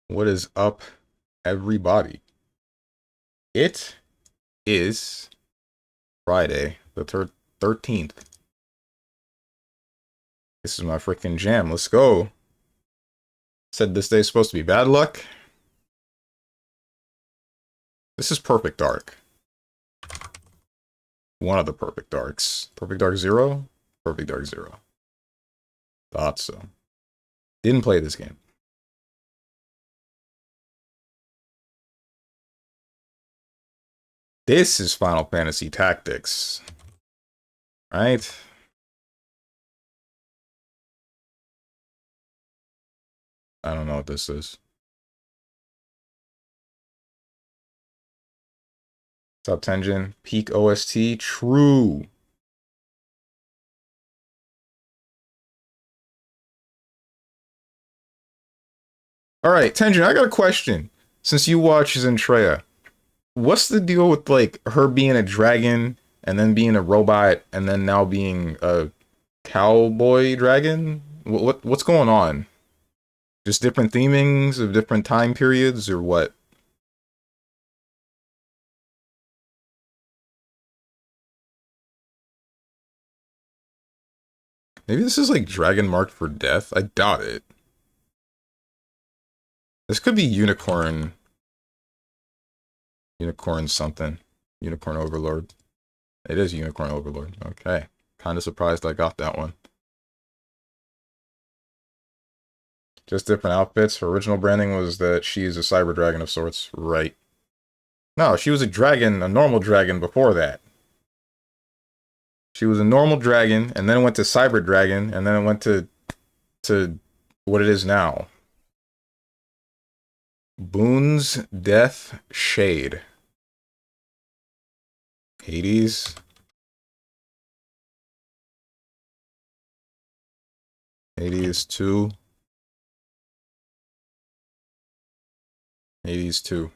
What is up, everybody? It is Friday, the 13th. This is my freaking jam. Let's go. Said this day's supposed to be bad luck. This is Perfect Dark. One of the Perfect Darks. Perfect Dark Zero? Perfect Dark Zero. Thought so. Didn't play this game. This is Final Fantasy Tactics. Right? I don't know what this is. Top Tenjin, peak OST, true. Alright, Tenjin, I got a question. Since you watch Zentreya, what's the deal with like her being a dragon and then being a robot and then now being a cowboy dragon? What's going on? Just different themings of different time periods or what? Maybe this is like dragon marked for death. I doubt it. This could be unicorn something. Unicorn Overlord. It is Unicorn Overlord. Okay. Kind of surprised I got that one. Just different outfits. Her original branding was that she's a cyber dragon of sorts. Right. No, she was a dragon, a normal dragon before that. She was a normal dragon, and then it went to cyber dragon, and then it went to what it is now. Boon's Death Shade. Hades. Hades 2. Hades 2.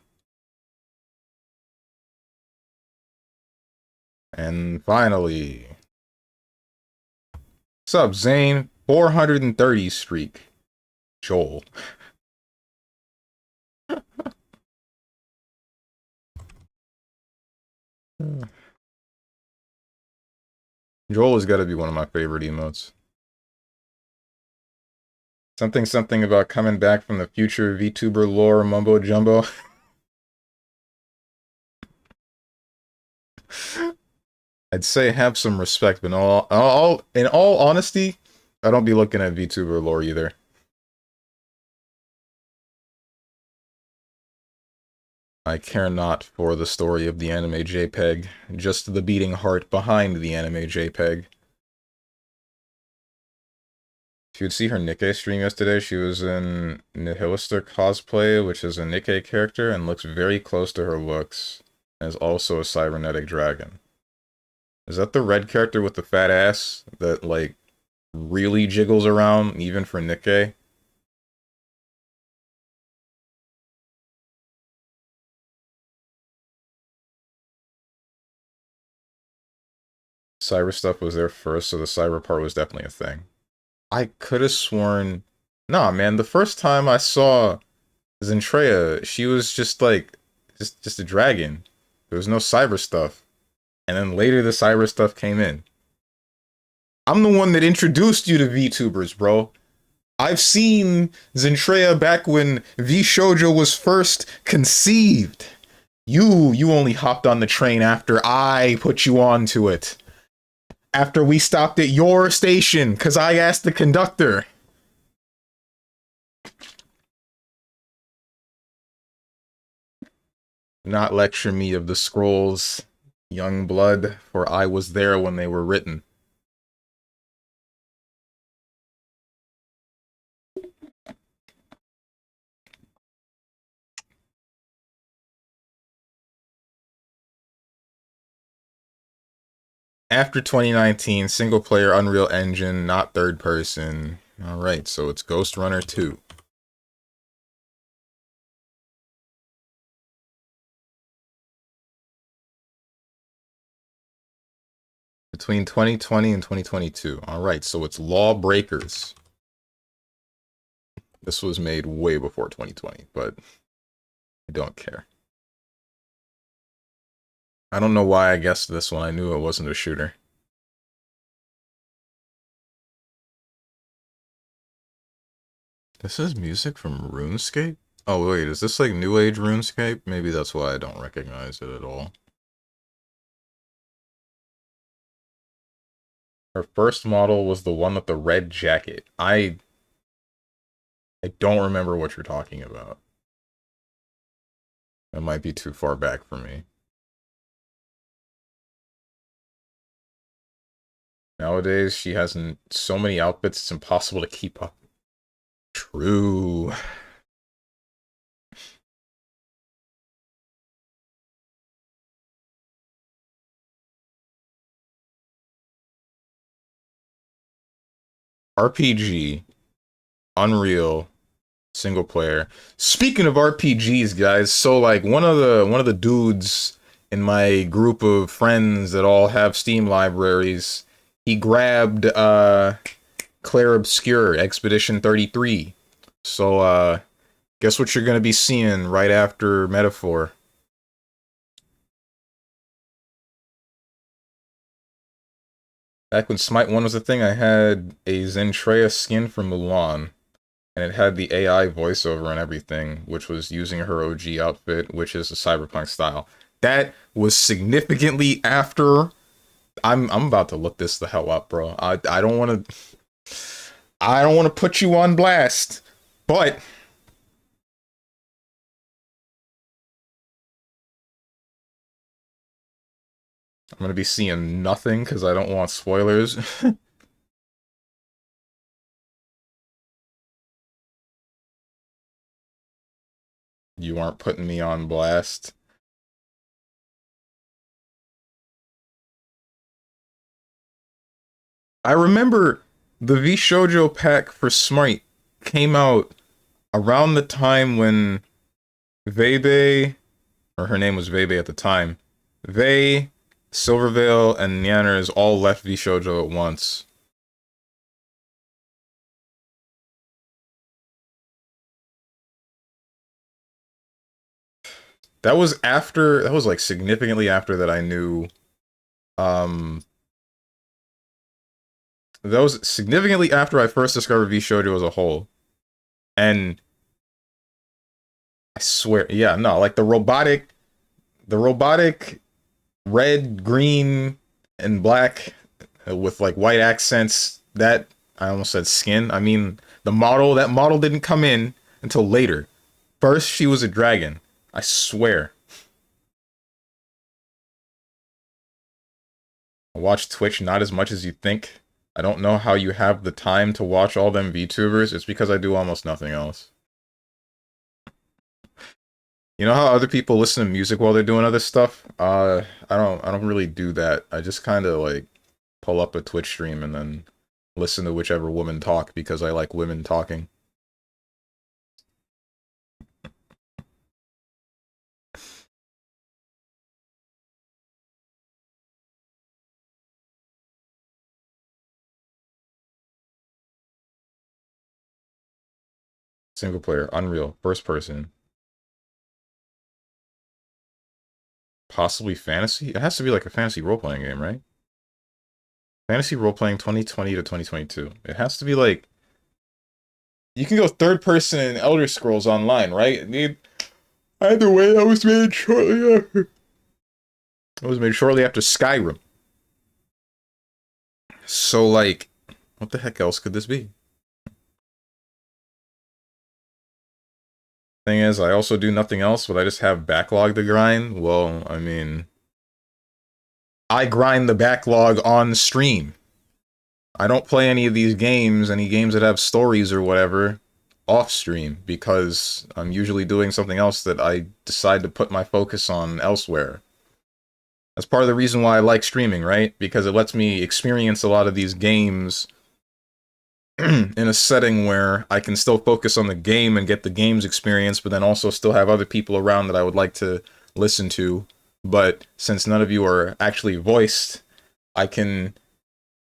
And finally, what's up, Zane? 430 streak. Joel. Joel has got to be one of my favorite emotes. Something about coming back from the future VTuber lore mumbo jumbo. I'd say have some respect, but in all honesty, I don't be looking at VTuber lore either. I care not for the story of the anime JPEG, just the beating heart behind the anime JPEG. If you'd see her Nikkei stream yesterday, she was in Nihilista cosplay, which is a Nikkei character, and looks very close to her looks, and is also a cybernetic dragon. Is that the red character with the fat ass that, like, really jiggles around, even for Nikkei? Cyber stuff was there first, so the cyber part was definitely a thing. I could have sworn... Nah, man, the first time I saw Zentreya, she was just, like, just a dragon. There was no cyber stuff. And then later the cyber stuff came in. I'm the one that introduced you to VTubers, bro. I've seen Zentreya back when VShoujo was first conceived. You only hopped on the train after I put you onto it. After we stopped at your station, because I asked the conductor. Not lecture me of the scrolls, young blood, for I was there when they were written. After 2019, single player Unreal Engine, not third person. Alright, so it's Ghost Runner 2. Between 2020 and 2022. Alright, so it's Lawbreakers. This was made way before 2020, but I don't care. I don't know why I guessed this one. I knew it wasn't a shooter. This is music from RuneScape? Oh wait, is this like New Age RuneScape? Maybe that's why I don't recognize it at all. Her first model was the one with the red jacket. I don't remember what you're talking about. That might be too far back for me. Nowadays, she has so many outfits, it's impossible to keep up. True. RPG, Unreal, single player. Speaking of RPGs, guys, so like one of the dudes in my group of friends that all have Steam libraries, he grabbed Clair Obscur Expedition 33. So guess what you're gonna be seeing right after Metaphor? Back when Smite 1 was a thing, I had a Zentreya skin from Mulan, and it had the AI voiceover and everything, which was using her OG outfit, which is a cyberpunk style. That was significantly after. I'm about to look this the hell up, bro. I don't want to put you on blast, but I'm gonna be seeing nothing because I don't want spoilers. You aren't putting me on blast. I remember the V Shoujo pack for Smite came out around the time when Vebe, or her name was Vebe at the time, Vei, Silverveil, and Nyanners all left V Shoujo at once. That was like significantly after that I knew, um, that was significantly after I first discovered V Shoujo as a whole. And I swear, yeah, no, like the robotic red, green, and black with like white accents. That I almost said skin. I mean, that model didn't come in until later. First, she was a dragon. I swear. I watch Twitch not as much as you think. I don't know how you have the time to watch all them VTubers. It's because I do almost nothing else. You know how other people listen to music while they're doing other stuff? I don't really do that. I just kind of like pull up a Twitch stream and then listen to whichever woman talk because I like women talking. Single player, Unreal, first person. Possibly fantasy? It has to be like a fantasy role-playing game, right? Fantasy role-playing 2020 to 2022. It has to be like... You can go third person in Elder Scrolls Online, right? Either way, that was made shortly after. It was made shortly after Skyrim. So, like, what the heck else could this be? Thing is, I also do nothing else, but I just have backlog to grind. Well, I mean... I grind the backlog on stream. I don't play any of these games, any games that have stories or whatever, off stream, because I'm usually doing something else that I decide to put my focus on elsewhere. That's part of the reason why I like streaming, right? Because it lets me experience a lot of these games in a setting where I can still focus on the game and get the game's experience, but then also still have other people around that I would like to listen to. But since none of you are actually voiced, I can...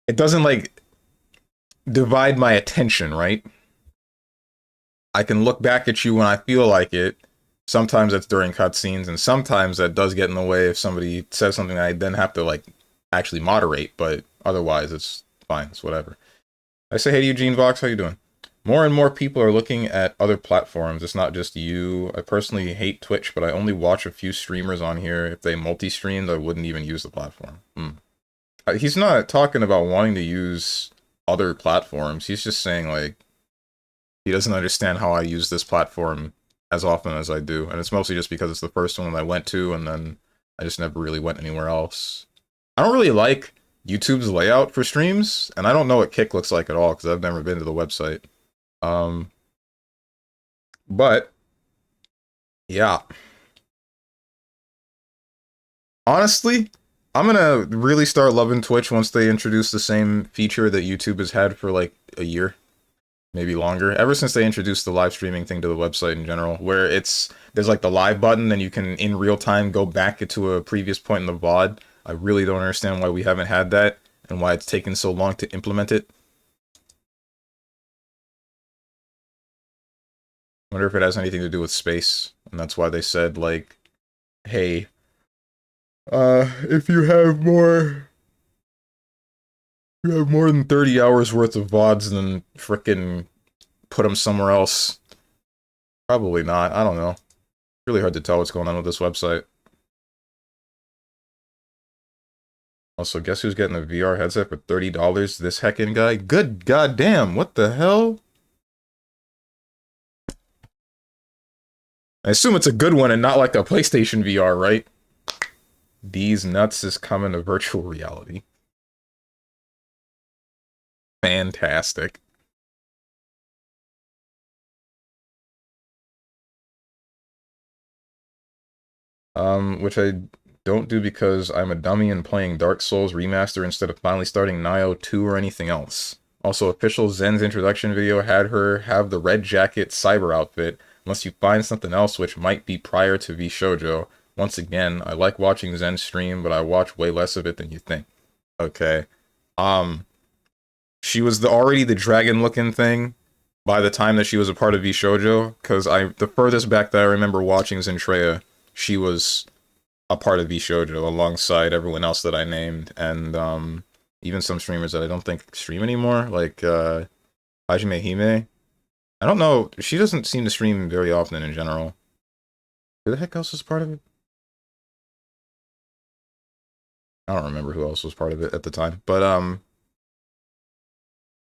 It doesn't, like, divide my attention, right? I can look back at you when I feel like it. Sometimes that's during cutscenes, and sometimes that does get in the way if somebody says something I then have to, like, actually moderate, but otherwise it's fine, it's whatever. I say hey to Eugene Vox, how you doing? More and more people are looking at other platforms. It's not just you. I personally hate Twitch, but I only watch a few streamers on here. If they multi-streamed, I wouldn't even use the platform. He's not talking about wanting to use other platforms. He's just saying, like, he doesn't understand how I use this platform as often as I do. And it's mostly just because it's the first one that I went to, and then I just never really went anywhere else. I don't really like YouTube's layout for streams, and I don't know what Kick looks like at all, because I've never been to the website. But yeah. Honestly, I'm gonna really start loving Twitch once they introduce the same feature that YouTube has had for like a year, maybe longer. Ever since they introduced the live streaming thing to the website in general, where there's like the live button and you can in real time go back to a previous point in the VOD. I really don't understand why we haven't had that and why it's taken so long to implement it. I wonder if it has anything to do with space, and that's why they said, like, hey, if you have more than 30 hours worth of VODs, then frickin' put them somewhere else. Probably not, I don't know. Really hard to tell what's going on with this website. Also, guess who's getting a VR headset for $30? This heckin' guy? Good goddamn, what the hell? I assume it's a good one and not like a PlayStation VR, right? These nuts is coming to virtual reality. Fantastic. Which I don't do because I'm a dummy and playing Dark Souls Remaster instead of finally starting Nioh 2 or anything else. Also, official Zen's introduction video had her have the red jacket cyber outfit, unless you find something else which might be prior to VShojo. Once again, I like watching Zen stream, but I watch way less of it than you think. Okay. She was already the dragon-looking thing by the time that she was a part of VShojo, because the furthest back that I remember watching Zentreya, she was a part of VShojo alongside everyone else that I named, and even some streamers that I don't think stream anymore, like Hajime Hime. I don't know, she doesn't seem to stream very often in general. Who the heck else was part of it? I don't remember who else was part of it at the time, but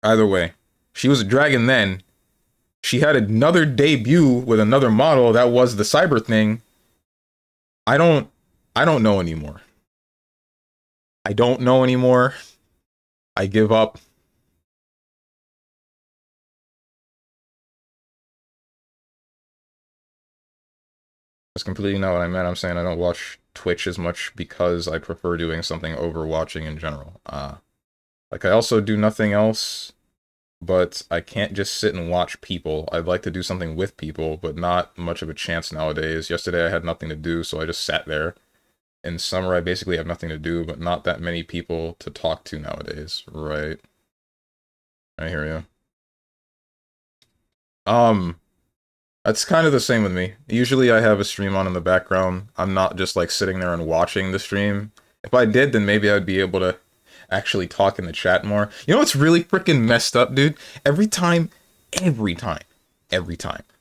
either way, she was a dragon then. She had another debut with another model that was the cyber thing. I don't know anymore. I don't know anymore. I give up. That's completely not what I meant. I'm saying I don't watch Twitch as much because I prefer doing something over watching in general. Like, I also do nothing else, but I can't just sit and watch people. I'd like to do something with people, but not much of a chance nowadays. Yesterday I had nothing to do, so I just sat there. In summer, I basically have nothing to do, but not that many people to talk to nowadays. Right. I hear you. That's kind of the same with me. Usually I have a stream on in the background. I'm not just like sitting there and watching the stream. If I did, then maybe I'd be able to actually talk in the chat more. You know what's really freaking messed up, dude? Every time,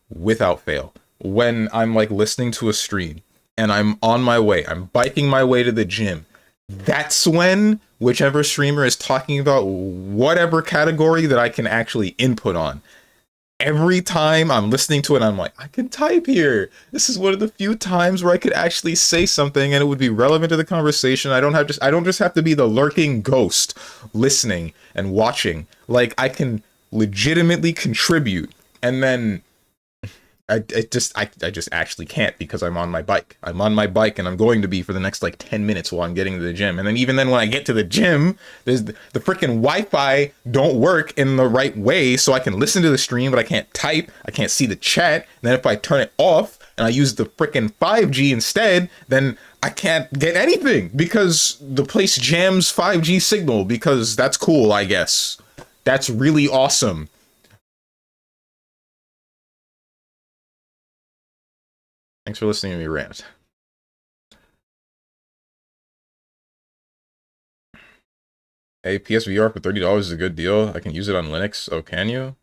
without fail, when I'm like listening to a stream and I'm on my way, I'm biking my way to the gym, that's when whichever streamer is talking about whatever category that I can actually input on. Every time I'm listening to it, I'm like, I can type here. This is one of the few times where I could actually say something and it would be relevant to the conversation. I don't just have to be the lurking ghost listening and watching. Like, I can legitimately contribute, and then I just actually can't because I'm on my bike. I'm on my bike and I'm going to be for the next like 10 minutes while I'm getting to the gym. And then even then when I get to the gym, there's the freaking Wi-Fi don't work in the right way, so I can listen to the stream, but I can't type, I can't see the chat. And then if I turn it off and I use the freaking 5G instead, then I can't get anything because the place jams 5G signal, because that's cool, I guess. That's really awesome. Thanks for listening to me rant. Hey, PSVR for $30 is a good deal. I can use it on Linux. Oh, can you?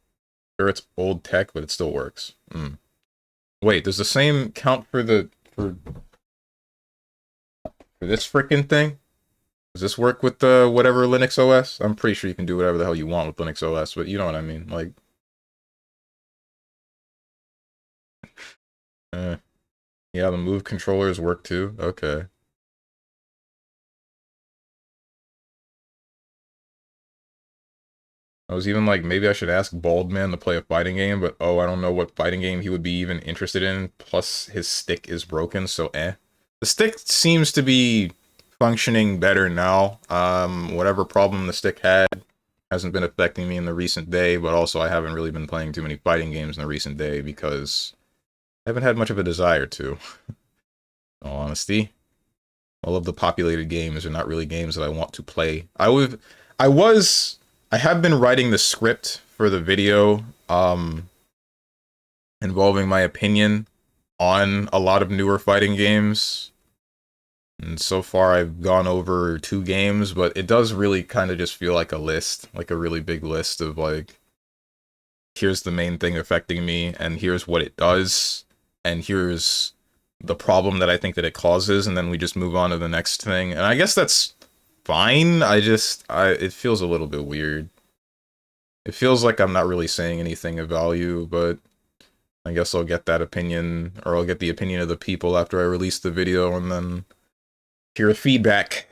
Sure, it's old tech, but it still works. Wait, does the same count for for this freaking thing? Does this work with the whatever Linux OS? I'm pretty sure you can do whatever the hell you want with Linux OS, but you know what I mean. Like, eh. Yeah, the Move controllers work too. Okay. I was even like, maybe I should ask Baldman to play a fighting game, but oh, I don't know what fighting game he would be even interested in. Plus, his stick is broken, so eh. The stick seems to be functioning better now. Whatever problem the stick had hasn't been affecting me in the recent day, but also I haven't really been playing too many fighting games in the recent day because I haven't had much of a desire to. In all honesty, all of the populated games are not really games that I want to play. I have been writing the script for the video, involving my opinion on a lot of newer fighting games. And so far I've gone over 2 games, but it does really kind of just feel like a list, like a really big list of like, here's the main thing affecting me, and here's what it does, and here's the problem that I think that it causes, and then we just move on to the next thing. And I guess that's fine. It feels a little bit weird. It feels like I'm not really saying anything of value, but I guess I'll get that opinion, or I'll get the opinion of the people after I release the video, and then hear feedback.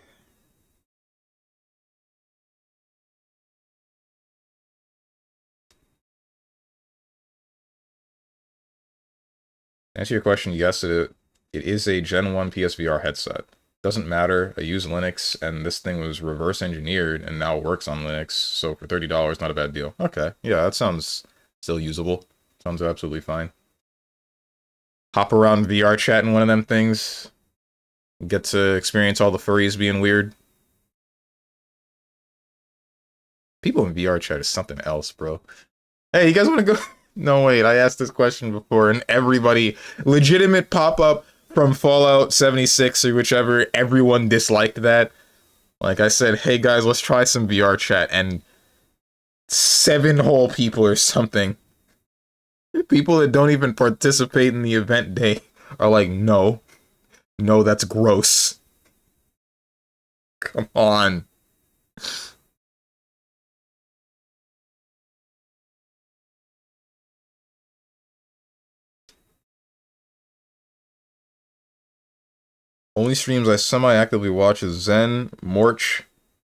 To answer your question, yes, it is a Gen 1 PSVR headset. Doesn't matter, I use Linux, and this thing was reverse engineered, and now works on Linux, so for $30, not a bad deal. Okay, yeah, that sounds still usable. Sounds absolutely fine. Hop around VR chat in one of them things. Get to experience all the furries being weird. People in VR chat is something else, bro. Hey, you guys want to go? No, wait, I asked this question before, and everybody, legitimate pop-up from Fallout 76 or whichever, everyone disliked that. Like I said, hey guys, let's try some VR chat, and 7 whole people or something, people that don't even participate in the event day, are like, no, that's gross. Come on. Only streams I semi-actively watch is Zen, Morch,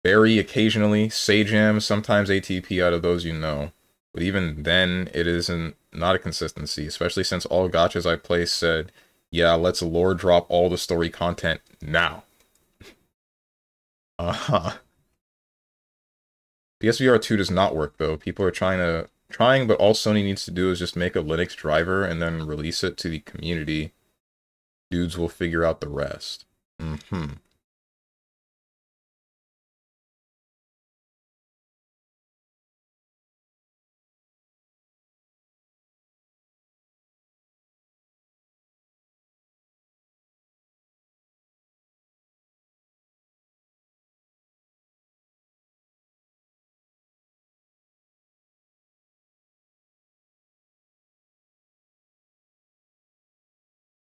Barry occasionally, Sajam, sometimes ATP. Out of those, you know. But even then, it isn't not a consistency, especially since all gachas I play said, yeah, let's lore drop all the story content now. Uh-huh. PSVR 2 does not work, though. People are trying, but all Sony needs to do is just make a Linux driver and then release it to the community. Dudes will figure out the rest. Mm-hmm.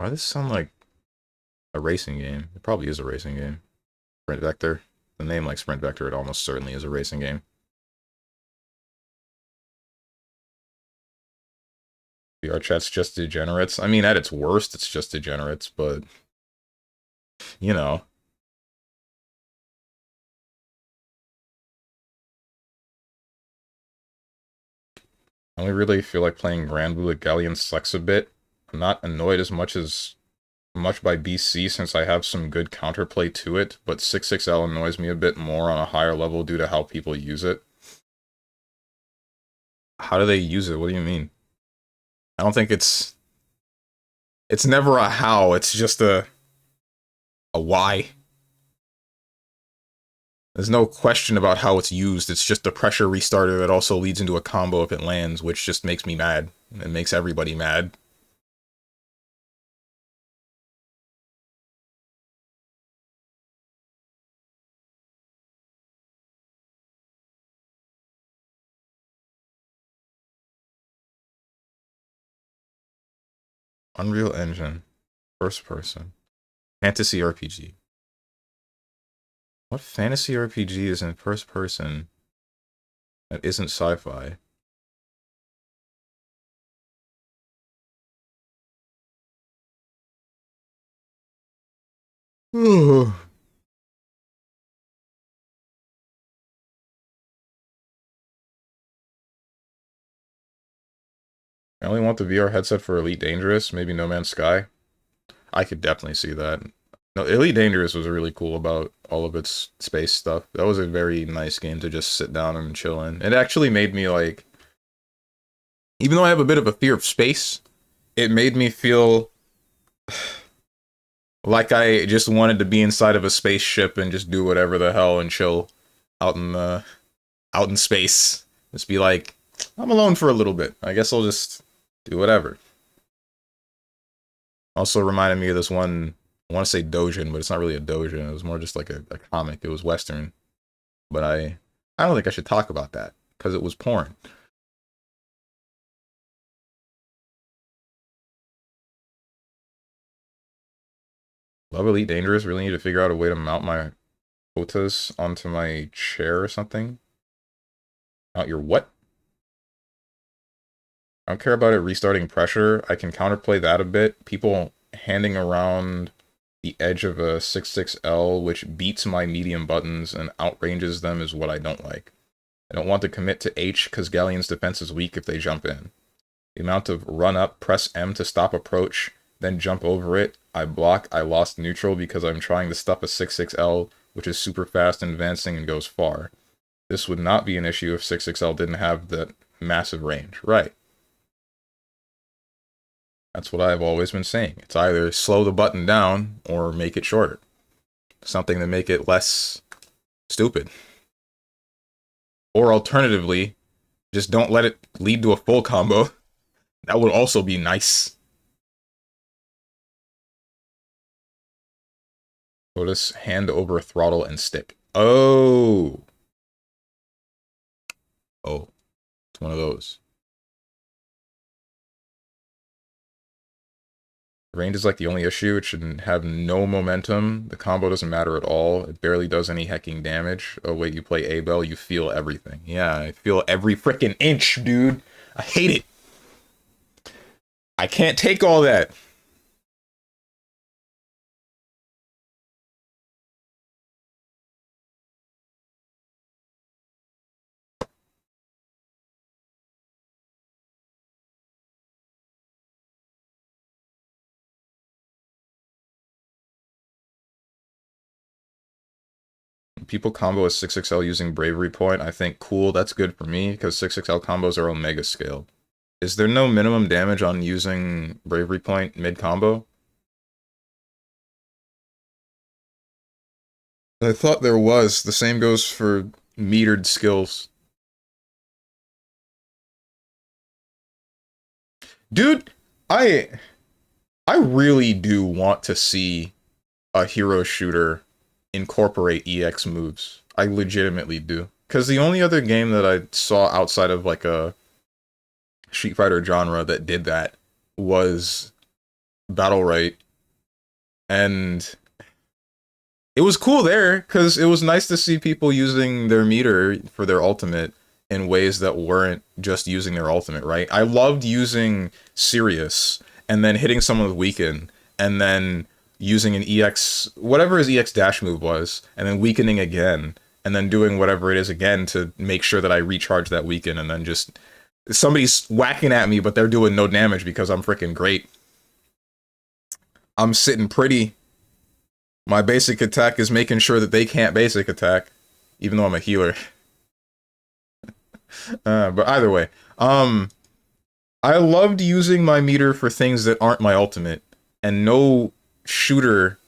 Why does this sound like a racing game? It probably is a racing game. Sprint Vector. The name like Sprint Vector, it almost certainly is a racing game. VR chat's just degenerates. I mean, at its worst, it's just degenerates, but you know. I only really feel like playing Grand Blue at Galleon sucks a bit. I'm not annoyed as much by BC since I have some good counterplay to it, but 66L annoys me a bit more on a higher level due to how people use it. How do they use it? What do you mean? I don't think it's never a how, it's just a why. There's no question about how it's used. It's just a pressure restarter that also leads into a combo if it lands, which just makes me mad. It makes everybody mad. Unreal Engine. First person. Fantasy RPG. What fantasy RPG is in first person that isn't sci-fi? I only want the VR headset for Elite Dangerous, maybe No Man's Sky. I could definitely see that. No, Elite Dangerous was really cool about all of its space stuff. That was a very nice game to just sit down and chill in. It actually made me like, even though I have a bit of a fear of space, it made me feel like I just wanted to be inside of a spaceship and just do whatever the hell and chill out in space. Just be like, I'm alone for a little bit. I guess I'll just do whatever. Also reminded me of this one, I want to say doujin, but it's not really a doujin. It was more just like a comic. It was Western. But I don't think I should talk about that, because it was porn. Love Elite Dangerous. Really need to figure out a way to mount my Hotas onto my chair or something. Mount your what? I don't care about it restarting pressure. I can counterplay that a bit. People handing around the edge of a 6.6L, which beats my medium buttons and outranges them, is what I don't like. I don't want to commit to H because Galleon's defense is weak if they jump in. The amount of run up, press M to stop approach, then jump over it. I block, I lost neutral because I'm trying to stuff a 6.6L, which is super fast and advancing and goes far. This would not be an issue if 6.6L didn't have that massive range. Right. That's what I've always been saying. It's either slow the button down or make it shorter. Something to make it less stupid. Or alternatively, just don't let it lead to a full combo. That would also be nice. Notice hand over throttle and stick. Oh. Oh. It's one of those. Range is like the only issue. It should have no momentum. The combo doesn't matter at all. It barely does any hecking damage. Oh wait, you play A-Bell, you feel everything. Yeah, I feel every freaking inch, dude. I hate it. I can't take all that. People combo a 6XL using Bravery Point. I think cool, that's good for me, because 6XL combos are Omega scale. Is there no minimum damage on using Bravery Point mid-combo? I thought there was. The same goes for metered skills. Dude, I really do want to see a hero shooter incorporate EX moves. I legitimately do. Because the only other game that I saw outside of like a Street Fighter genre that did that was Battle Right. And it was cool there, because it was nice to see people using their meter for their ultimate in ways that weren't just using their ultimate, right? I loved using Sirius and then hitting someone with Weaken and then using an EX, whatever his EX dash move was, and then weakening again, and then doing whatever it is again to make sure that I recharge that Weaken, and then just somebody's whacking at me, but they're doing no damage because I'm freaking great. I'm sitting pretty. My basic attack is making sure that they can't basic attack, even though I'm a healer. But either way, I loved using my meter for things that aren't my ultimate, and no shooter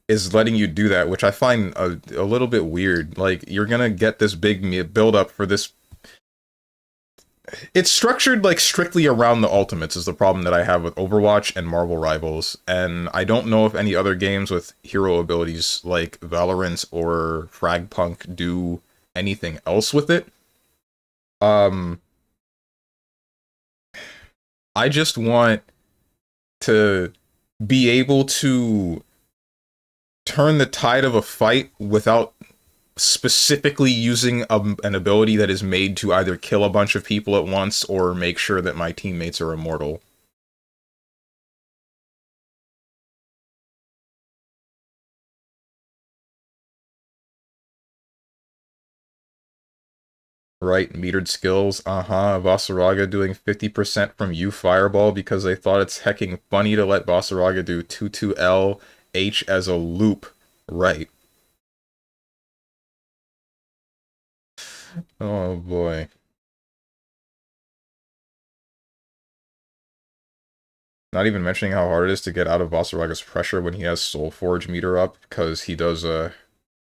is letting you do that, which I find a little bit weird. Like, you're gonna get this big build up for this. It's structured like strictly around the ultimates is the problem that I have with Overwatch and Marvel Rivals, and I don't know if any other games with hero abilities like Valorant or Fragpunk do anything else with it. I just want to be able to turn the tide of a fight without specifically using an ability that is made to either kill a bunch of people at once or make sure that my teammates are immortal. Right, metered skills, Vasaraga doing 50% from U Fireball because they thought it's hecking funny to let Vasaraga do 2-2L H as a loop. Right. Oh boy. Not even mentioning how hard it is to get out of Vasaraga's pressure when he has Soul Forge meter up, because he does a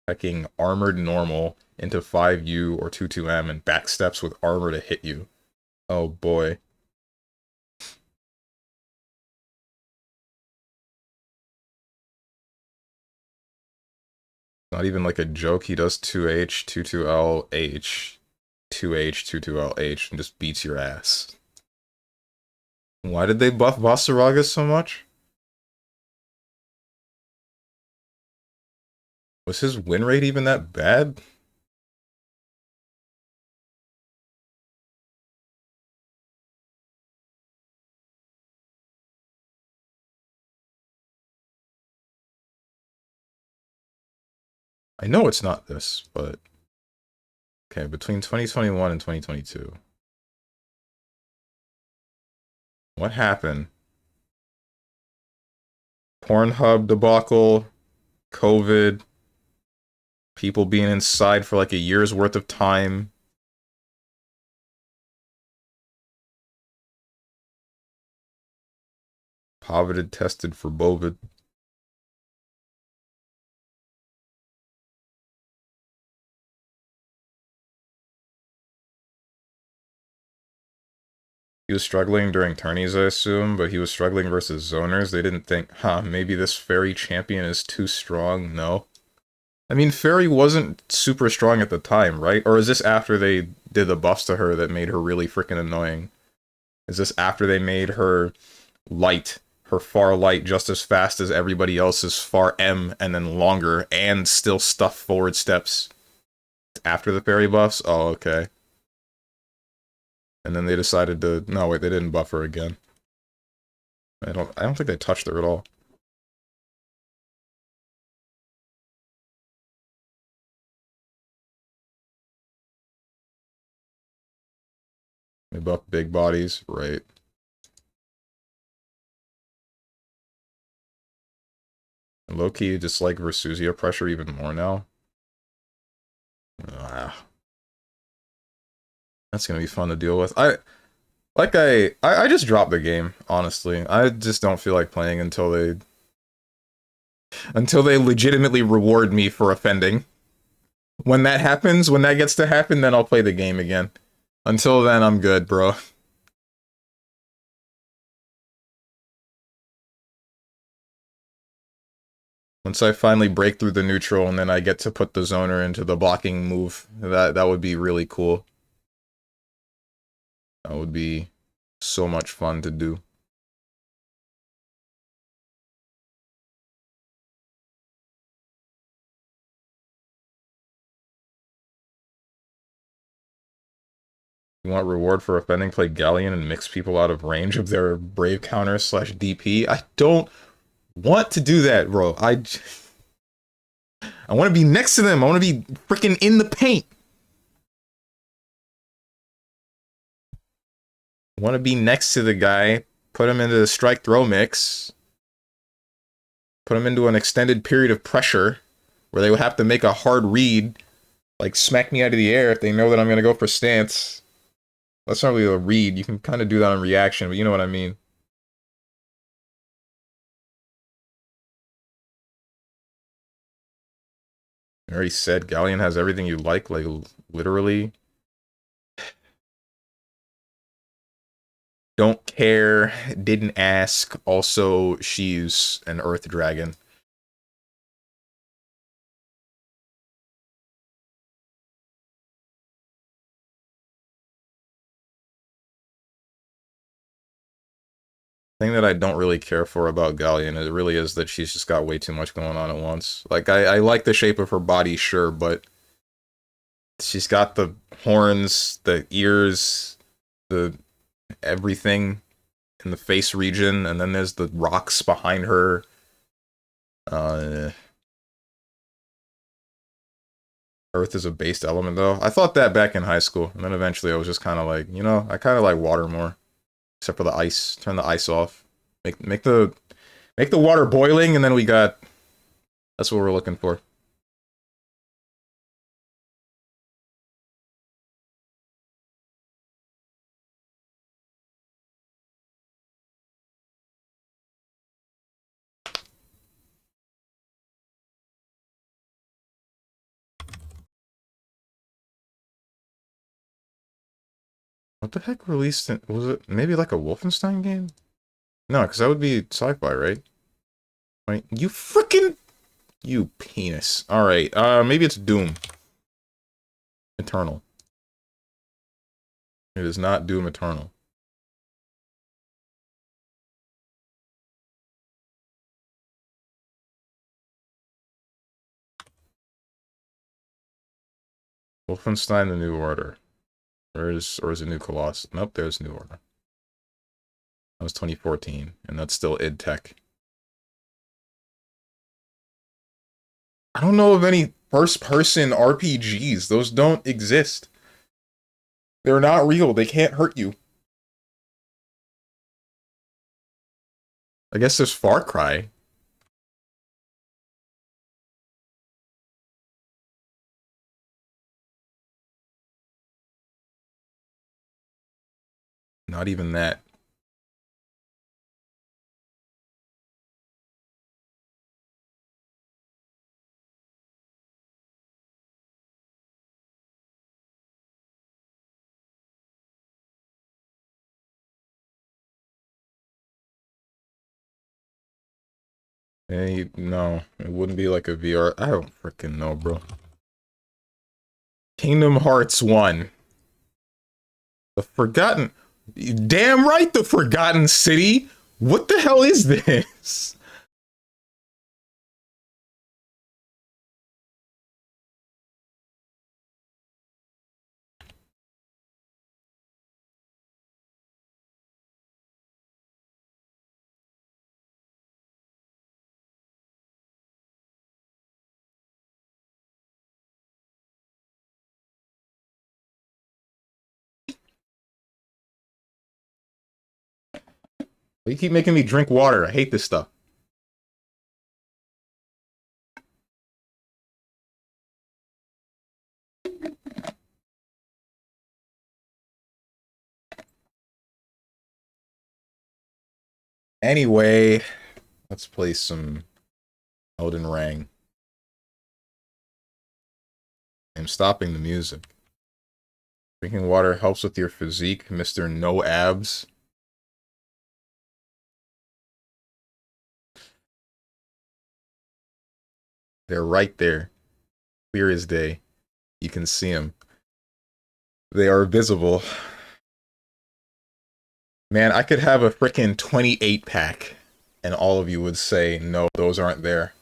hecking armored normal into 5U or 2-2M and backsteps with armor to hit you. Oh boy. Not even like a joke, he does 2H, 2-2L, H, 2H, 2-2L, H, and just beats your ass. Why did they buff Vasaraga so much? Was his win rate even that bad? I know it's not this, but... Okay, between 2021 and 2022. What happened? Pornhub debacle, COVID, people being inside for like a year's worth of time. Poverty tested for Bovid. He was struggling during tourneys, I assume, but he was struggling versus zoners. They didn't think, maybe this fairy champion is too strong. No. I mean, fairy wasn't super strong at the time, right? Or is this after they did the buffs to her that made her really freaking annoying? Is this after they made her light, her far light, just as fast as everybody else's far M, and then longer, and still stuff forward steps after the fairy buffs? Oh, okay. And then they decided to... No, wait, they didn't buff her again. I don't think they touched her at all. They buff big bodies, right. And low-key dislike Versusia pressure even more now. Ah. That's gonna be fun to deal with. I just dropped the game, honestly. I just don't feel like playing until they legitimately reward me for offending. When that happens, when that gets to happen, then I'll play the game again. Until then, I'm good, bro. Once I finally break through the neutral and then I get to put the zoner into the blocking move, that would be really cool. That would be so much fun to do. You want reward for offending? Play Galleon and mix people out of range of their Brave counter slash DP? I don't want to do that, bro. I want to be next to them. I want to be freaking in the paint. I want to be next to the guy, put him into the strike throw mix, put him into an extended period of pressure where they would have to make a hard read, like smack me out of the air if they know that I'm going to go for stance. That's not really a read. You can kind of do that on reaction, but you know what I mean. I already said Galleon has everything you like literally. Don't care, didn't ask. Also, she's an Earth Dragon. Thing that I don't really care for about Galleon, it really is that she's just got way too much going on at once. Like, I like the shape of her body, sure, but she's got the horns, the ears, the everything in the face region, and then there's the rocks behind her. Earth is a based element, though. I thought that back in high school, and then eventually I was just kind of like, you know, I kind of like water more, except for the ice. Turn the ice off. Make the water boiling, and then we got. That's what we're looking for. What the heck released it? Was it maybe like a Wolfenstein game? No, because that would be sci-fi, right? Right? You freaking you penis. All right. Maybe it's Doom Eternal. It is not Doom Eternal. Wolfenstein: The New Order. Or is it New Colossus? Nope, there's New Order. That was 2014, and that's still id Tech. I don't know of any first-person RPGs. Those don't exist. They're not real. They can't hurt you. I guess there's Far Cry. Not even that. Hey, no, it wouldn't be like a VR. I don't freaking know, bro. Kingdom Hearts 1. The Forgotten. Damn right, the Forgotten City. What the hell is this? You keep making me drink water. I hate this stuff. Anyway, let's play some Elden Ring. I'm stopping the music. Drinking water helps with your physique, Mr. No Abs. They're right there. Clear as day. You can see them. They are visible. Man, I could have a freaking 28 pack and all of you would say, no, those aren't there.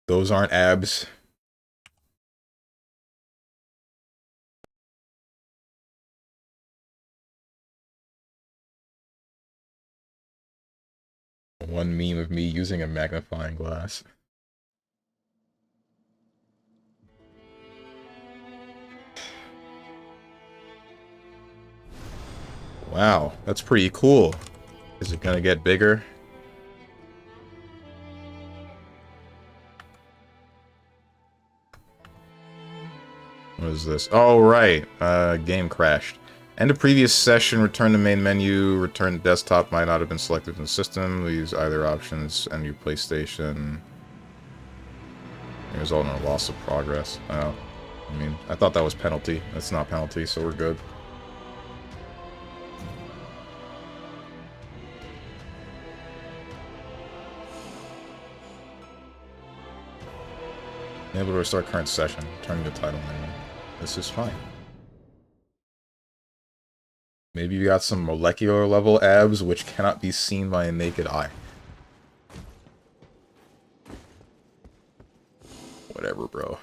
Those aren't abs. One meme of me using a magnifying glass. Wow, that's pretty cool. Is it gonna get bigger? What is this? Oh, right. Game crashed. End of previous session, return to main menu, return to desktop might not have been selected in the system. We use either options, end your PlayStation. It result in a loss of progress. Oh. I mean, I thought that was penalty. That's not penalty, so we're good. Able to restart current session, turning to title menu. This is fine. Maybe you got some molecular level abs which cannot be seen by a naked eye. Whatever, bro.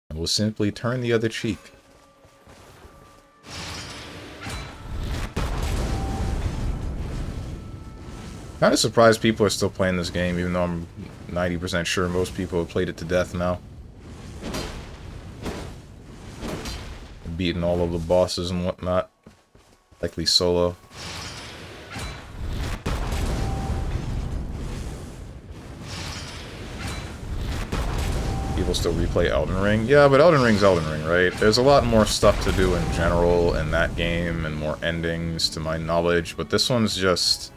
And we'll simply turn the other cheek. Kind of surprised people are still playing this game, even though I'm 90% sure most people have played it to death now. Beaten all of the bosses and whatnot. Likely solo. People still replay Elden Ring. Yeah, but Elden Ring's Elden Ring, right? There's a lot more stuff to do in general in that game, and more endings, to my knowledge, but this one's just...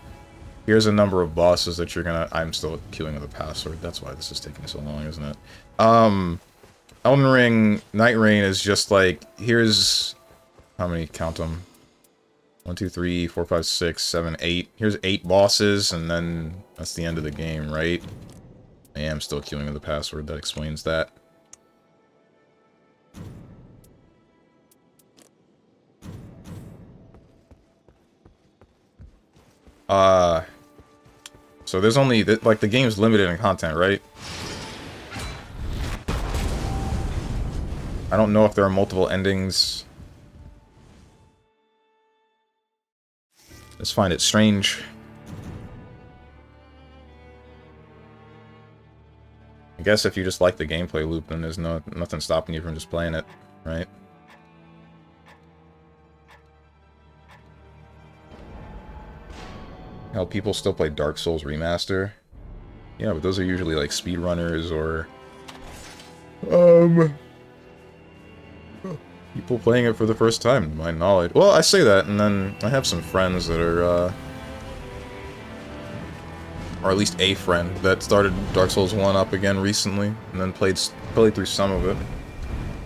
Here's a number of bosses that you're gonna... I'm still queuing with the password. That's why this is taking so long, isn't it? Elden Ring, Nightreign is just like... Here's... How many? Count them. 1, 2, 3, 4, 5, 6, 7, 8. Here's 8 bosses, and then that's the end of the game, right? I am still queuing with the password. That explains that. So there's only, like, the game's limited in content, right? I don't know if there are multiple endings. Just find it strange. I guess if you just like the gameplay loop, then there's nothing stopping you from just playing it, right? Hell, people still play Dark Souls Remaster. Yeah, but those are usually like speedrunners or... people playing it for the first time, to my knowledge. Well, I say that, and then I have some friends that are, or at least a friend that started Dark Souls 1 up again recently, and then played through some of it.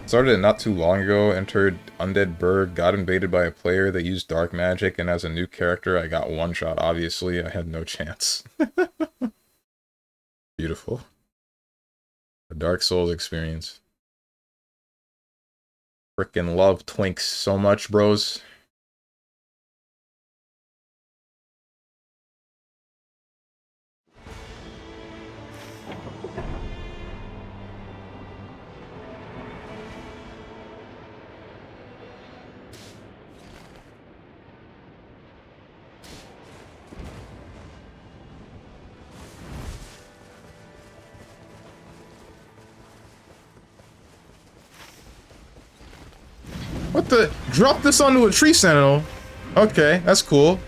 Started it not too long ago, entered Undead Burg, got invaded by a player that used dark magic, and as a new character, I got one shot, obviously. I had no chance. Beautiful. The Dark Souls experience. Frickin' love Twinks so much, bros. What the? Drop this onto a tree sentinel. Okay, that's cool.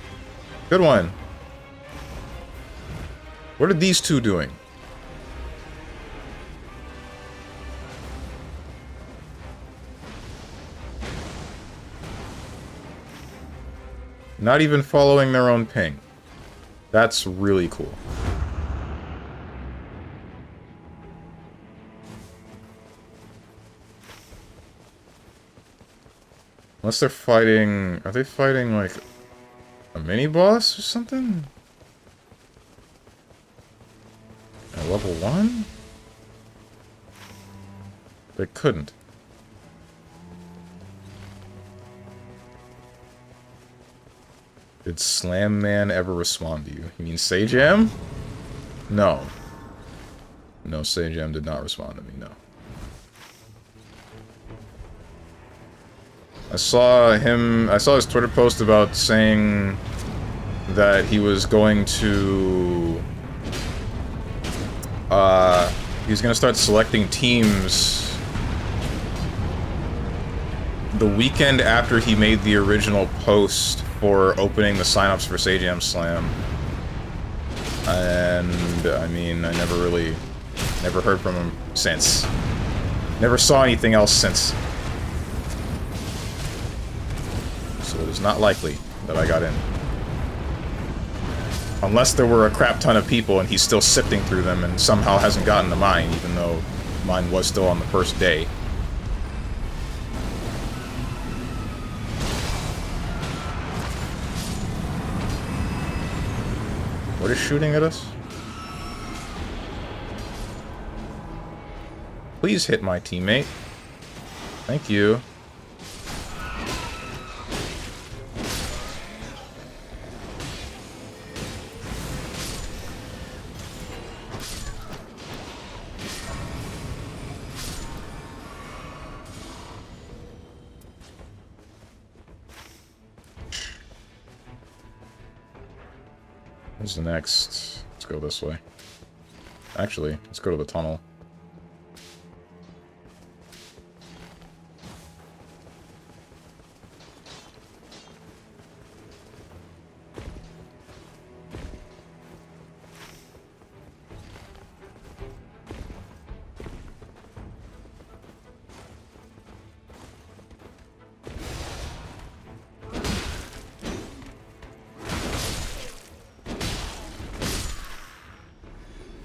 Good one. What are these two doing? Not even following their own ping. That's really cool. Unless they're fighting... Are they fighting, like, a mini-boss or something? At level 1? They couldn't. Did Slam Man ever respond to you? You mean Sajam? No. No, Sajam did not respond to me, no. I saw his Twitter post about saying that he was going to, he's gonna start selecting teams the weekend after he made the original post for opening the signups for Sajam Slam. And, I mean, I never heard from him since. Never saw anything else since. So it is not likely that I got in. Unless there were a crap ton of people and he's still sifting through them and somehow hasn't gotten to mine, even though mine was still on the first day. What is shooting at us? Please hit my teammate. Thank you. Where's the next? Let's go this way. Actually, let's go to the tunnel.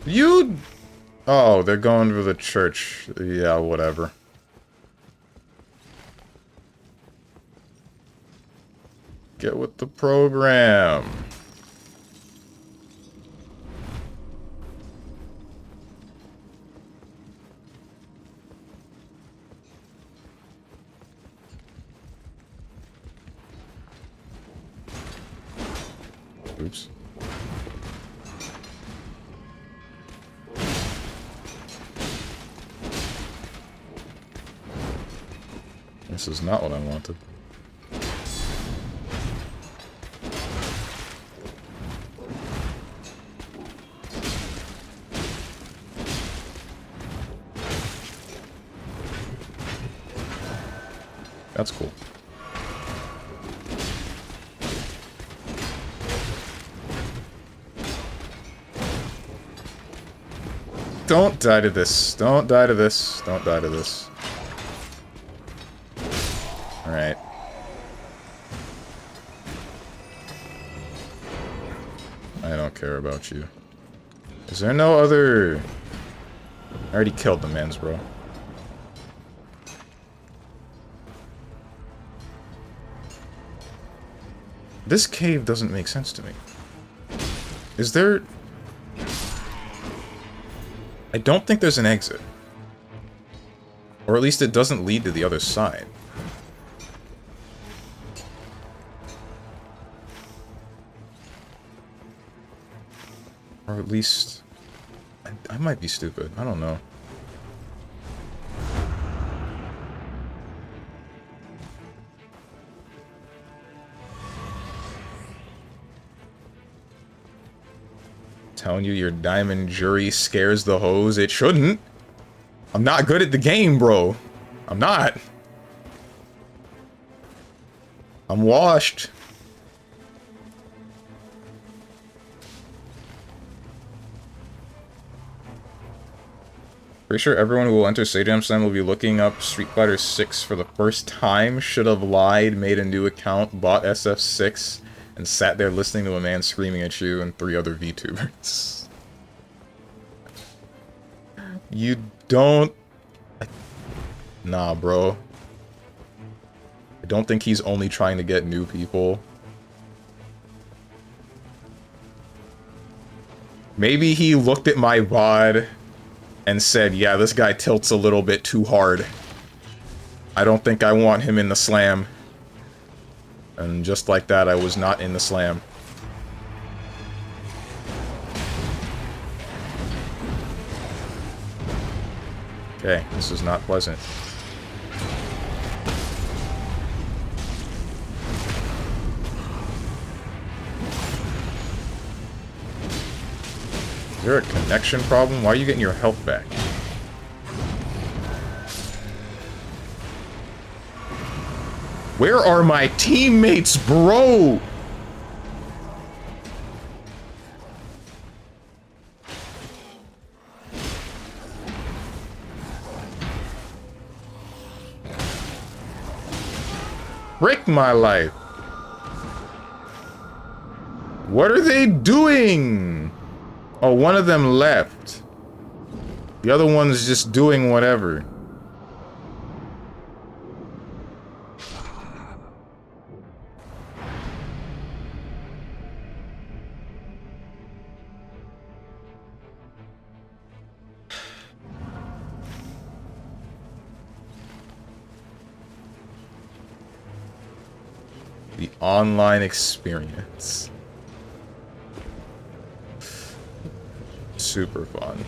You... Oh, they're going to the church. Yeah, whatever. Get with the program. Oops. This is not what I wanted. That's cool. Don't die to this. Don't die to this. Don't die to this. Alright. I don't care about you. Is there no other... I already killed the mans, bro. This cave doesn't make sense to me. Is there... I don't think there's an exit. Or at least it doesn't lead to the other side. Or at least... I might be stupid. I don't know. Telling you your diamond jury scares the hoes. It shouldn't. I'm not good at the game, bro. I'm not. I'm washed. Pretty sure everyone who will enter Sage Slam will be looking up Street Fighter 6 for the first time. Should have lied, made a new account, bought SF6, and sat there listening to a man screaming at you and 3 other VTubers. You don't... Nah, bro. I don't think he's only trying to get new people. Maybe he looked at my VOD and said, yeah, this guy tilts a little bit too hard. I don't think I want him in the slam. And just like that, I was not in the slam. Okay, this is not pleasant. Is there a connection problem? Why are you getting your health back? Where are my teammates, bro? Frick my life. What are they doing? Oh, one of them left. The other one's just doing whatever. The online experience. Super fun.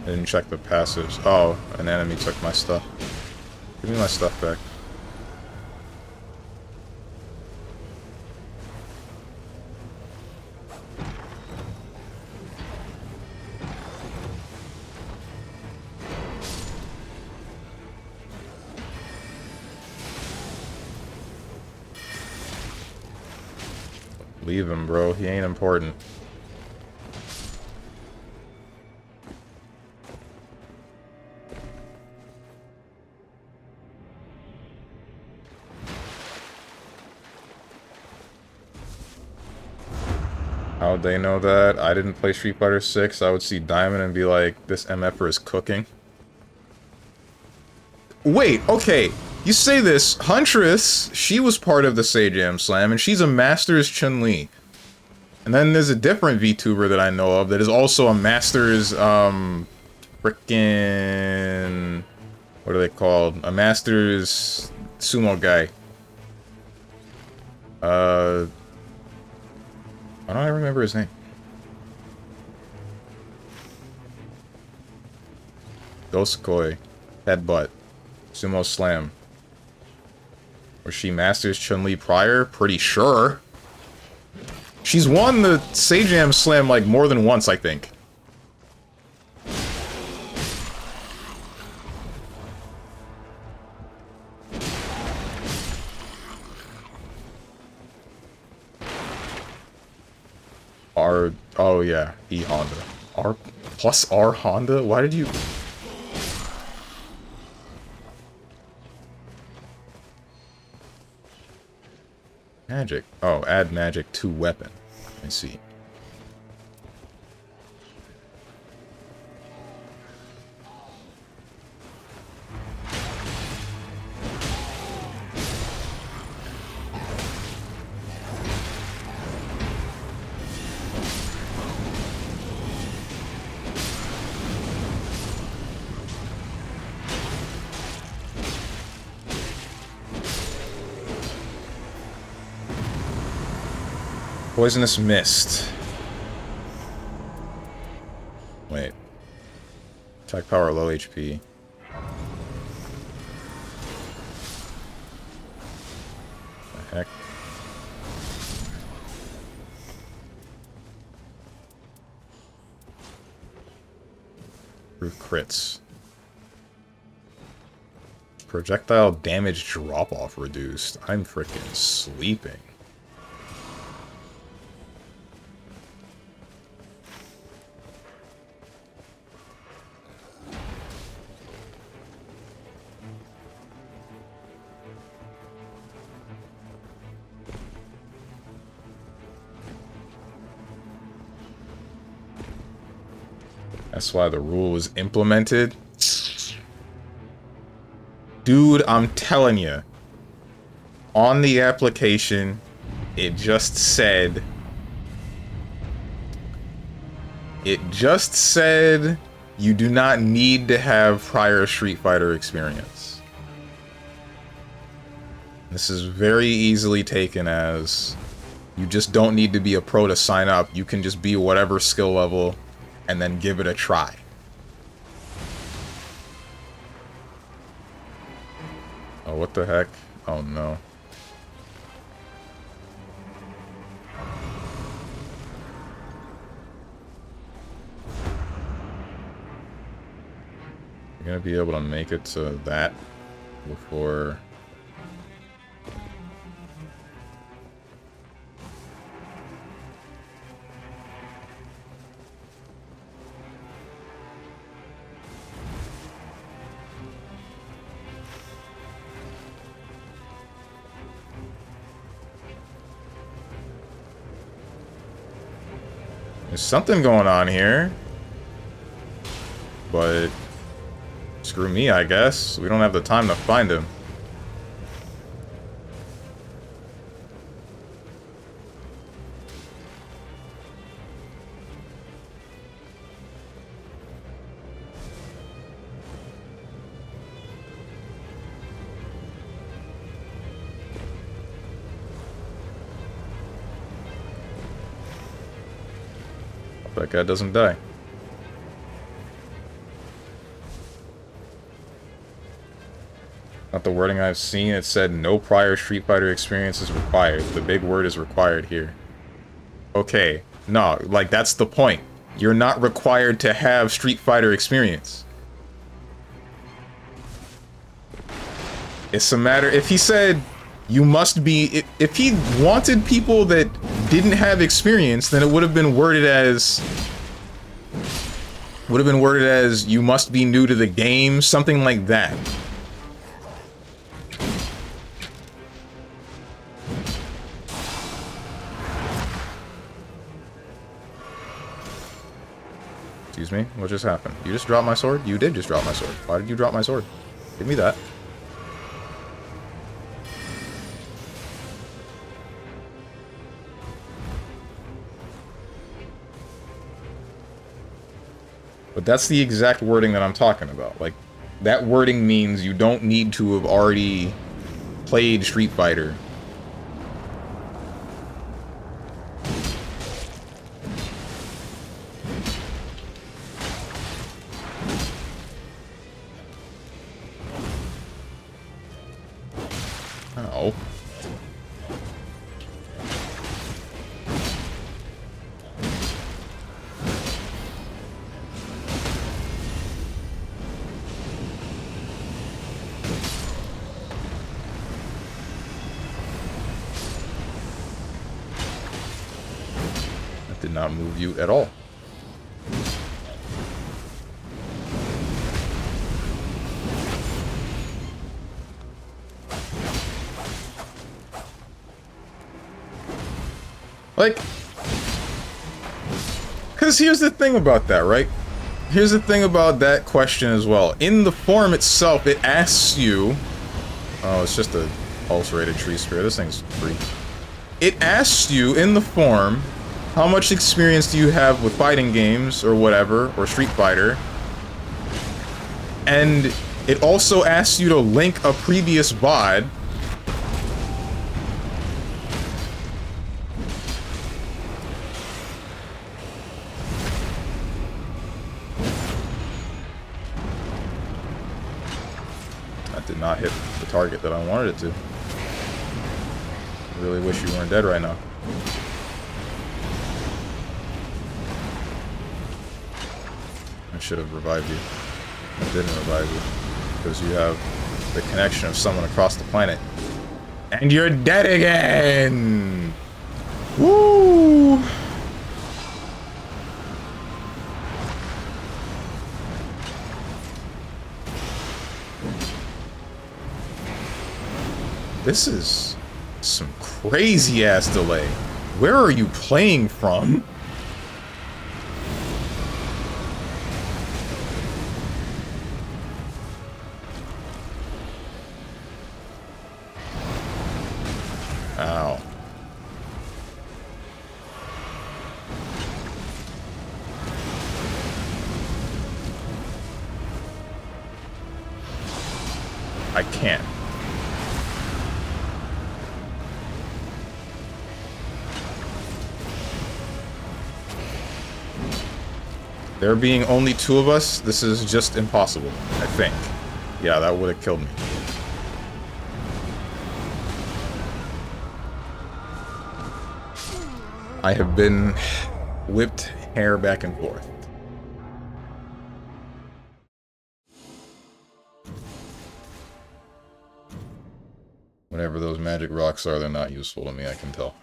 I didn't check the passives. Oh, an enemy took my stuff. Give me my stuff back. Leave him, bro. He ain't important. How'd they know that? I didn't play Street Fighter 6. I would see Diamond and be like, this MFer is cooking. Wait, okay. You say this. Huntress, she was part of the Sajam Slam, and she's a Masters Chun-Li. And then there's a different VTuber that I know of that is also a Masters, frickin'... What are they called? A Masters sumo guy. I don't even remember his name. Doskoi. Headbutt. Sumo Slam. Was she Masters Chun-Li prior? Pretty sure. She's won the Sajam Slam, like, more than once, I think. R... Oh, yeah. E Honda. R plus R Honda? Why did you... Magic. Oh, add magic to weapon. I see. Poisonous Mist. Wait. Attack power, low HP. The heck? Proof crits. Projectile damage drop-off reduced. I'm freaking sleeping. That's why the rule was implemented. Dude, I'm telling you. On the application, it just said... you do not need to have prior Street Fighter experience. This is very easily taken as... you just don't need to be a pro to sign up. You can just be whatever skill level... and then give it a try. Oh, what the heck? Oh, no. You're gonna be able to make it to that before... There's something going on here. But... screw me, I guess. We don't have the time to find him. That guy doesn't die. Not the wording I've seen. It said no prior Street Fighter experience is required. The big word is required here. Okay. No, like, that's the point. You're not required to have Street Fighter experience. It's a matter... If he said you must be... If he wanted people that didn't have experience, then it would have been worded as... you must be new to the game, something like that. Excuse me? What just happened? You just dropped my sword? You did just drop my sword. Why did you drop my sword? Give me that. But that's the exact wording that I'm talking about. Like, that wording means you don't need to have already played Street Fighter. Oh. That did not move you at all. Like, because here's the thing about that, right? Here's the thing about that question as well. In the form itself, it asks you... Oh, it's just a pulse-rated tree spear. This thing's free. It asks you, in the form, how much experience do you have with fighting games, or whatever, or Street Fighter. And it also asks you to link a previous VOD. Did not hit the target that I wanted it to. I really wish you weren't dead right now. I should have revived you. I didn't revive you. Because you have the connection of someone across the planet. And you're dead again! Woo! This is some crazy-ass delay. Where are you playing from? Ow. I can't. There being only two of us, this is just impossible, I think. Yeah, that would have killed me. I have been whipped hair back and forth. Whatever those magic rocks are, they're not useful to me, I can tell.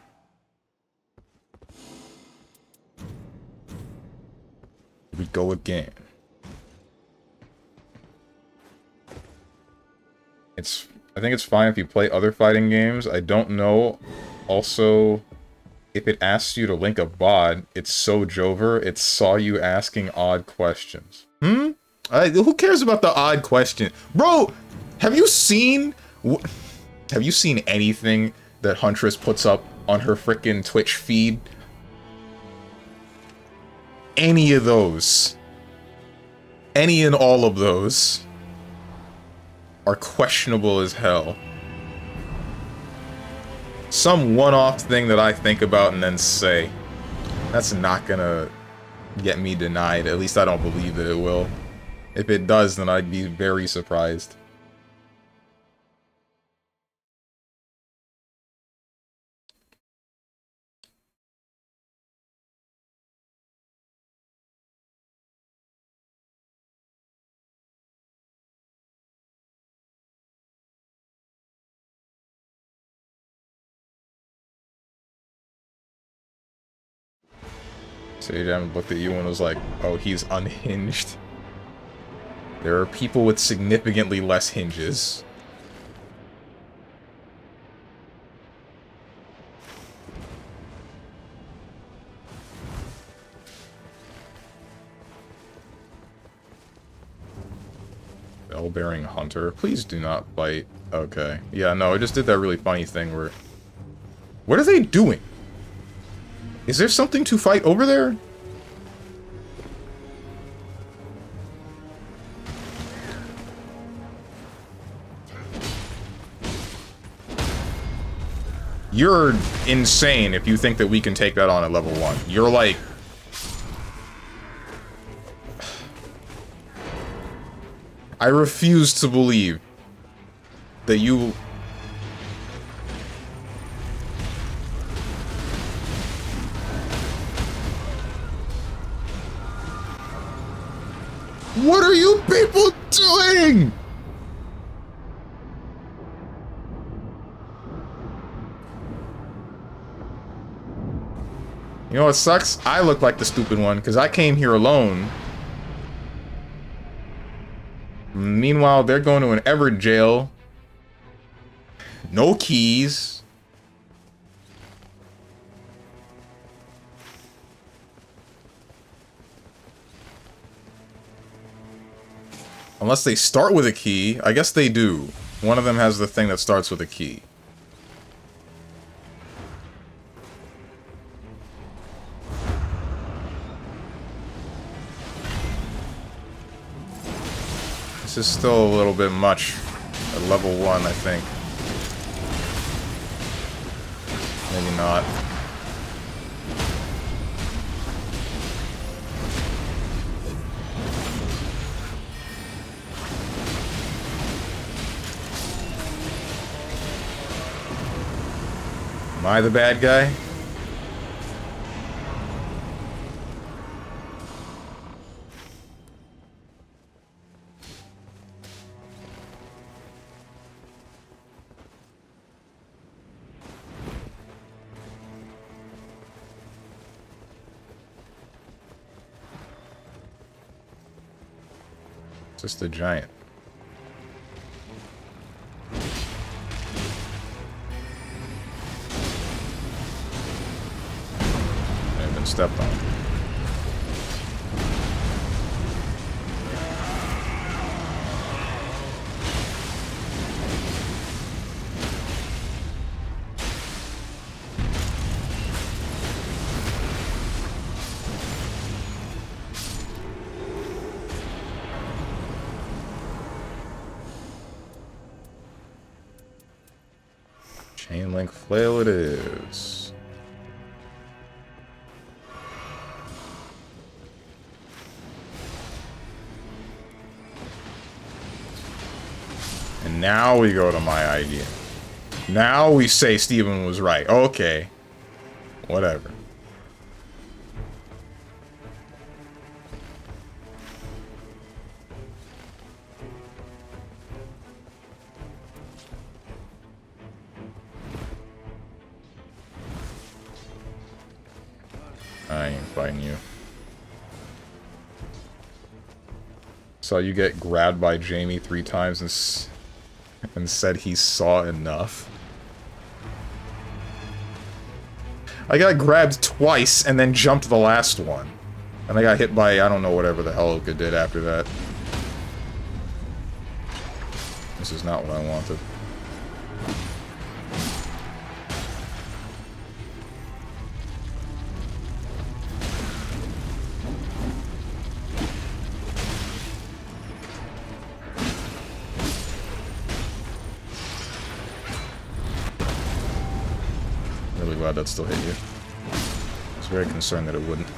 We go again. I think it's fine if you play other fighting games. I don't know. Also, if it asks you to link a VOD, it's so Jover, it saw you asking odd questions. Who cares about the odd question? Bro, have you seen anything that Huntress puts up on her frickin' Twitch feed? Any of those, any and all of those are questionable as hell. Some one-off thing that I think about and then say, that's not gonna get me denied. At least I don't believe that it will. If it does, then I'd be very surprised. Sage Adam looked at you and was like, oh, he's unhinged. There are people with significantly less hinges. Bell-bearing hunter. Please do not fight. Okay. Yeah, no, I just did that really funny thing where... What are they doing? Is there something to fight over there? You're insane if you think that we can take that on at level 1. You're like... I refuse to believe that you... What are you people doing? You know what sucks? I look like the stupid one, because I came here alone. Meanwhile, they're going to an Ever jail. No keys. Unless they start with a key. I guess they do. One of them has the thing that starts with a key. This is still a little bit much at level 1, I think. Maybe not. Am I the bad guy? Just a giant. I've been stepped on. Chain link flail it is. And now we go to my idea. Now we say Steven was right. Okay. Whatever. I ain't fighting you. Saw you get grabbed by Jamie 3 times and said he saw enough. I got grabbed twice and then jumped the last one. And I got hit by, I don't know, whatever the hell Oka did after that. This is not what I wanted. Really glad that still hit you. I was very concerned that it wouldn't.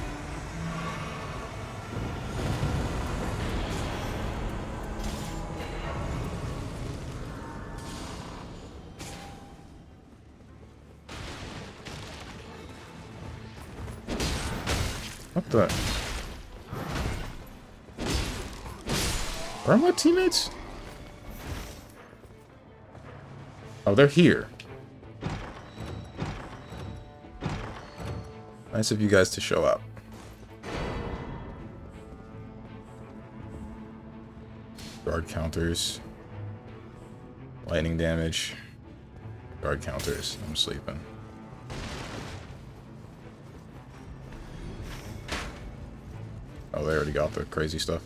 What the? Where are my teammates? Oh, they're here. Nice of you guys to show up. Guard counters. Lightning damage. Guard counters. I'm sleeping. Oh, they already got the crazy stuff.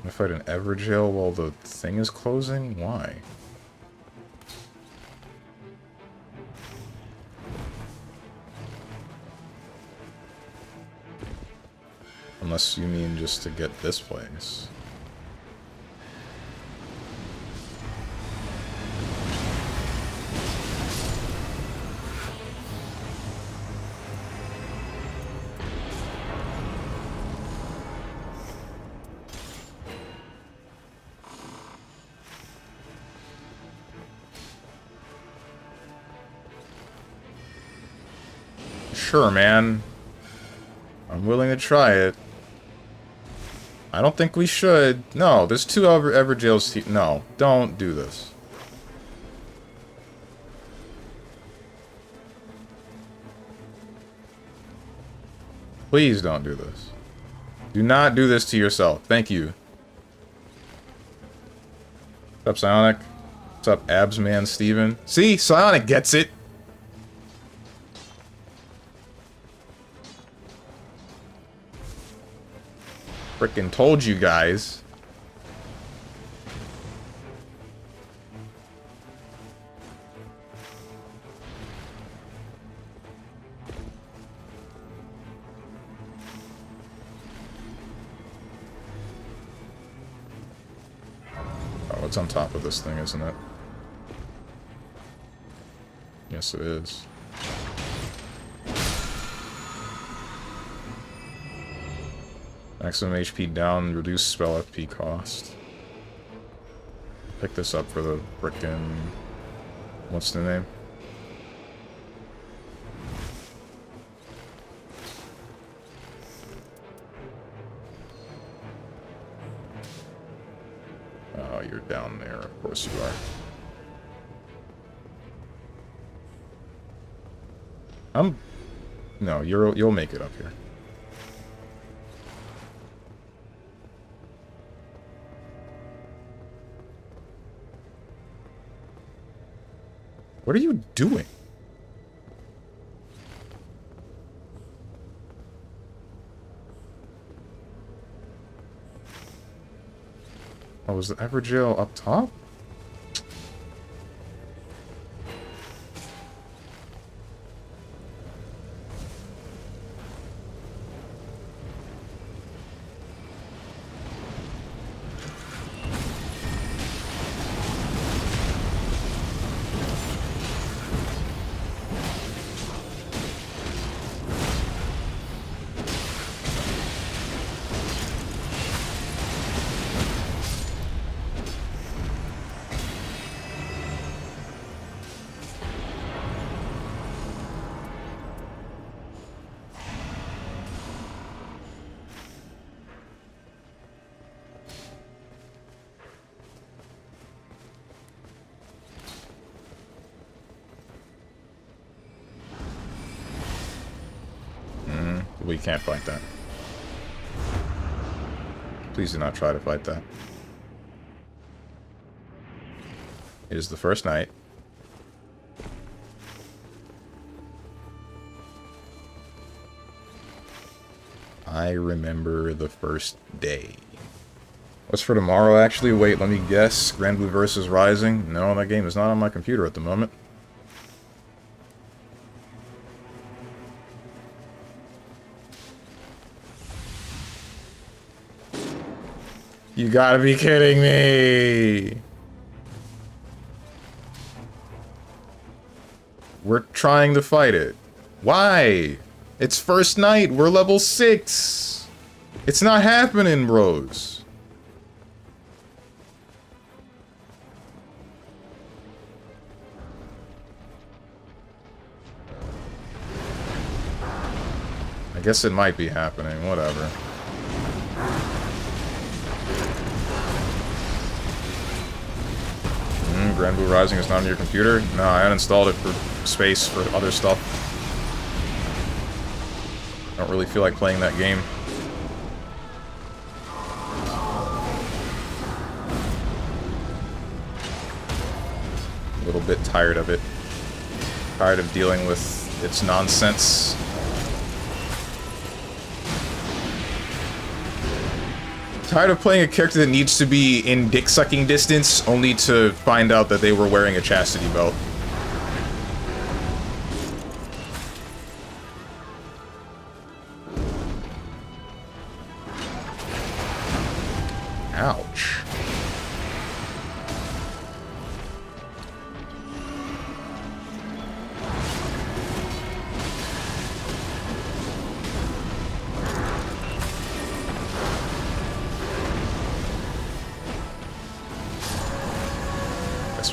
I fight an Everjail while the thing is closing? Why? Unless you mean just to get this place. Sure, man. I'm willing to try it. I don't think we should. No, there's two Everjails. No, don't do this. Please don't do this. Do not do this to yourself. Thank you. What's up, Psionic? What's up, StrongmanSteven? See? Psionic gets it! Frickin' told you guys. Oh, it's on top of this thing, isn't it? Yes, it is. Maximum HP down, reduce spell FP cost. Pick this up for the frickin'... What's the name? Oh, you're down there. Of course you are. No, you'll make it up here. What are you doing? Oh, was the Everjail up top? We can't fight that. Please do not try to fight that. It is the first night. I remember the first day. What's for tomorrow, actually? Wait, let me guess. Grand Blue vs. Rising? No, that game is not on my computer at the moment. You gotta be kidding me! We're trying to fight it. Why? It's first night. We're level 6. It's not happening, bros. guess it might be happening, whatever. Grand Blue Rising is not on your computer? No, I uninstalled it for space for other stuff. I don't really feel like playing that game. A little bit tired of it. Tired of dealing with its nonsense. Tired of playing a character that needs to be in dick-sucking distance, only to find out that they were wearing a chastity belt. Ouch.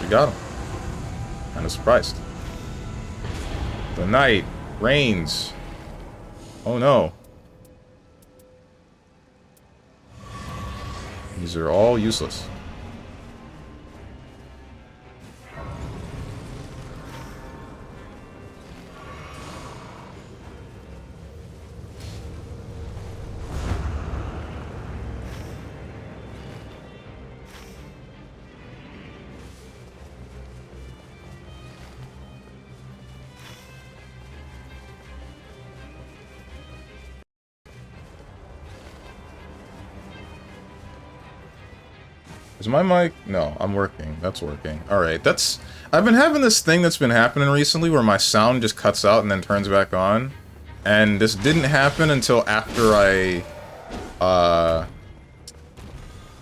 We got him. Kind of surprised. The night rains. Oh no. These are all useless. Is my mic? No, I'm working. That's working. Alright, that's... I've been having this thing that's been happening recently where my sound just cuts out and then turns back on. And this didn't happen until after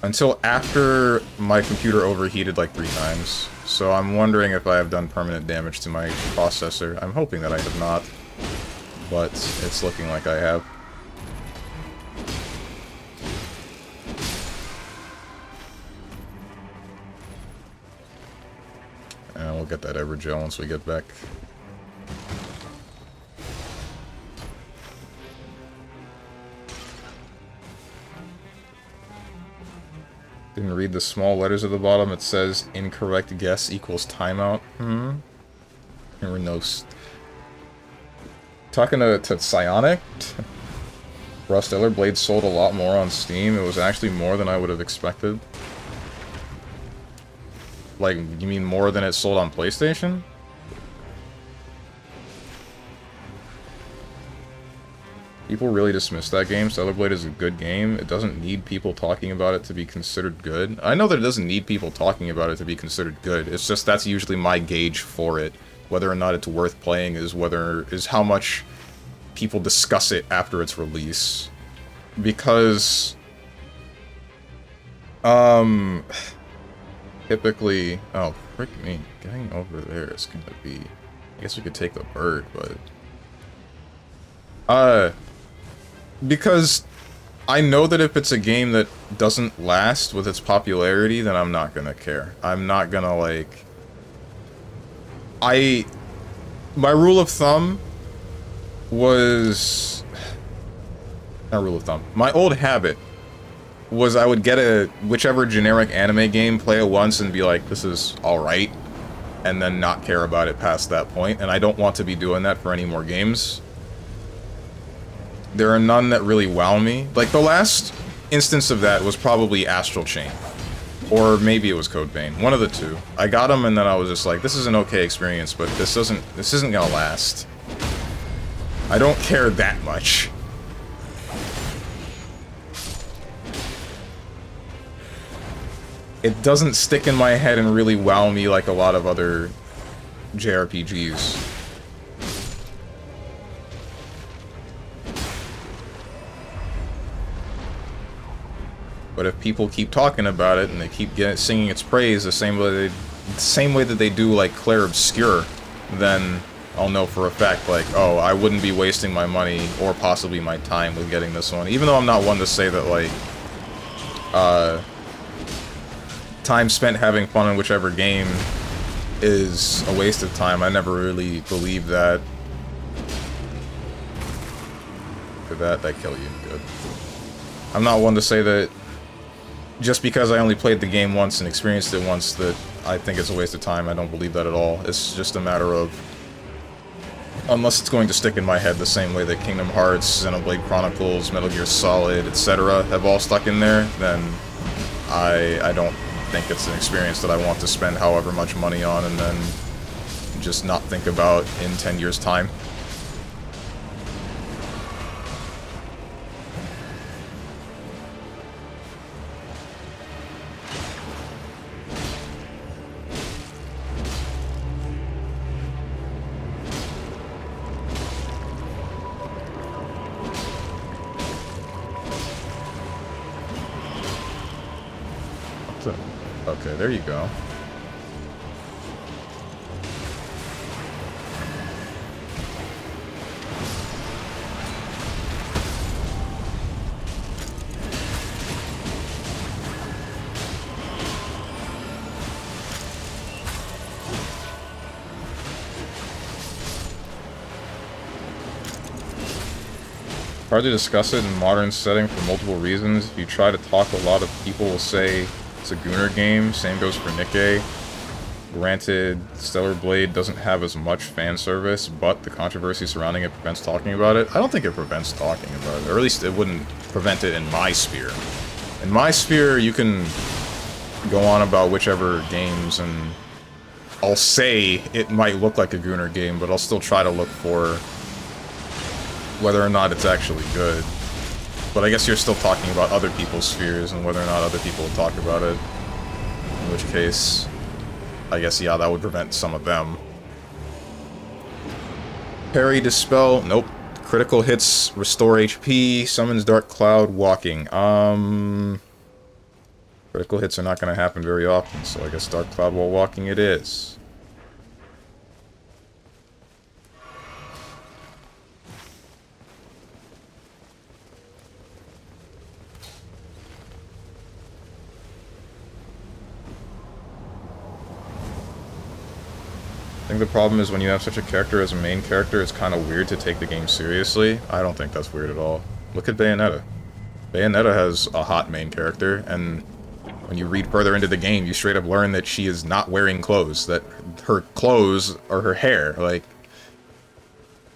until after my computer overheated like 3 times. So I'm wondering if I have done permanent damage to my processor. I'm hoping that I have not. But it's looking like I have. And we'll get that Evergel once we get back. Didn't read the small letters at the bottom. It says incorrect guess equals timeout. There were no... Talking to Psionic? Rust Stellar Blade sold a lot more on Steam. It was actually more than I would have expected. Like, you mean more than it sold on PlayStation? People really dismiss that game. Stellar Blade is a good game. It doesn't need people talking about it to be considered good. I know that it doesn't need people talking about it to be considered good. It's just that's usually my gauge for it. Whether or not it's worth playing is how much people discuss it after its release. Because typically, oh, frick me, getting over there is gonna be, I guess we could take the bird, but, because I know that if it's a game that doesn't last with its popularity, then I'm not gonna care. I'm not gonna, like, my rule of thumb was, not rule of thumb, my old habit was I would get whichever generic anime game, play it once and be like, this is alright, and then not care about it past that point, and I don't want to be doing that for any more games. There are none that really wow me. Like, the last instance of that was probably Astral Chain. Or maybe it was Code Vein. One of the two. I got them and then I was just like, this is an okay experience, but this isn't gonna last. I don't care that much. It doesn't stick in my head and really wow me like a lot of other JRPGs. But if people keep talking about it and they keep singing its praise the same way that they do like Claire Obscure, then I'll know for a fact, like, oh, I wouldn't be wasting my money or possibly my time with getting this one. Even though I'm not one to say that, like, time spent having fun in whichever game is a waste of time. I never really believed that. After that, they kill you. Good. I'm not one to say that just because I only played the game once and experienced it once that I think it's a waste of time. I don't believe that at all. It's just a matter of, unless it's going to stick in my head the same way that Kingdom Hearts, Xenoblade Chronicles, Metal Gear Solid, etc. have all stuck in there, then I don't think it's an experience that I want to spend however much money on and then just not think about in 10 years' time. Okay, there you go. Hard to discuss it in modern setting for multiple reasons. If you try to talk, a lot of people will say it's a Gooner game. Same goes for Nikkei. Granted, Stellar Blade doesn't have as much fan service, but the controversy surrounding it prevents talking about it. I don't think it prevents talking about it, or at least it wouldn't prevent it in my sphere. In my sphere, you can go on about whichever games, and I'll say it might look like a Gooner game, but I'll still try to look for whether or not it's actually good. But I guess you're still talking about other people's spheres and whether or not other people will talk about it. In which case, I guess, yeah, that would prevent some of them. Parry, Dispel, nope. Critical hits, restore HP, summons Dark Cloud, walking. Critical hits are not going to happen very often, so I guess Dark Cloud while walking it is. I think the problem is when you have such a character as a main character, it's kind of weird to take the game seriously. I don't think that's weird at all. Look at Bayonetta. Bayonetta has a hot main character, and when you read further into the game, you straight up learn that she is not wearing clothes, that her clothes are her hair, like...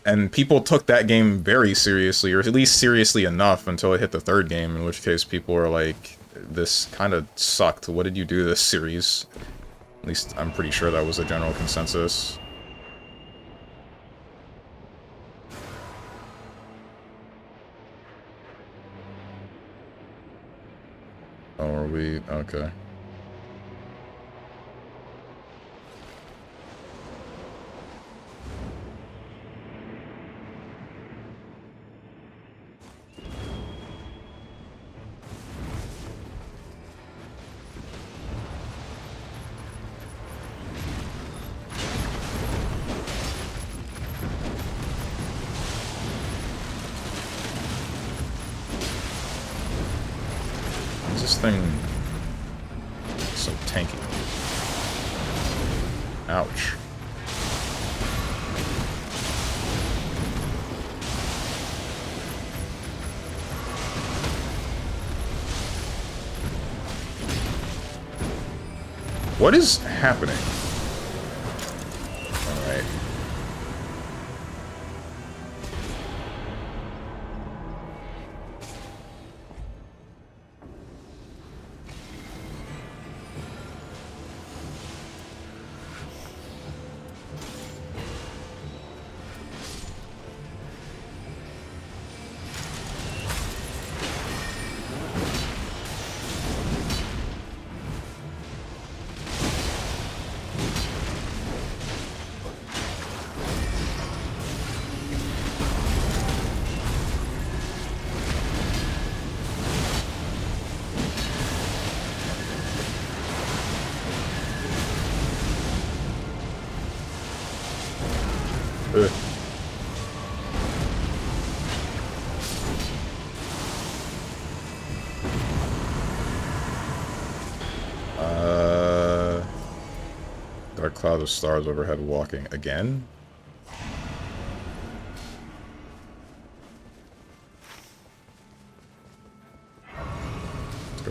And people took that game very seriously, or at least seriously enough until it hit the third game, in which case people were like, this kind of sucked, what did you do to this series? At least, I'm pretty sure that was a general consensus. Oh, are we? Okay. This thing so tanky. Ouch. What is happening? All right. Dark cloud of stars overhead walking again.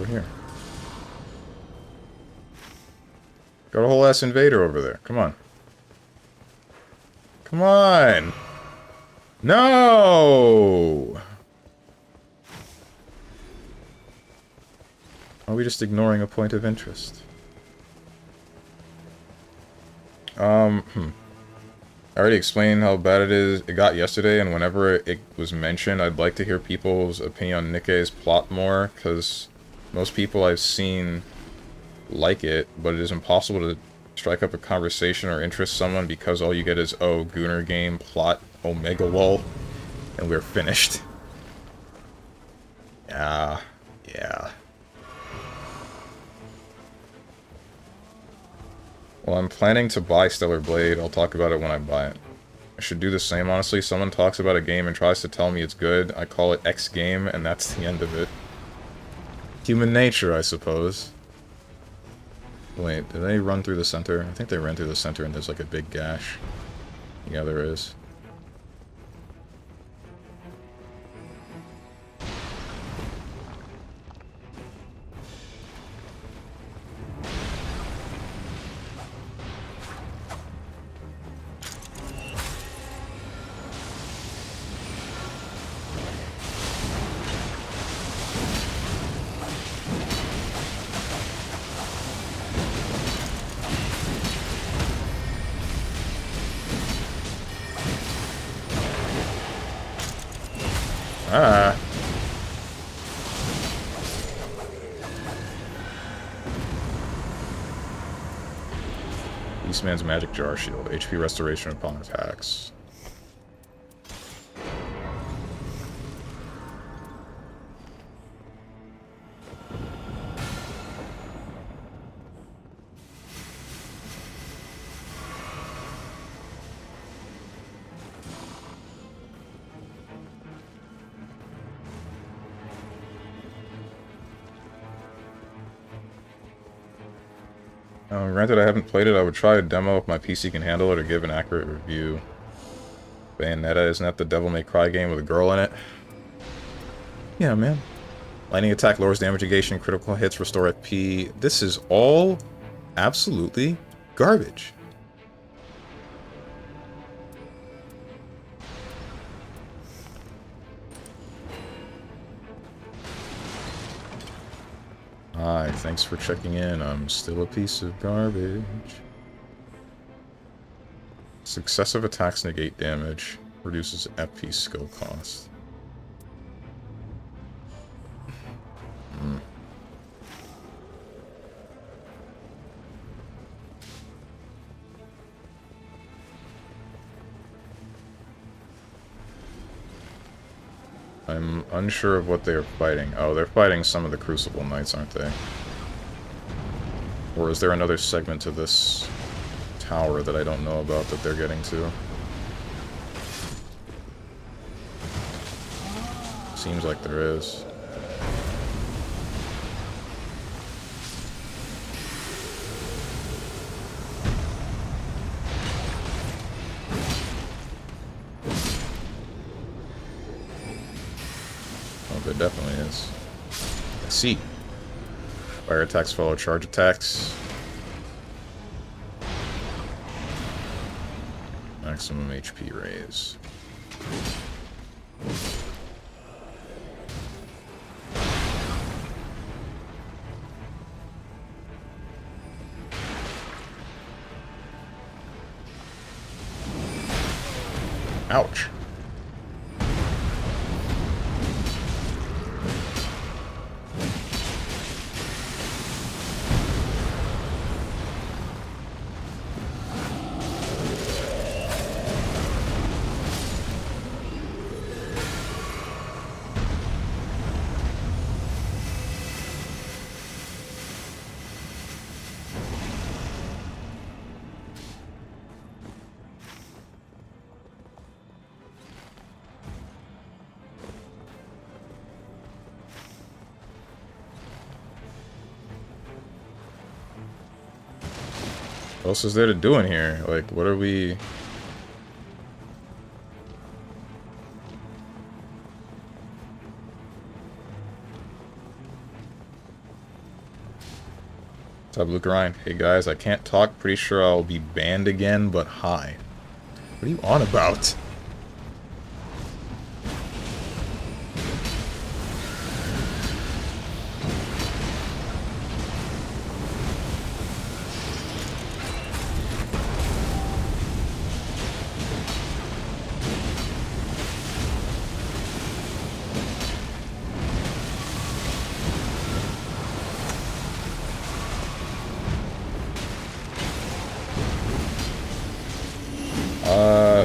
Go here. Got a whole ass invader over there. Come on. Come on! No! Are we just ignoring a point of interest? I already explained how bad it got yesterday, and whenever it was mentioned, I'd like to hear people's opinion on Nikkei's plot more, because most people I've seen like it, but it is impossible to strike up a conversation or interest someone because all you get is, oh, Gooner game, plot, Omega lol, and we're finished. Yeah. Well, I'm planning to buy Stellar Blade. I'll talk about it when I buy it. I should do the same, honestly. Someone talks about a game and tries to tell me it's good. I call it X game, and that's the end of it. Human nature, I suppose. Wait, did they run through the center? I think they ran through the center and there's like a big gash. Yeah, there is. Ah. Beastman's Magic Jar Shield. HP restoration upon attacks. Granted, I haven't played it. I would try a demo if my PC can handle it or give an accurate review. Bayonetta, isn't that the Devil May Cry game with a girl in it? Yeah, man. Lightning attack lowers damage negation, critical hits restore FP. This is all absolutely garbage. Hi, thanks for checking in. I'm still a piece of garbage. Successive attacks negate damage. Reduces FP skill cost. I'm unsure of what they are fighting. Oh, they're fighting some of the Crucible Knights, aren't they? Or is there another segment to this tower that I don't know about that they're getting to? Seems like there is. There definitely is. Let's see. Fire attacks follow charge attacks. Maximum HP raise. Ouch. What else is there to do in here? Like, what are we... What's up, Luke Ryan? Hey guys, I can't talk. Pretty sure I'll be banned again, but hi. What are you on about?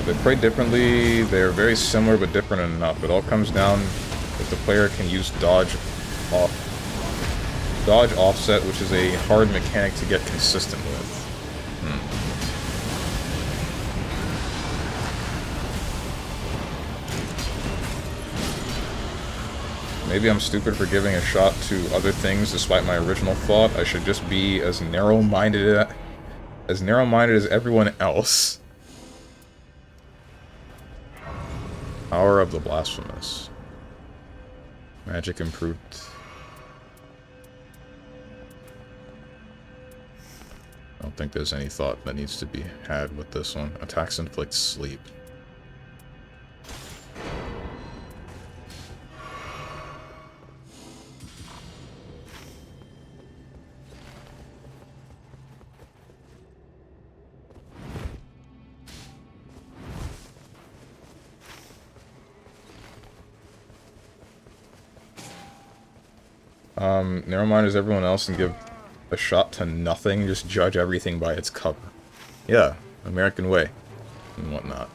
They play differently. They're very similar but different enough. It all comes down if the player can use dodge offset, which is a hard mechanic to get consistent with. Maybe I'm stupid for giving a shot to other things despite my original thought. I should just be as narrow-minded as everyone else. Power of the Blasphemous. Magic improved. I don't think there's any thought that needs to be had with this one. Attacks inflict sleep. Narrow-minded as everyone else and give a shot to nothing, just judge everything by its cover. Yeah, American way and whatnot.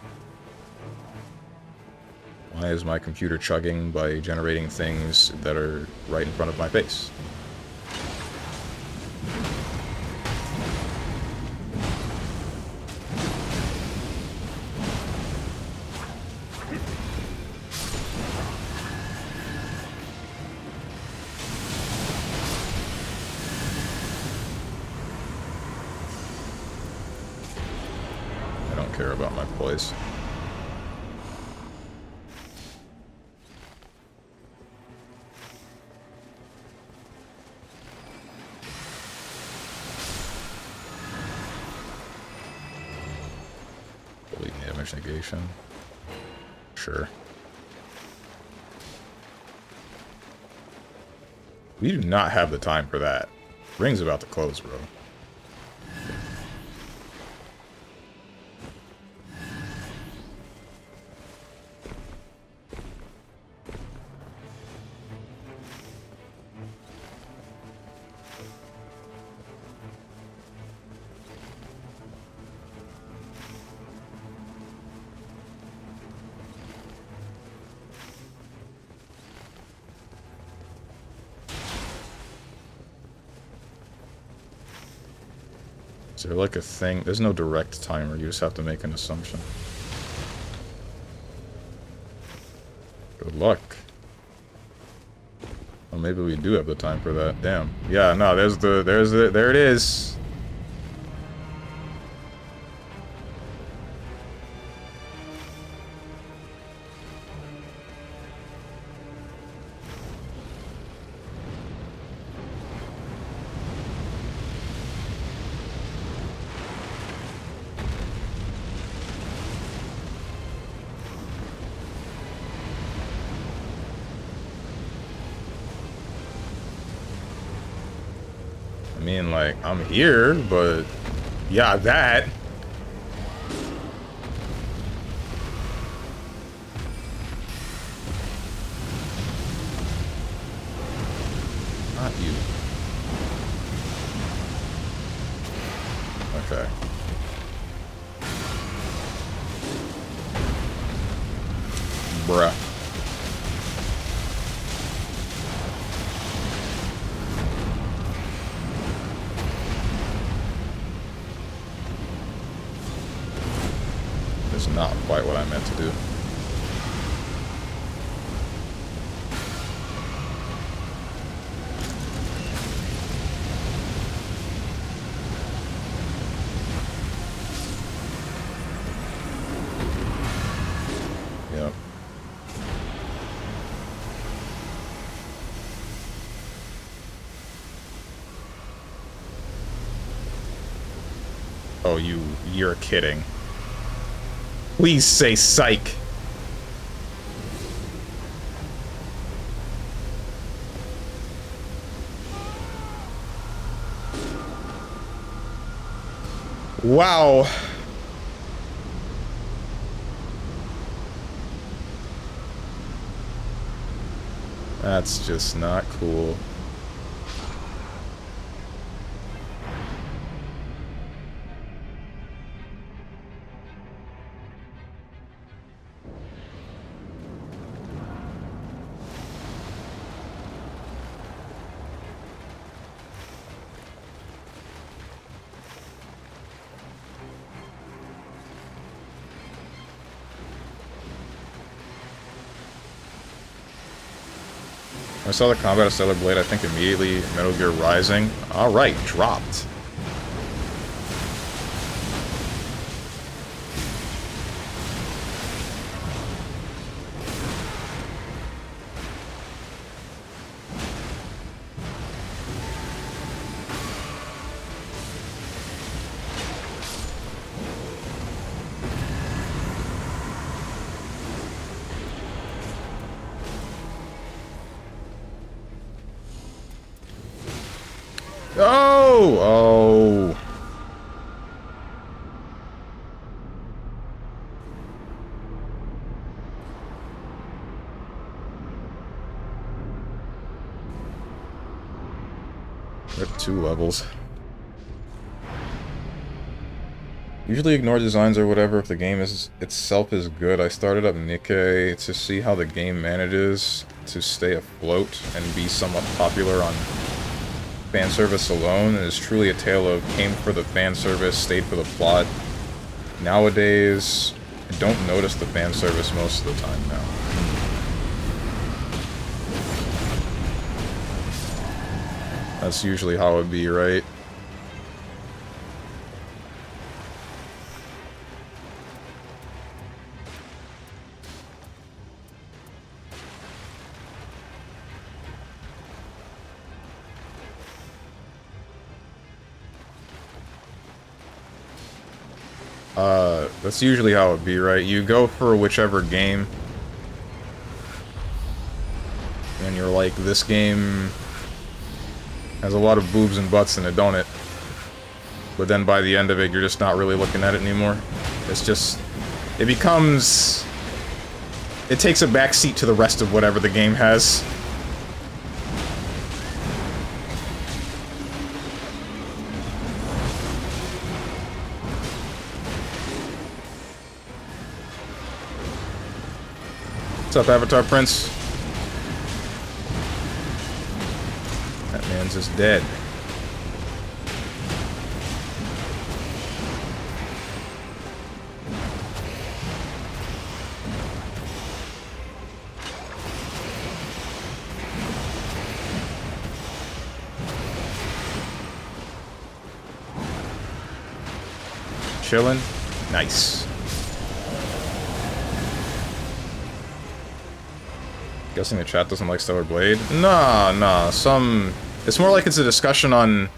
Why is my computer chugging by generating things that are right in front of my face? Care about my place. Fully damage negation. Sure. We do not have the time for that. Ring's about to close, bro. Is there like a thing? There's no direct timer, you just have to make an assumption. Good luck. Well, maybe we do have the time for that. Damn. Yeah, no, there it is. I mean, like, I'm here, but yeah, that. Not you. Okay. Bruh. That's not quite what I meant to do. Yep. Oh, you're kidding. Please say psych. Wow. That's just not cool. When I saw the combat of Stellar Blade, I think immediately Metal Gear Rising. Alright, dropped. Oh! Oh! Rip 2 levels. Usually ignore designs or whatever if the game itself is good. I started up Nikkei to see how the game manages to stay afloat and be somewhat popular on fan service alone. It is truly a tale of came for the fan service, stayed for the plot. Nowadays, I don't notice the fan service most of the time now. That's usually how it be, right? That's usually how it be, right? You go for whichever game, and you're like, this game has a lot of boobs and butts in it, don't it? But then by the end of it, you're just not really looking at it anymore. It's just, it becomes, it takes a backseat to the rest of whatever the game has. What's up, Avatar Prince? That man's just dead. Chillin'? Nice. Guessing the chat doesn't like Stellar Blade? Nah, it's more like it's a discussion on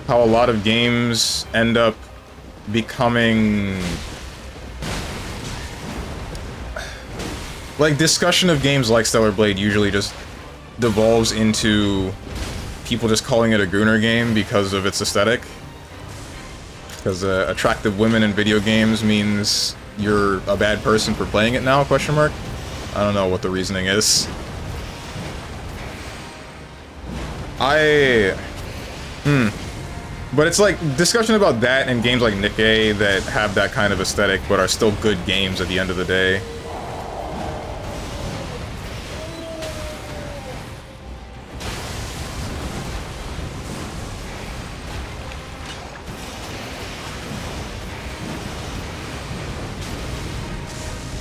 how a lot of games end up becoming... Like, discussion of games like Stellar Blade usually just devolves into people just calling it a Gooner game because of its aesthetic. Because attractive women in video games means you're a bad person for playing it now, question mark? I don't know what the reasoning is. But it's like, discussion about that and games like Nikkei that have that kind of aesthetic but are still good games at the end of the day.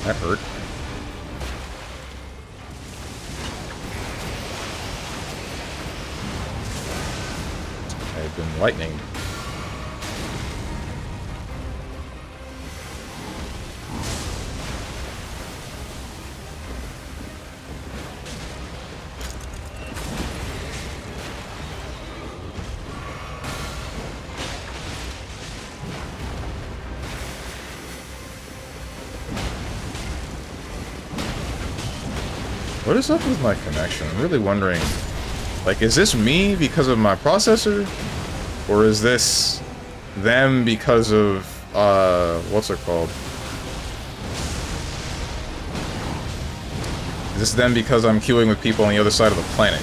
That hurt. I've been lightning. What is up with my connection? I'm really wondering, like, is this me because of my processor? Or is this them because of, what's it called? Is this them because I'm queuing with people on the other side of the planet?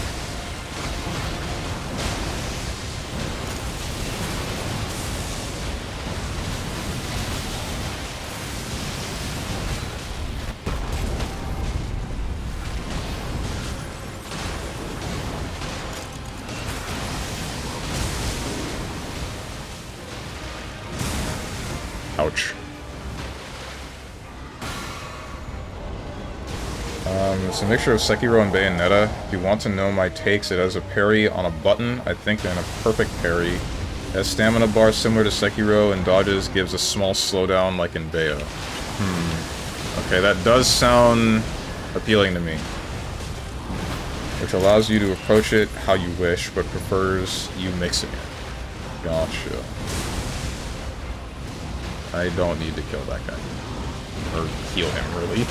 Ouch. It's a mixture of Sekiro and Bayonetta. If you want to know my takes, it has a parry on a button, I think, and a perfect parry. It has stamina bar similar to Sekiro, and dodges gives a small slowdown like in Bayo. Okay, that does sound appealing to me. Which allows you to approach it how you wish, but prefers you mixing it. Gotcha. I don't need to kill that guy. Or heal him, really.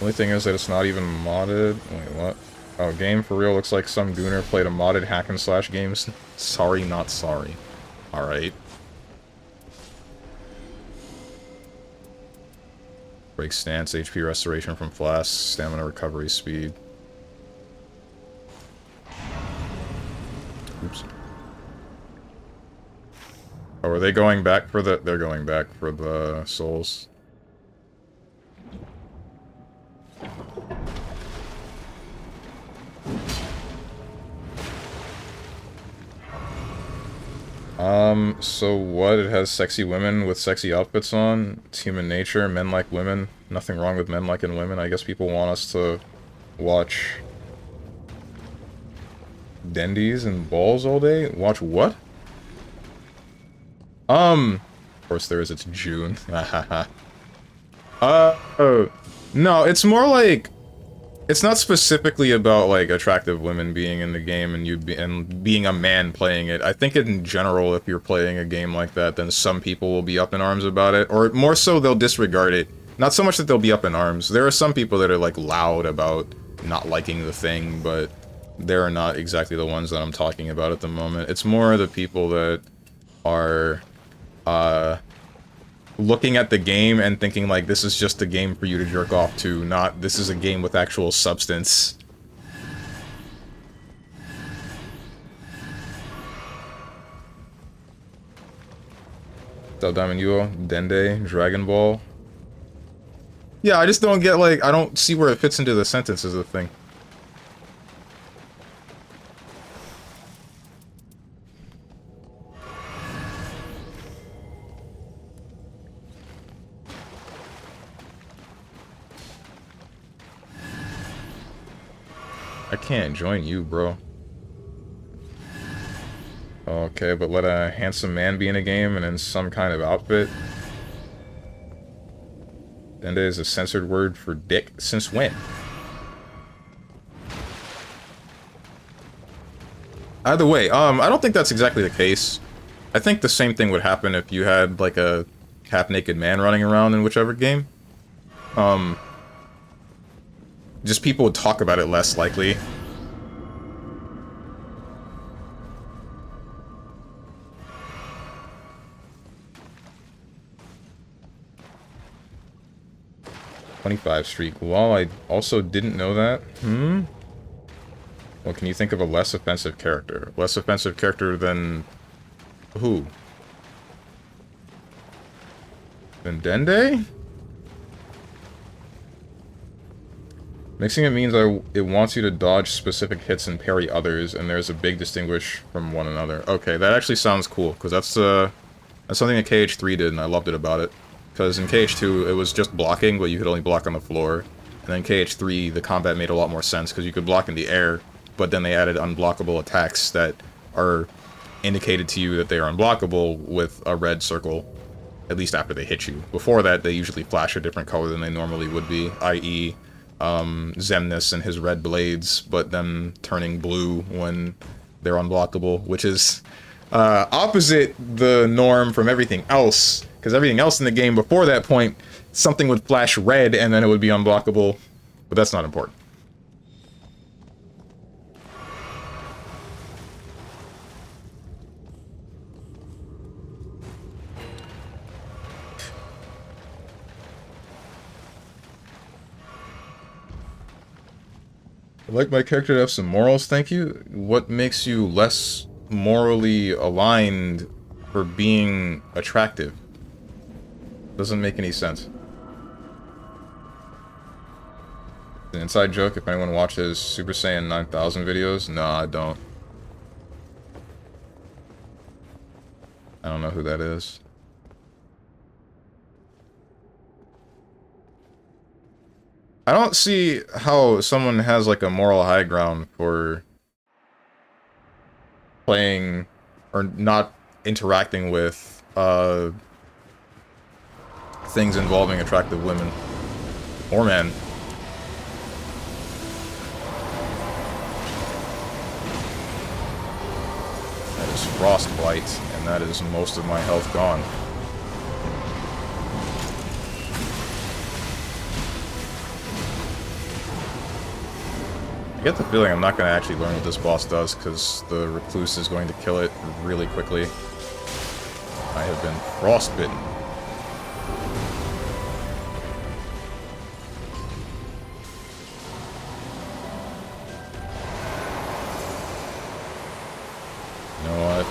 Only thing is that it's not even modded. Wait, what? Oh, game for real looks like some gooner played a modded hack and slash games. Sorry, not sorry. Alright. Break stance, HP restoration from flasks, stamina recovery speed. Oops. Oh, are they going back for the... They're going back for the souls. So what? It has sexy women with sexy outfits on. It's human nature. Men like women. Nothing wrong with men liking women. I guess people want us to watch dendies and balls all day. Watch what? Of course there is. It's June. No, it's more like... It's not specifically about, like, attractive women being in the game and being a man playing it. I think in general, if you're playing a game like that, then some people will be up in arms about it. Or more so, they'll disregard it. Not so much that they'll be up in arms. There are some people that are, like, loud about not liking the thing, but they're not exactly the ones that I'm talking about at the moment. It's more the people that are, looking at the game and thinking like this is just a game for you to jerk off to, not this is a game with actual substance. What's up, Diamond Yuo? Dende? Dragon Ball? Yeah, I just don't get, like, I don't see where it fits into the sentence is the thing. I can't join you, bro. Okay, but let a handsome man be in a game and in some kind of outfit? Dende is a censored word for dick. Since when? Either way, I don't think that's exactly the case. I think the same thing would happen if you had, like, a half-naked man running around in whichever game. Just people would talk about it less likely. '25 streak. Well, I also didn't know that. Well, can you think of a less offensive character? Less offensive character than... who? Than Dende? Mixing it means it wants you to dodge specific hits and parry others, and there's a big distinguish from one another. Okay, that actually sounds cool, because that's something that KH3 did, and I loved it about it. Because in KH2, it was just blocking, but you could only block on the floor. And then KH3, the combat made a lot more sense because you could block in the air, but then they added unblockable attacks that are indicated to you that they are unblockable with a red circle, at least after they hit you. Before that, they usually flash a different color than they normally would be, i.e. Xemnas and his red blades, but them turning blue when they're unblockable, which is opposite the norm from everything else, because everything else in the game before that point, something would flash red and then it would be unblockable, but that's not important. I'd like my character to have some morals, thank you. What makes you less morally aligned for being attractive? Doesn't make any sense. An inside joke, if anyone watches Super Saiyan 9000 videos? No, I don't. I don't know who that is. I don't see how someone has, like, a moral high ground for playing or not interacting with, things involving attractive women. Or men. That is Frostbite, and that is most of my health gone. I get the feeling I'm not going to actually learn what this boss does, because the Recluse is going to kill it really quickly. I have been frostbitten. You know what?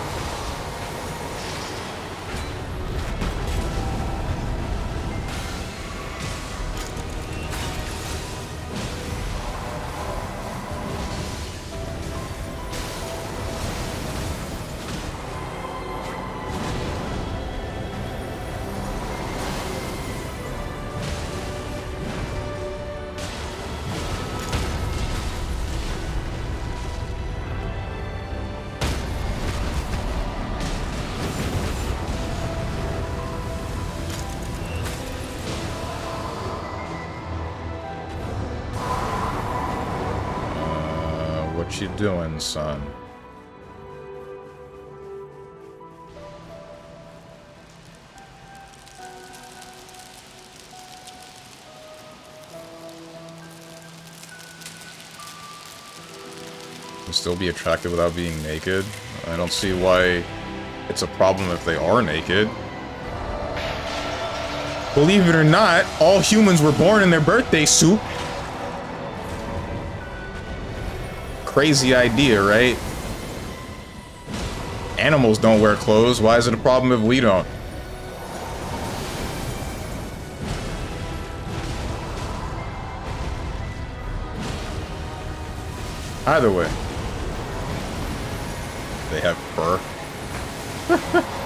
What you doing, son? Can still be attractive without being naked? I don't see why it's a problem if they are naked. Believe it or not, all humans were born in their birthday suit. Crazy idea, right? Animals don't wear clothes. Why is it a problem if we don't? Either way. They have fur.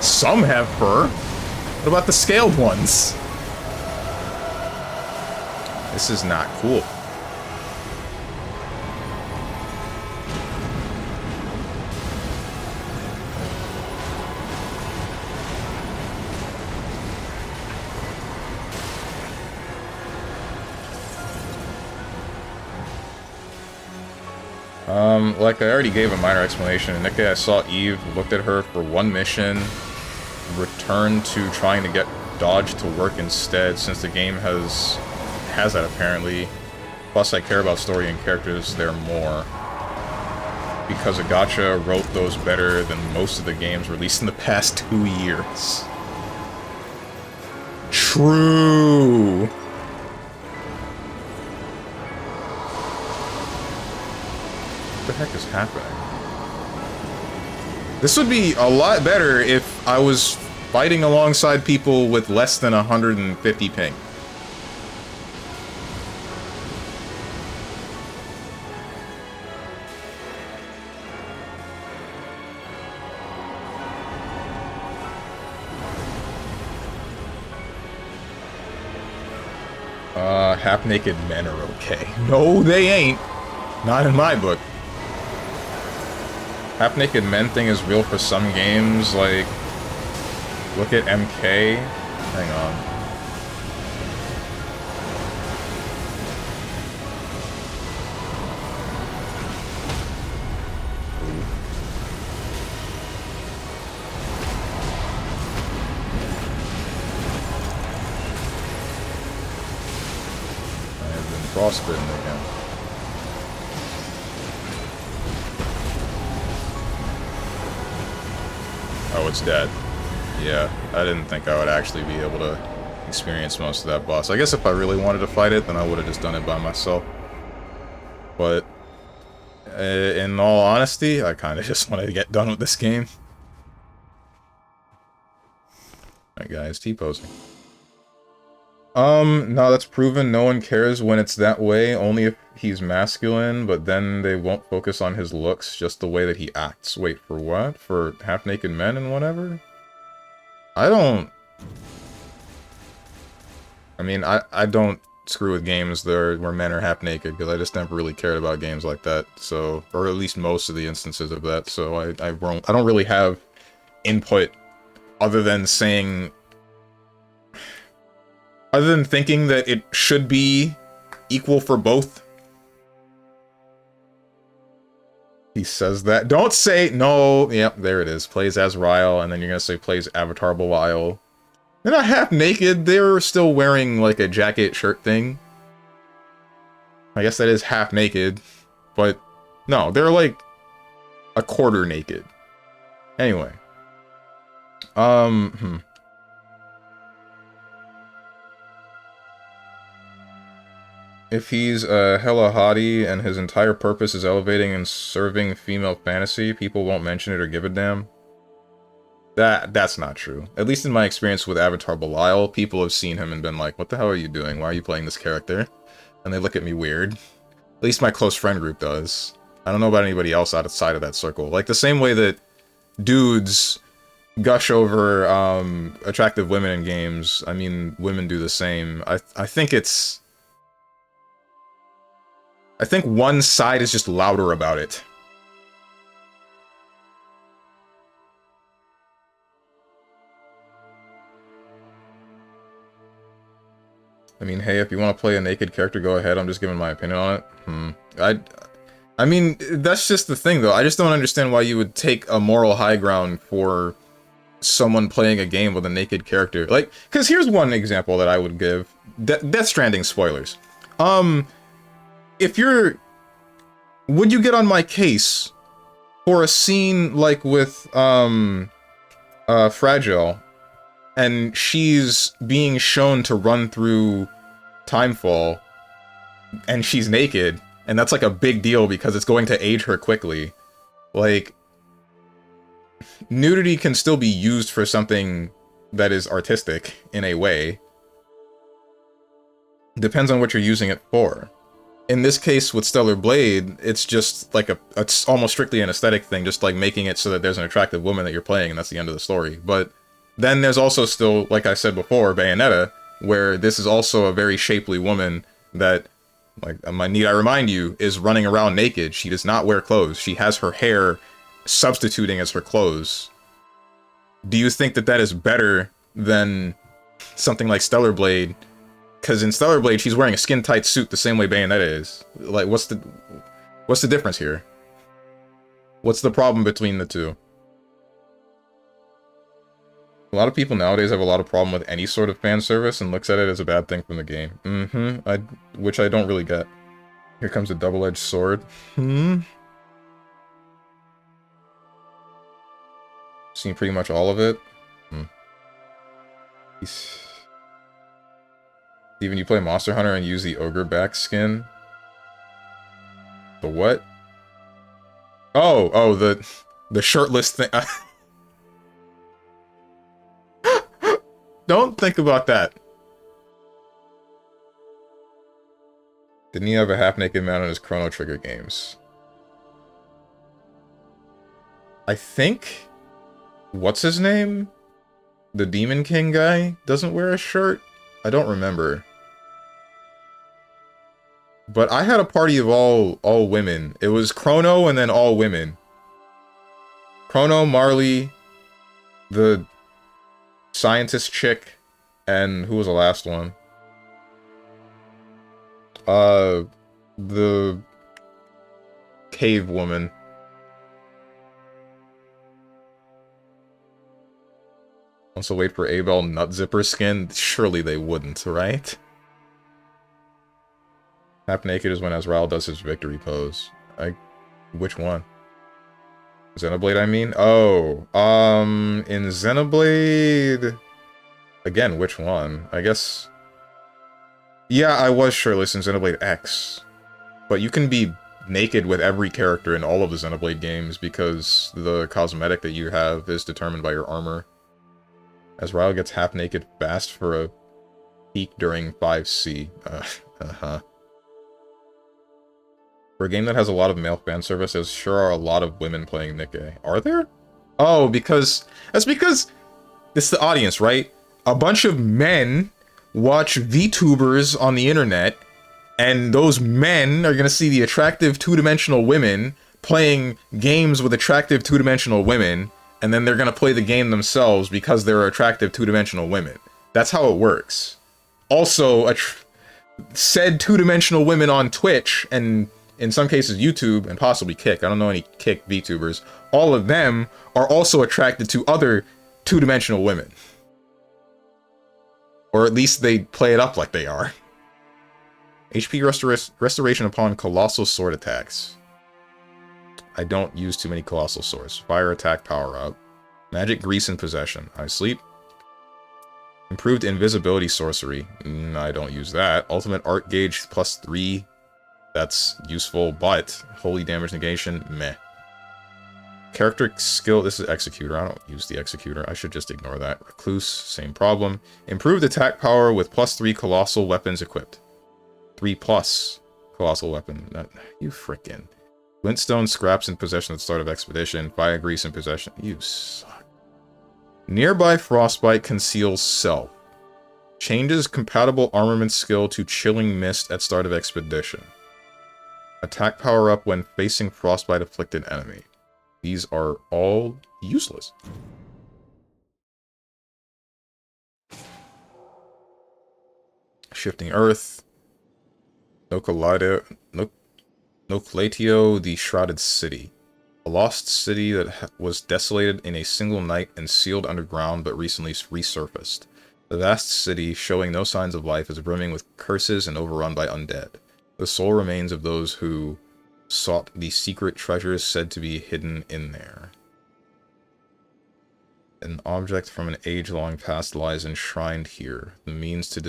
Some have fur. What about the scaled ones? This is not cool. Like I already gave a minor explanation. In Nikkei, I saw Eve, looked at her for one mission, returned to trying to get dodge to work instead, since the game has that apparently. Plus, I care about story and characters there more, because Agacha wrote those better than most of the games released in the past 2 years. True! What the heck is happening? This would be a lot better if I was fighting alongside people with less than 150 ping. half-naked men are okay. No, they ain't. Not in my book. Half-naked men thing is real for some games, like... Look at MK. Hang on. Frostbitten again. Oh, it's dead. Yeah, I didn't think I would actually be able to experience most of that boss. I guess if I really wanted to fight it, then I would have just done it by myself. But, in all honesty, I kind of just want to get done with this game. Alright guys, T-posing. No, that's proven. No one cares when it's that way, only if he's masculine, but then they won't focus on his looks, just the way that he acts. Wait, for what? For half-naked men and whatever? I mean, I don't screw with games where men are half-naked, because I just never really cared about games like that, so... Or at least most of the instances of that, so I don't really have input other than saying... Other than thinking that it should be equal for both. He says that. Don't say... No. Yep, there it is. Plays as Ryle, and then you're gonna say plays Avatar Belial. They're not half naked. They're still wearing, like, a jacket shirt thing. I guess that is half naked. But, no, they're, like, a quarter naked. Anyway. If he's hella hottie and his entire purpose is elevating and serving female fantasy, people won't mention it or give a damn. That's not true. At least in my experience with Avatar Belial, people have seen him and been like, what the hell are you doing? Why are you playing this character? And they look at me weird. At least my close friend group does. I don't know about anybody else outside of that circle. Like, the same way that dudes gush over attractive women in games, I mean, women do the same. I think it's... I think one side is just louder about it. I mean, hey, if you want to play a naked character, go ahead. I'm just giving my opinion on it. I mean, that's just the thing, though. I just don't understand why you would take a moral high ground for someone playing a game with a naked character. Like, because here's one example that I would give. Death Stranding spoilers. If you're... Would you get on my case for a scene like with, Fragile, and she's being shown to run through Timefall, and she's naked, and that's like a big deal because it's going to age her quickly. Like, nudity can still be used for something that is artistic, in a way. Depends on what you're using it for. In this case, with Stellar Blade, it's just like it's almost strictly an aesthetic thing, just like making it so that there's an attractive woman that you're playing, and that's the end of the story. But then there's also still, like I said before, Bayonetta, where this is also a very shapely woman that, like, need I remind you, is running around naked. She does not wear clothes. She has her hair substituting as her clothes. Do you think that that is better than something like Stellar Blade? Because in Stellar Blade, she's wearing a skin-tight suit the same way Bayonetta is. Like, what's the difference here? What's the problem between the two? A lot of people nowadays have a lot of problem with any sort of fan service and looks at it as a bad thing from the game. Which I don't really get. Here comes a double-edged sword. Seen pretty much all of it. Steven, you play Monster Hunter and use the ogre back skin? The what? Oh, the shirtless thing. Don't think about that. Didn't he have a half-naked man in his Chrono Trigger games? I think... What's his name? The, the Demon King guy doesn't wear a shirt? I don't remember. But I had a party of all women. It was Chrono and then all women. Chrono, Marley, the scientist chick, and who was the last one? The cave woman. Also wait for Abel Nut Zipper skin? Surely they wouldn't, right? Half naked is when Azrael does his victory pose. Which one? Xenoblade, I mean? Oh, in Xenoblade... Again, which one? I guess... Yeah, I was shirtless in Xenoblade X. But you can be naked with every character in all of the Xenoblade games because the cosmetic that you have is determined by your armor. Azrael gets half naked fast for a peek during 5C. For a game that has a lot of male fan service, there sure are a lot of women playing Nikke. Are there? Oh, because... That's because... It's the audience, right? A bunch of men watch VTubers on the internet, and those men are gonna see the attractive two-dimensional women playing games with attractive two-dimensional women, and then they're gonna play the game themselves because they're attractive two-dimensional women. That's how it works. Also, said two-dimensional women on Twitch, and in some cases YouTube, and possibly Kick, I don't know any Kick VTubers, all of them are also attracted to other two-dimensional women. Or at least they play it up like they are. HP restoration upon colossal sword attacks. I don't use too many colossal swords. Fire attack power up. Magic grease and possession. I sleep. Improved invisibility sorcery. I don't use that. Ultimate art gauge +3. That's useful, but holy damage negation, meh. Character skill, this is Executor. I don't use the Executor. I should just ignore that. Recluse, same problem. Improved attack power with +3 colossal weapons equipped. 3+ colossal weapon. You frickin'. Glintstone scraps in possession at the start of expedition. Fire grease in possession. You suck. Nearby frostbite conceals self. Changes compatible armament skill to chilling mist at start of expedition. Attack power up when facing frostbite afflicted enemy. These are all useless. Shifting Earth. Nocalatio, the Shrouded City. A lost city that was desolated in a single night and sealed underground but recently resurfaced. The vast city, showing no signs of life, is brimming with curses and overrun by undead. The sole remains of those who sought the secret treasures said to be hidden in there. An object from an age-long past lies enshrined here, the means to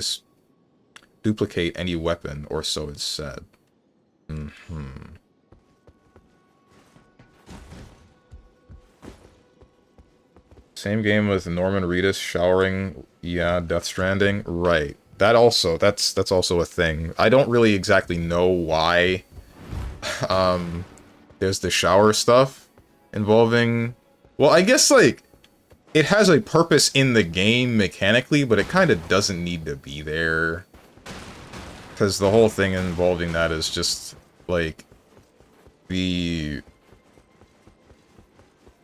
duplicate any weapon, or so it's said. Same game with Norman Reedus showering, yeah, Death Stranding, right. That's also a thing. I don't really exactly know why there's the shower stuff involving... Well, I guess, like, it has a purpose in the game mechanically, but it kind of doesn't need to be there. Because the whole thing involving that is just, like, the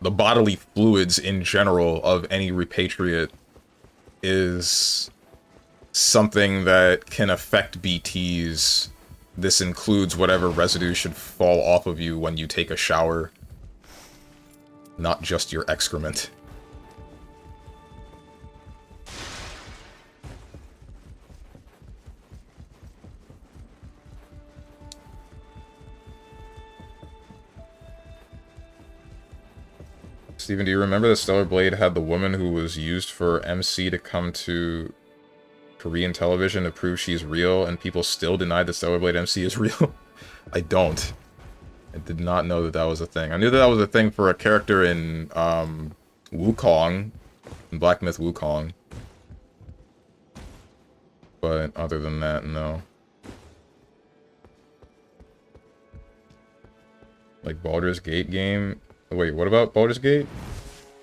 bodily fluids in general of any repatriate is something that can affect BTs. This includes whatever residue should fall off of you when you take a shower. Not just your excrement. Steven, do you remember that Stellar Blade had the woman who was used for MC to come to Korean television to prove she's real, and people still denied that Stellar Blade MC is real? I don't. I did not know that that was a thing. I knew that that was a thing for a character in Wukong, in Black Myth Wukong. But other than that, no. Like Baldur's Gate game? Wait, what about Baldur's Gate?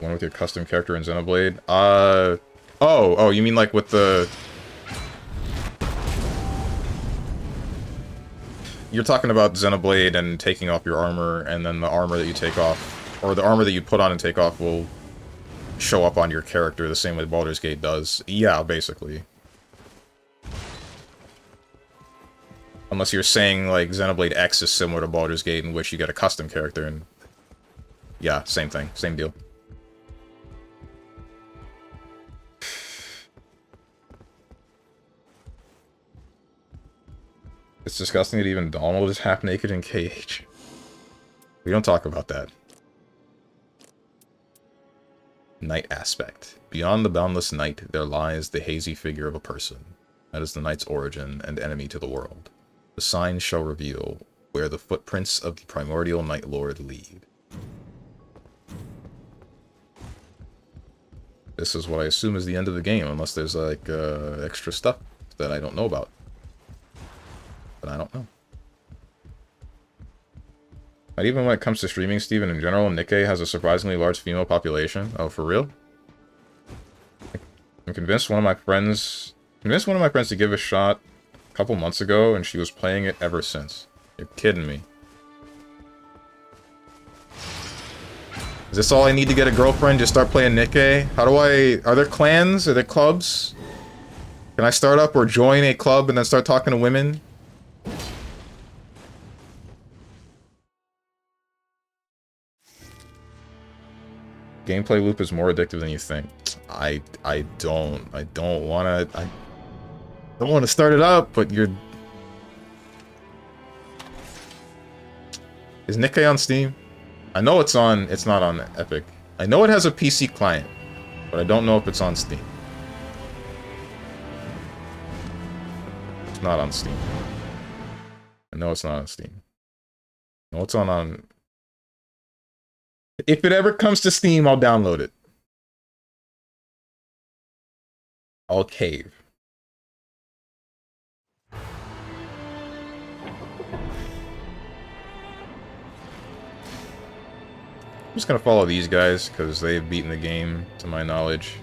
One with your custom character in Xenoblade? Oh, you mean like with the... you're talking about Xenoblade and taking off your armor, and then the armor that you take off, or the armor that you put on and take off will show up on your character the same way Baldur's Gate does. Yeah, basically. Unless you're saying, like, Xenoblade X is similar to Baldur's Gate, in which you get a custom character, and... yeah, same thing. Same deal. It's disgusting that even Donald is half naked in KH. We don't talk about that. Night aspect. Beyond the boundless night, there lies the hazy figure of a person. That is the night's origin and enemy to the world. The signs shall reveal where the footprints of the primordial Night Lord lead. This is what I assume is the end of the game, unless there's, like, extra stuff that I don't know about. But I don't know. But even when it comes to streaming, Steven, in general, Nikkei has a surprisingly large female population. Oh, for real? I'm convinced one of my friends to give a shot a couple months ago, and she was playing it ever since. You're kidding me. Is this all I need to get a girlfriend? Just start playing Nikkei? How do I... are there clans? Are there clubs? Can I start up or join a club and then start talking to women? Gameplay loop is more addictive than you think. I don't wanna start it up, but you're... Is Nikkei on Steam? I know it's not on Epic. I know it has a PC client, but I don't know if it's on Steam. It's not on Steam. I know it's not on Steam. No, it's on... If it ever comes to Steam, I'll download it. I'll cave. I'm just gonna follow these guys, because they've beaten the game, to my knowledge.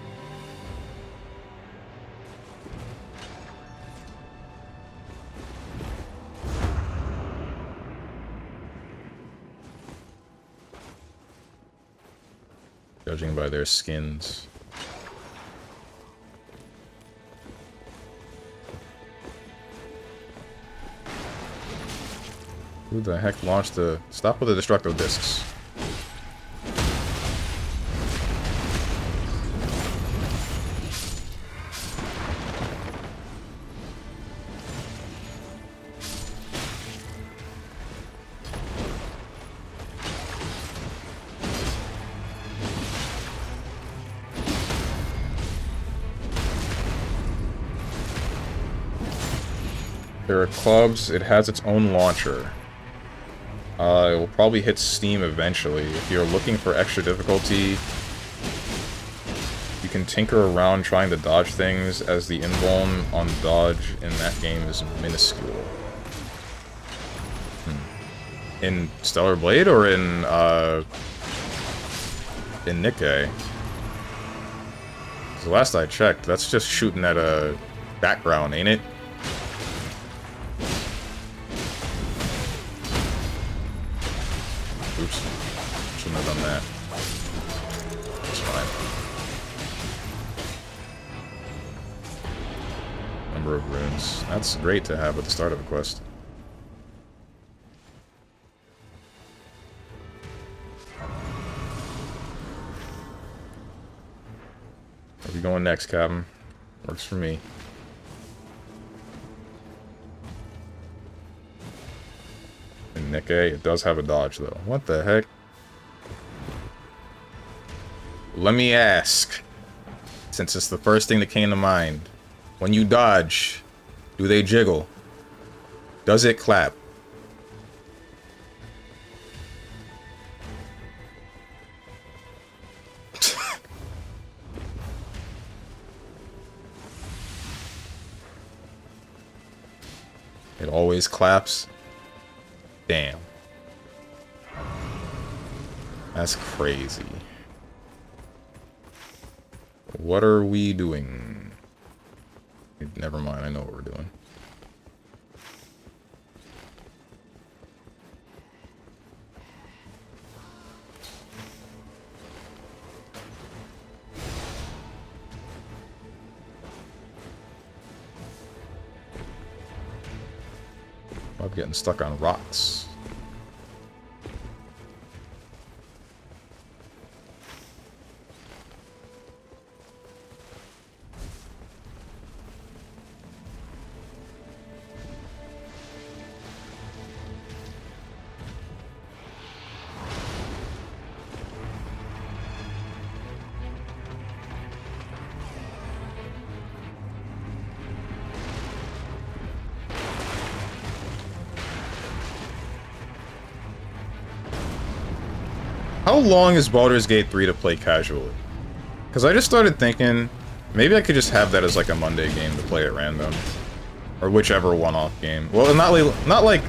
Judging by their skins. Who the heck launched the... Stop with the destructive discs. There are clubs, it has its own launcher. It will probably hit Steam eventually. If you're looking for extra difficulty, you can tinker around trying to dodge things, as the invuln on dodge in that game is minuscule. In Stellar Blade or in Nikkei? 'Cause the last I checked, that's just shooting at a background, ain't it? Oops. Shouldn't have done that. It's fine. Number of runes. That's great to have at the start of a quest. Where are we going next, Captain? Works for me. In Nikkei, it does have a dodge, though. What the heck? Let me ask, since it's the first thing that came to mind. When you dodge, do they jiggle? Does it clap? It always claps? Damn. That's crazy. What are we doing? Never mind, I know what we're doing. I'm getting stuck on rocks. How long is Baldur's Gate 3 to play casually? Because I just started thinking, maybe I could just have that as like a Monday game to play at random. Or whichever one-off game. Well, not like...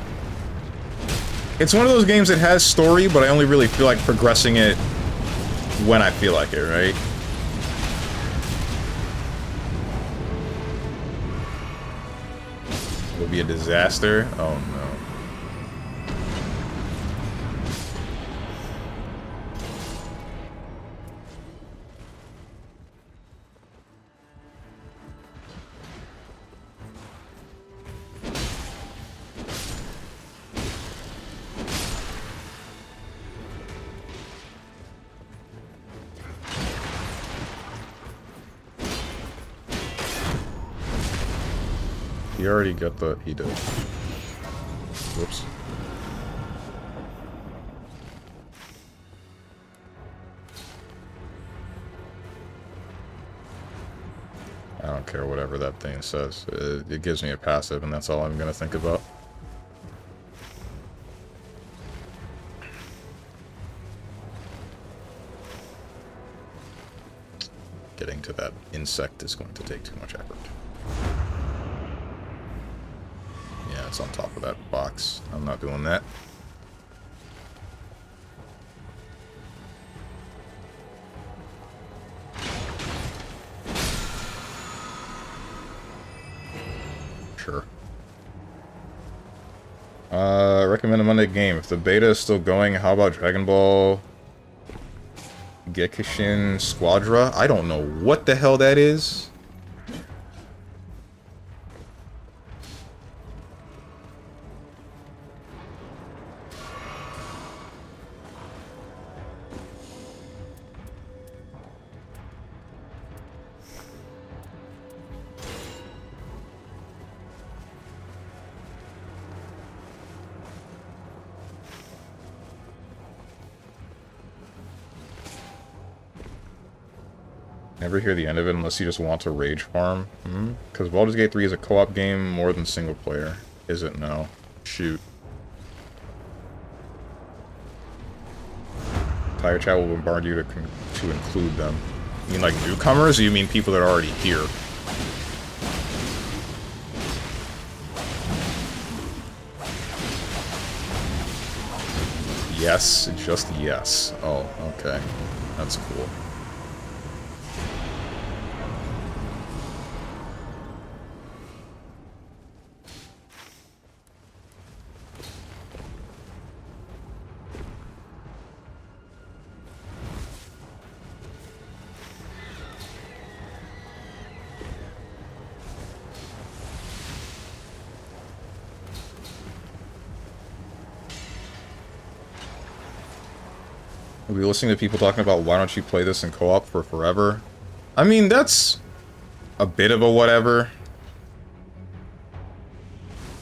It's one of those games that has story, but I only really feel like progressing it when I feel like it, right? It'll be a disaster? Oh no. He already got the... He did. Whoops. I don't care whatever that thing says. It gives me a passive, and that's all I'm gonna think about. Getting to that insect is going to take too much effort. Yeah, it's on top of that box. I'm not doing that. Sure. Recommend a Monday game. If the beta is still going, how about Dragon Ball Gekishin Squadra? I don't know what the hell that is. Never hear the end of it unless you just want to rage farm. Because Baldur's Gate 3 is a co-op game more than single player. Is it? No. Shoot. Entire chat will bombard you to include them. You mean like newcomers, or you mean people that are already here? Yes, just yes. Oh, okay. That's cool. We'll be listening to people talking about why don't you play this in co-op for forever. I mean, that's a bit of a whatever.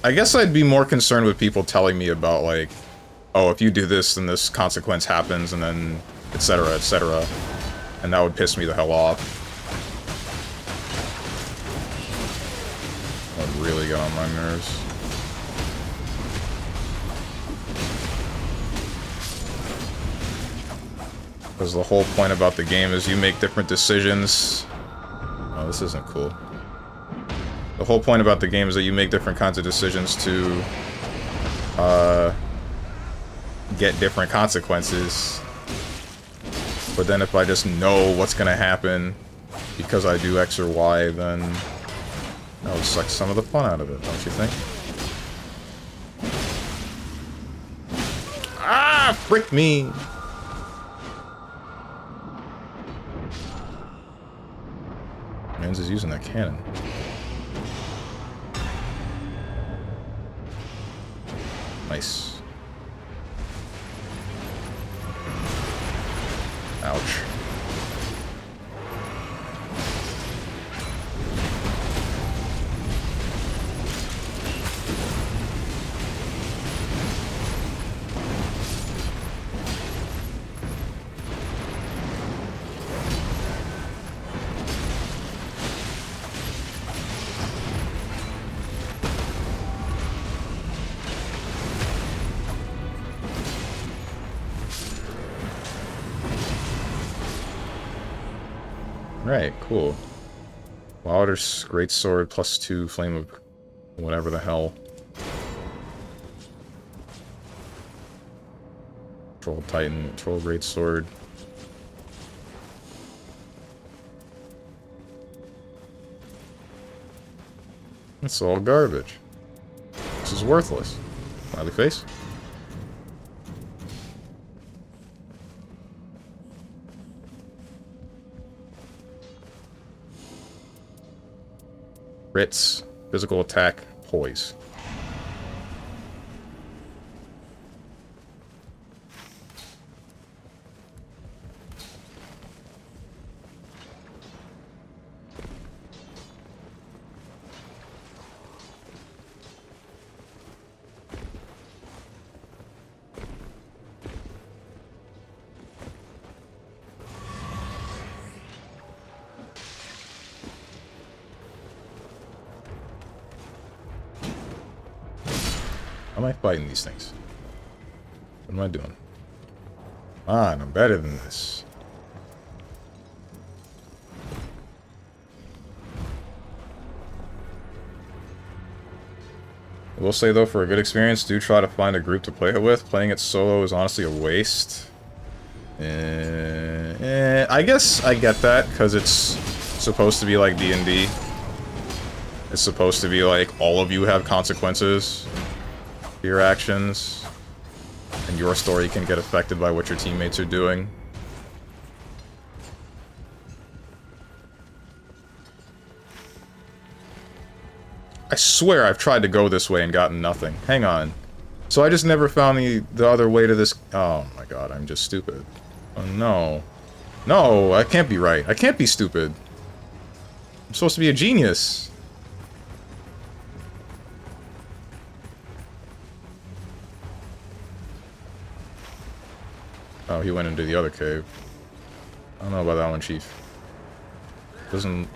I guess I'd be more concerned with people telling me about, like, oh, if you do this, then this consequence happens, and then etc., etc. And that would piss me the hell off. That would really get on my nerves. Because the whole point about the game is you make different decisions. Oh, this isn't cool. The whole point about the game is that you make different kinds of decisions to get different consequences. But then if I just know what's gonna happen because I do X or Y, then that would suck some of the fun out of it, don't you think? Ah, frick me! Mans is using that cannon. Nice. Ouch. Right, cool. Wilder's Greatsword +2 Flame of whatever the hell. Troll Titan, Troll Greatsword. It's all garbage. This is worthless. Smiley face. Crits, physical attack, poise. How am I fighting these things? What am I doing? Come on, I'm better than this. I will say though, for a good experience, do try to find a group to play it with. Playing it solo is honestly a waste. I guess I get that, because it's supposed to be like D&D. It's supposed to be like, all of you have consequences for your actions, and your story can get affected by what your teammates are doing. I swear I've tried to go this way and gotten nothing. Hang on. So I just never found the other way to this... Oh my god, I'm just stupid. Oh no. No, I can't be right. I can't be stupid. I'm supposed to be a genius. Oh, he went into the other cave. I don't know about that one, Chief. Doesn't...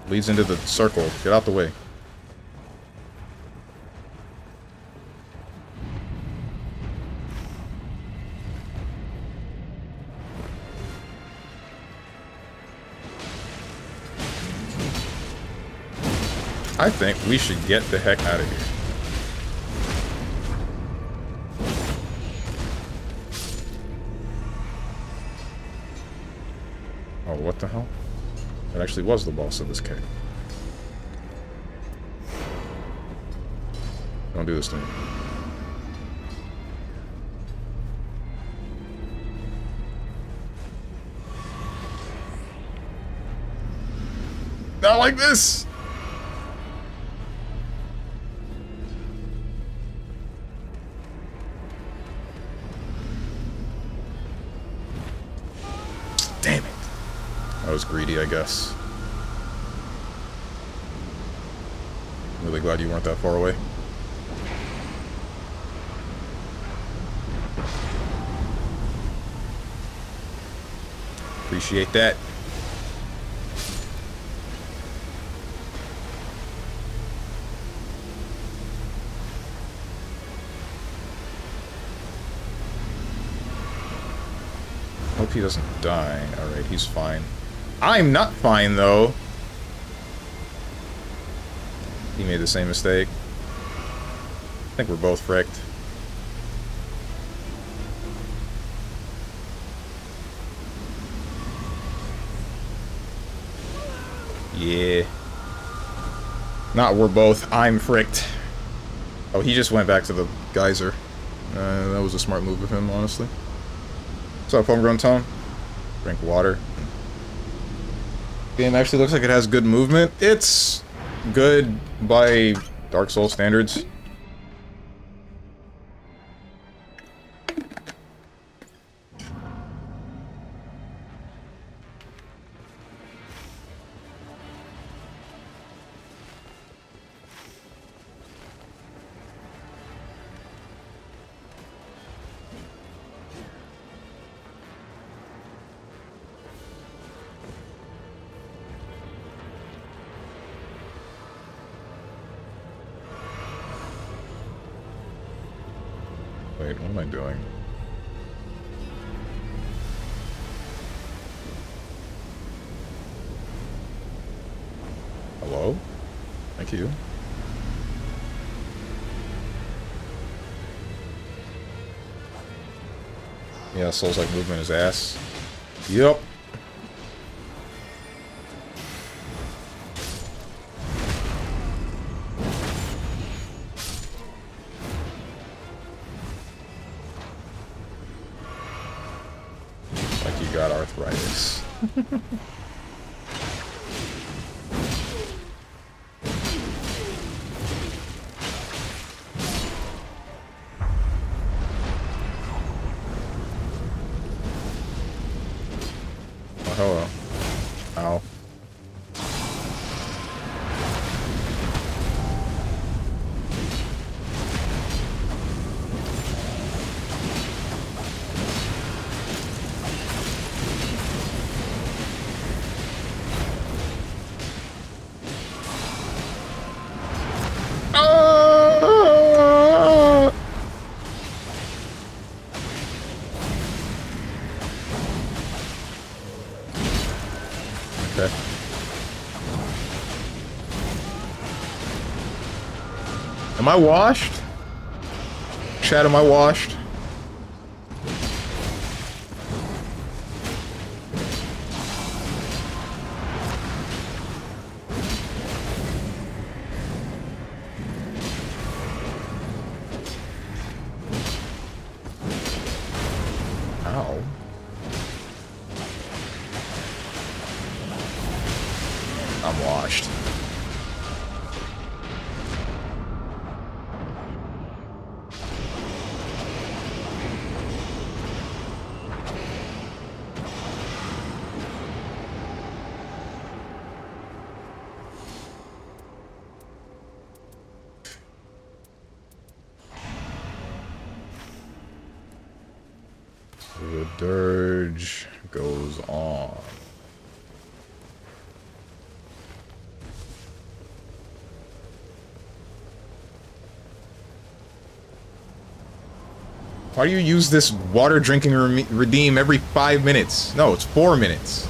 Leads into the circle. Get out the way. I think we should get the heck out of here. Oh, what the hell? It actually was the boss of this cave. Don't do this to me. Not like this! Damn it. I was greedy, I guess. I'm really glad you weren't that far away. Appreciate that. Hope he doesn't die. Alright, he's fine. I'm not fine, though. He made the same mistake. I think we're both fricked. Yeah. Not we're both. I'm fricked. Oh, he just went back to the geyser. That was a smart move of him, honestly. What's up, homegrown Tom? Drink water. Game actually looks like it has good movement. It's good by Dark Souls standards. Wait, what am I doing? Hello? Thank you. Yeah, Souls-like movement is ass. Yup. Like you got arthritis. Oh, hello. Ow. Okay. Am I washed? Chat, am I washed? Ow. I'm washed. The dirge goes on. Why do you use this water drinking redeem every 5 minutes? No, it's 4 minutes.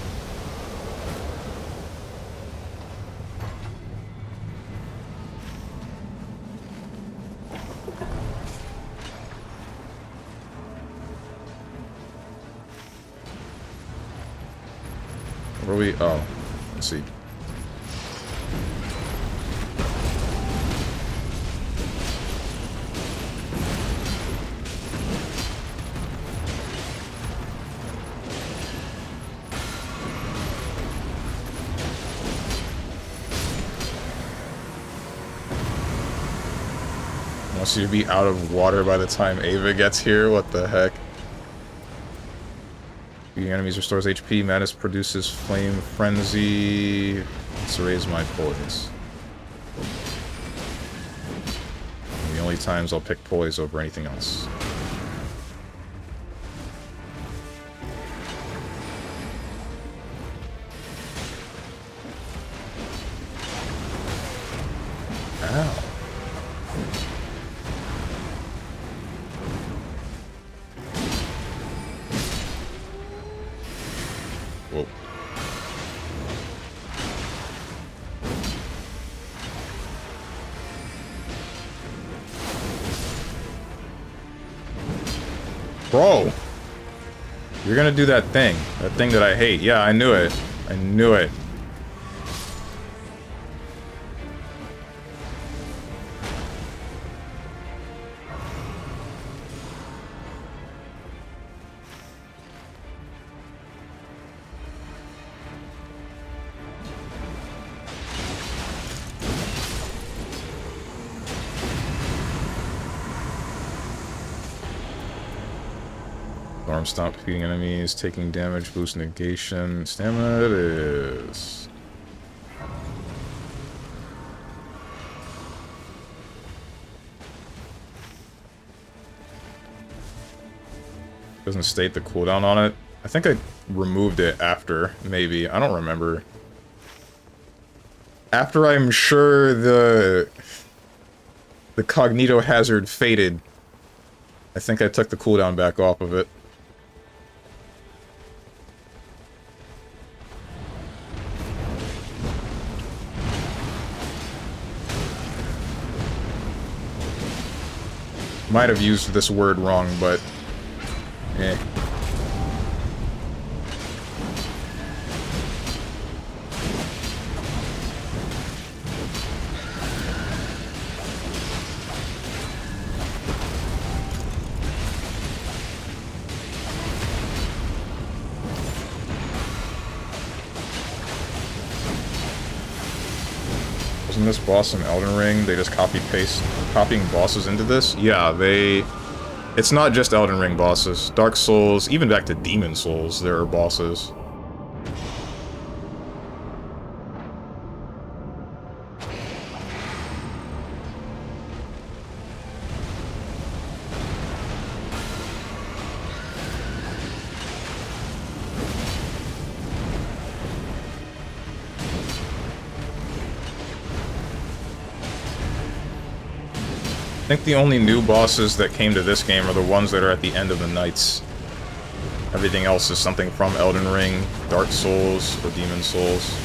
Where are we? Oh, let's see. Wants you to be out of water by the time Ava gets here? What the heck? The enemies restores HP. Madness produces Flame Frenzy. Let's raise my poise. The only times I'll pick poise over anything else. Ow. Whoa. Bro! You're gonna do that thing. That thing that I hate. Yeah, I knew it. I knew it. Arm stop defeating enemies, taking damage, boost negation, stamina it is. Doesn't state the cooldown on it. I think I removed it after, maybe. I don't remember. After I'm sure the cognito hazard faded, I think I took the cooldown back off of it. Might have used this word wrong, but... eh. Wasn't this boss in Elden Ring? They just copying bosses into this? Yeah, it's not just Elden Ring bosses. Dark Souls, even back to Demon Souls, there are bosses. I think the only new bosses that came to this game are the ones that are at the end of the nights. Everything else is something from Elden Ring, Dark Souls, or Demon Souls.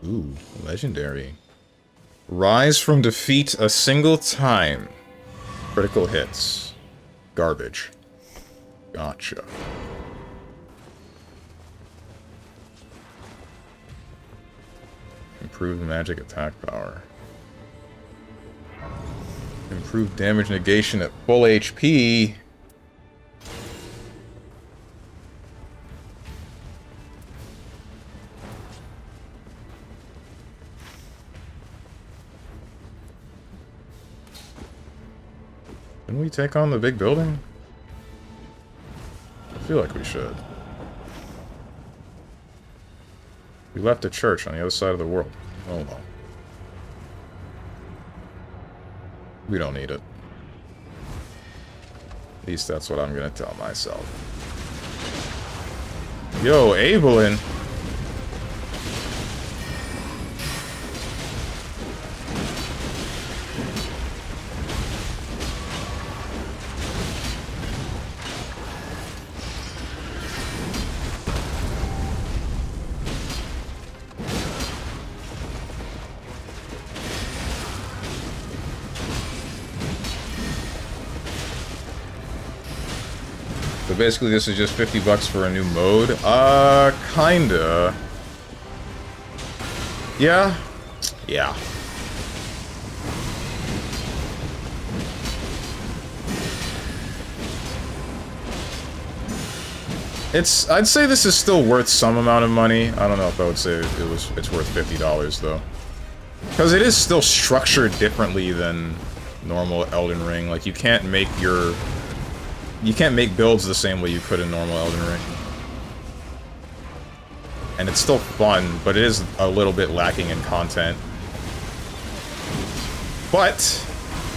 Ooh, legendary. Rise from defeat a single time. Critical hits. Garbage. Gotcha. Improved magic attack power. Improved damage negation at full HP. Didn't we take on the big building? I feel like we should. We left a church on the other side of the world. Oh well. We don't need it. At least that's what I'm gonna tell myself. Yo, Evelyn! Basically, this is just 50 bucks for a new mode. Kinda. Yeah? Yeah. I'd say this is still worth some amount of money. I don't know if I would say it's worth $50 though. Because it is still structured differently than normal Elden Ring. Like, you can't make builds the same way you could in normal Elden Ring. And it's still fun, but it is a little bit lacking in content. But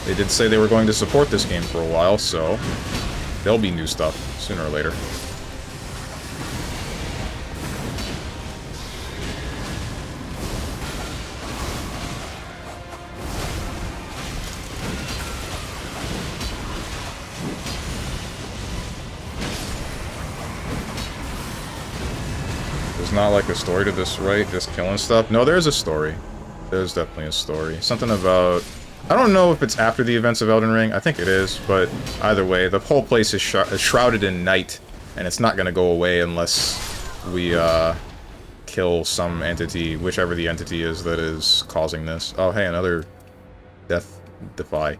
they did say they were going to support this game for a while, so there'll be new stuff sooner or later. Not like a story to this, right? Just killing stuff? No, there's a story. There's definitely a story. Something about... I don't know if it's after the events of Elden Ring. I think it is, but either way, the whole place is shrouded in night, and it's not going to go away unless we kill some entity, whichever the entity is that is causing this. Oh, hey, another death defy.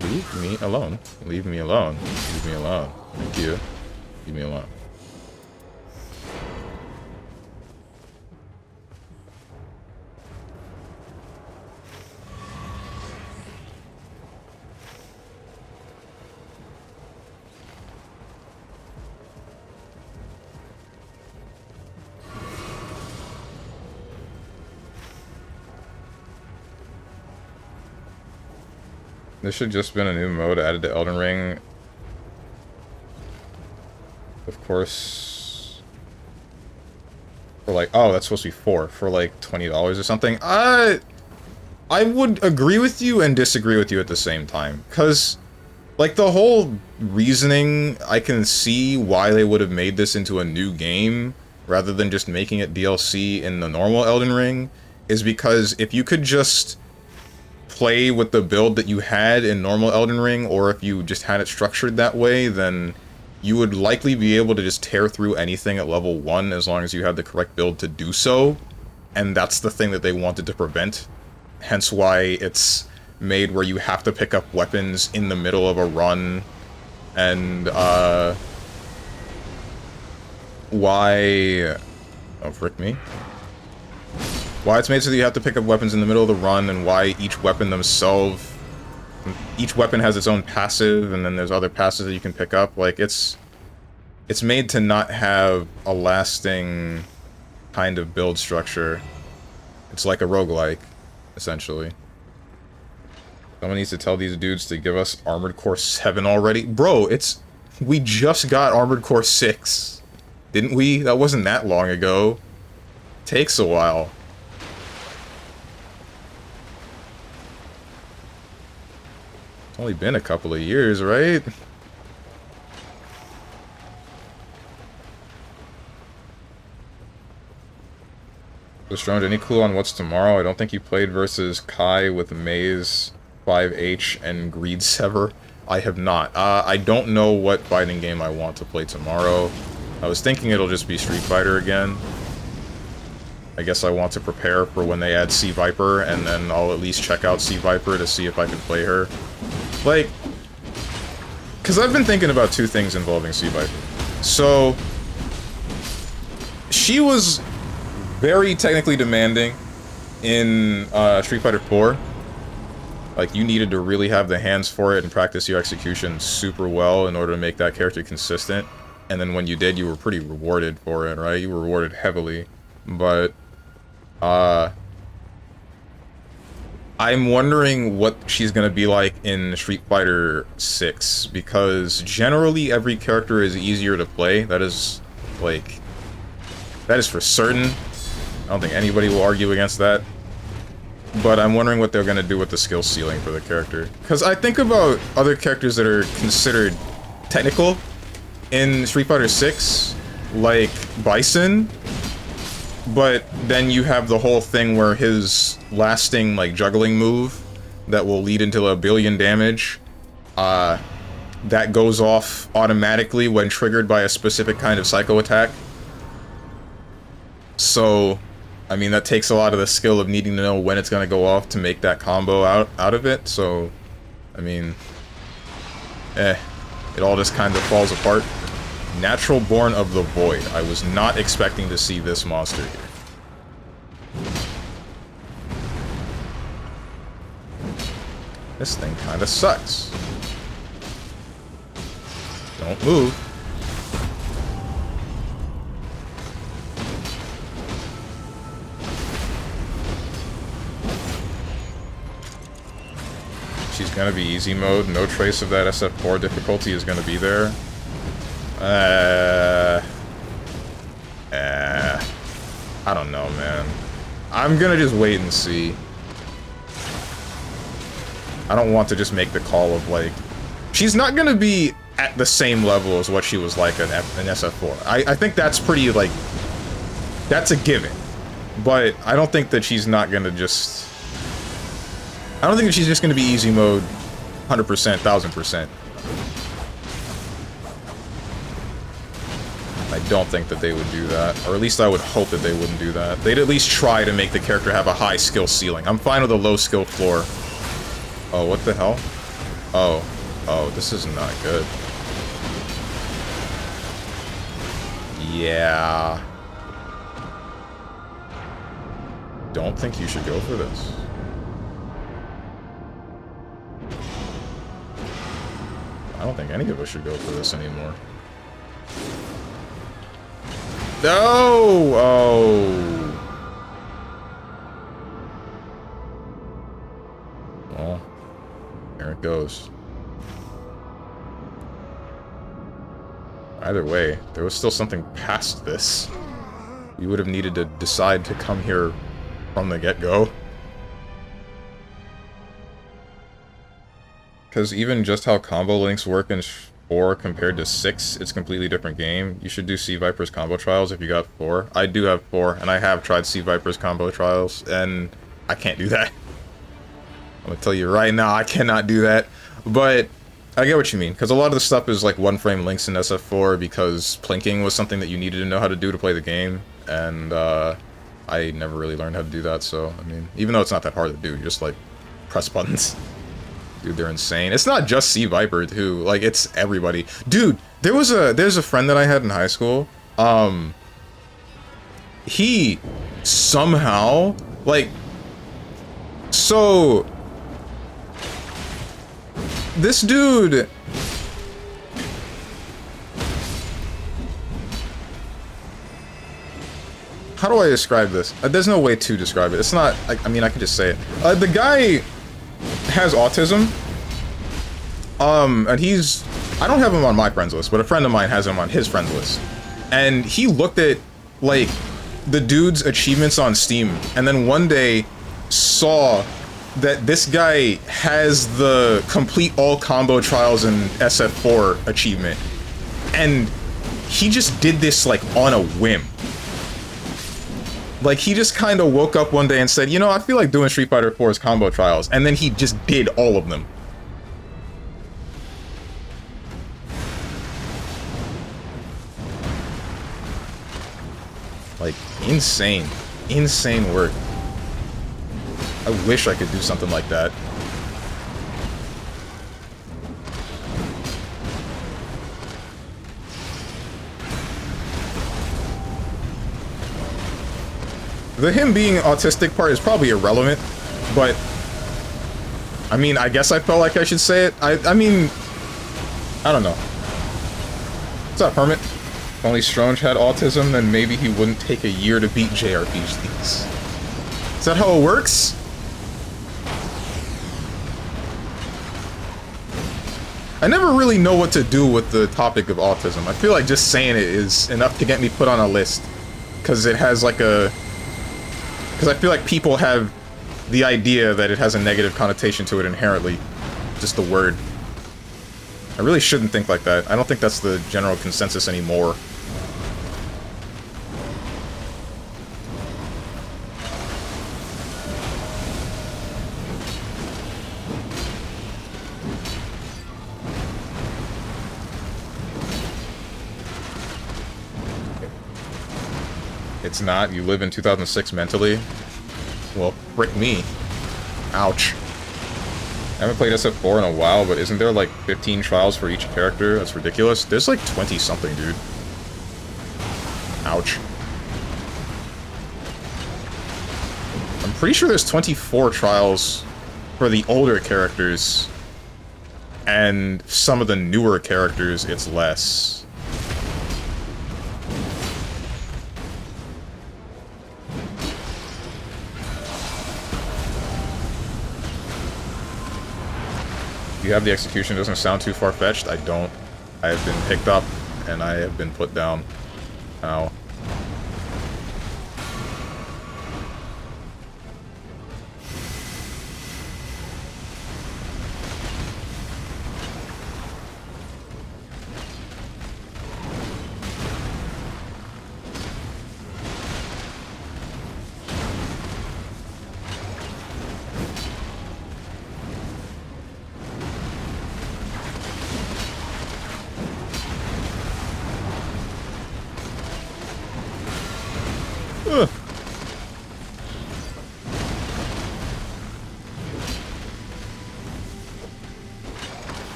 Leave me alone. Leave me alone. Leave me alone. Thank you. Leave me alone. This should just been a new mode added to Elden Ring. Course. For like, oh, that's supposed to be 4 for like $20 or something. I would agree with you and disagree with you at the same time, because like the whole reasoning, I can see why they would have made this into a new game rather than just making it DLC in the normal Elden Ring, is because if you could just play with the build that you had in normal Elden Ring, or if you just had it structured that way, then you would likely be able to just tear through anything at level 1 as long as you had the correct build to do so, and that's the thing that they wanted to prevent. Hence why it's made where you have to pick up weapons in the middle of a run, and, why... Oh, frick me. Why it's made so that you have to pick up weapons in the middle of the run, and why each weapon themselves... Each weapon has its own passive, and then there's other passives that you can pick up. Like, it's made to not have a lasting kind of build structure. It's like a roguelike, essentially. Someone needs to tell these dudes to give us Armored Core 7 already. Bro, we just got Armored Core 6. Didn't we? That wasn't that long ago. Takes a while. It's only been a couple of years, right? So Strong, any clue on what's tomorrow? I don't think you played versus Kai with Maze, 5H, and Greed Sever. I have not. I don't know what fighting game I want to play tomorrow. I was thinking it'll just be Street Fighter again. I guess I want to prepare for when they add Sea Viper, and then I'll at least check out Sea Viper to see if I can play her. Like, because I've been thinking about two things involving Sea Viper. So, she was very technically demanding in Street Fighter 4. Like, you needed to really have the hands for it and practice your execution super well in order to make that character consistent. And then when you did, you were pretty rewarded for it, right? You were rewarded heavily. But, I'm wondering what she's gonna be like in Street Fighter 6, because generally every character is easier to play. That is, like, that is for certain. I don't think anybody will argue against that. But I'm wondering what they're gonna do with the skill ceiling for the character. Because I think about other characters that are considered technical in Street Fighter 6, like Bison. But then you have the whole thing where his lasting, like, juggling move that will lead into a billion damage, that goes off automatically when triggered by a specific kind of psycho attack. So, I mean, that takes a lot of the skill of needing to know when it's going to go off to make that combo out of it. So, I mean, it all just kind of falls apart. Natural Born of the Void. I was not expecting to see this monster here. This thing kind of sucks. Don't move. She's gonna be easy mode. No trace of that SF4 difficulty is gonna be there. I don't know, man. I'm gonna just wait and see. I don't want to just make the call of, like... She's not gonna be at the same level as what she was like in SF4. I think that's pretty, like... That's a given. But I don't think that she's not gonna just... I don't think that she's just gonna be easy mode 100%, 1000%. I don't think that they would do that. Or at least I would hope that they wouldn't do that. They'd at least try to make the character have a high skill ceiling. I'm fine with a low skill floor. Oh, what the hell? Oh. Oh, this is not good. Yeah. Don't think you should go for this. I don't think any of us should go for this anymore. No! Oh. Well, there it goes. Either way, there was still something past this. You would have needed to decide to come here from the get-go. Because even just how combo links work in 4 compared to 6, it's a completely different game. You should do Sea Viper's combo trials if you got 4. I do have 4, and I have tried Sea Viper's combo trials, and I can't do that. I'm gonna tell you right now, I cannot do that. But I get what you mean, because a lot of the stuff is like one-frame links in SF4 because plinking was something that you needed to know how to do to play the game, and I never really learned how to do that, so, I mean, even though it's not that hard to do, you just, like, press buttons. Dude, they're insane. It's not just Sea Viper, too. Like, it's everybody. Dude, there's a friend that I had in high school. He somehow, like, so this dude, how do I describe this? There's no way to describe it. It's not, I mean, I can just say it. The guy has autism, and I don't have him on my friends list, but a friend of mine has him on his friends list. And he looked at, like, the dude's achievements on Steam, and then one day saw that this guy has the complete all combo trials in SF4 achievement. And he just did this, like, on a whim. Like, he just kind of woke up one day and said, you know, I feel like doing Street Fighter 4's combo trials, and then he just did all of them. Like, insane. Insane work. I wish I could do something like that. The him being autistic part is probably irrelevant, but I mean, I guess I felt like I should say it. I mean, I don't know. What's up, Hermit? If only Stronge had autism, then maybe he wouldn't take a year to beat JRPGs. Is that how it works? I never really know what to do with the topic of autism. I feel like just saying it is enough to get me put on a list, because it has like a... Because I feel like people have the idea that it has a negative connotation to it inherently. Just the word. I really shouldn't think like that. I don't think that's the general consensus anymore. It's not. You live in 2006 mentally. Well, frick me. Ouch. I haven't played SF4 in a while, but isn't there like 15 trials for each character? That's ridiculous. There's like 20-something, dude. Ouch. I'm pretty sure there's 24 trials for the older characters, and some of the newer characters, it's less. You have the execution, doesn't sound too far-fetched. I don't. I have been picked up, and I have been put down. Ow.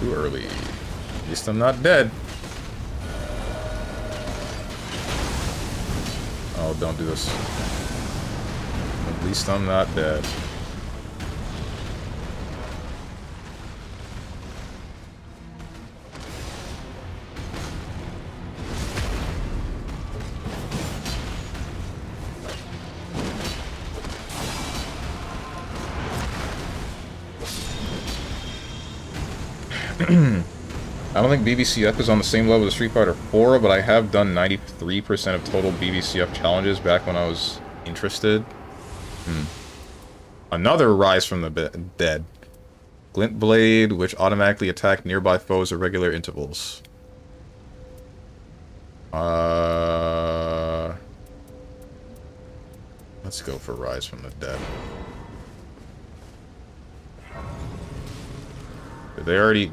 Too early. At least I'm not dead. Oh, don't do this. At least I'm not dead. I don't think BBCF is on the same level as Street Fighter 4, but I have done 93% of total BBCF challenges back when I was interested. Another Rise from the Dead. Glint Blade, which automatically attack nearby foes at regular intervals. Let's go for Rise from the Dead. They already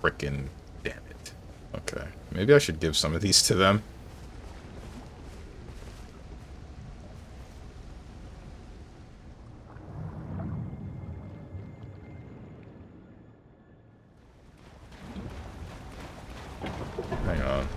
frickin' damn it. Okay. Maybe I should give some of these to them. Hang on.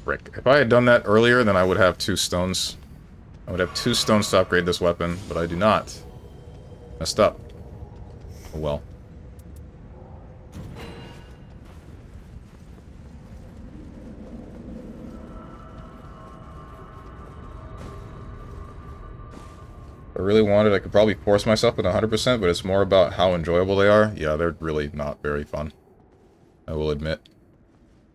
Frick. If I had done that earlier, then I would have 2 stones. I would have 2 stones to upgrade this weapon, but I do not. Messed up. Oh well. If I really wanted, I could probably force myself at 100%, but it's more about how enjoyable they are. Yeah, they're really not very fun. I will admit.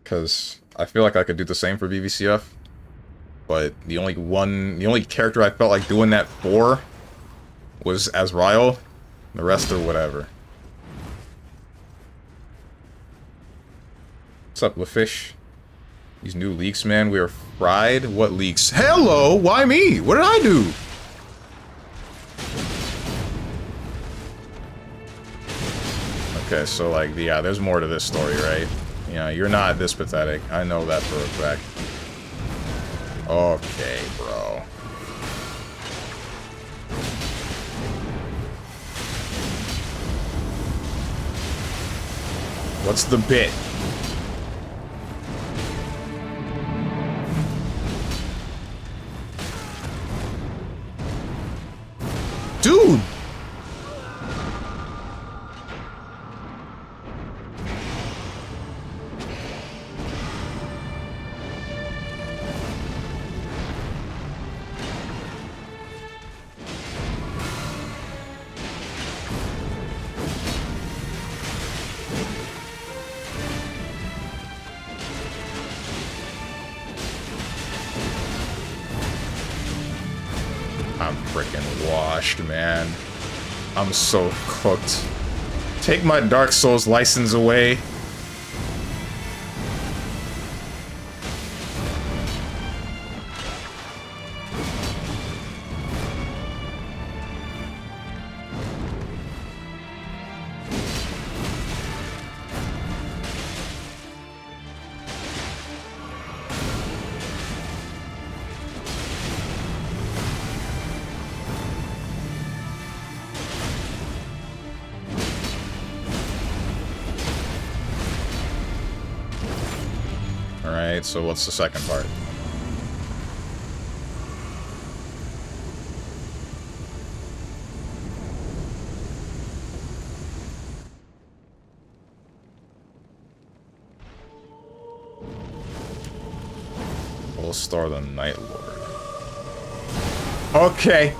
Because I feel like I could do the same for BBCF. But the only character I felt like doing that for was Azrael. The rest are whatever. What's up, LaFish? These new leaks, man, we are fried. What leaks? Hello! Why me? What did I do? Okay, so, like, yeah, there's more to this story, right? Yeah, you're not this pathetic. I know that for a fact. Okay, bro. What's the bit? Dude! I'm freaking washed, man. I'm so cooked. Take my Dark Souls license away. Alright, so what's the second part? We'll star the Night Lord. Okay.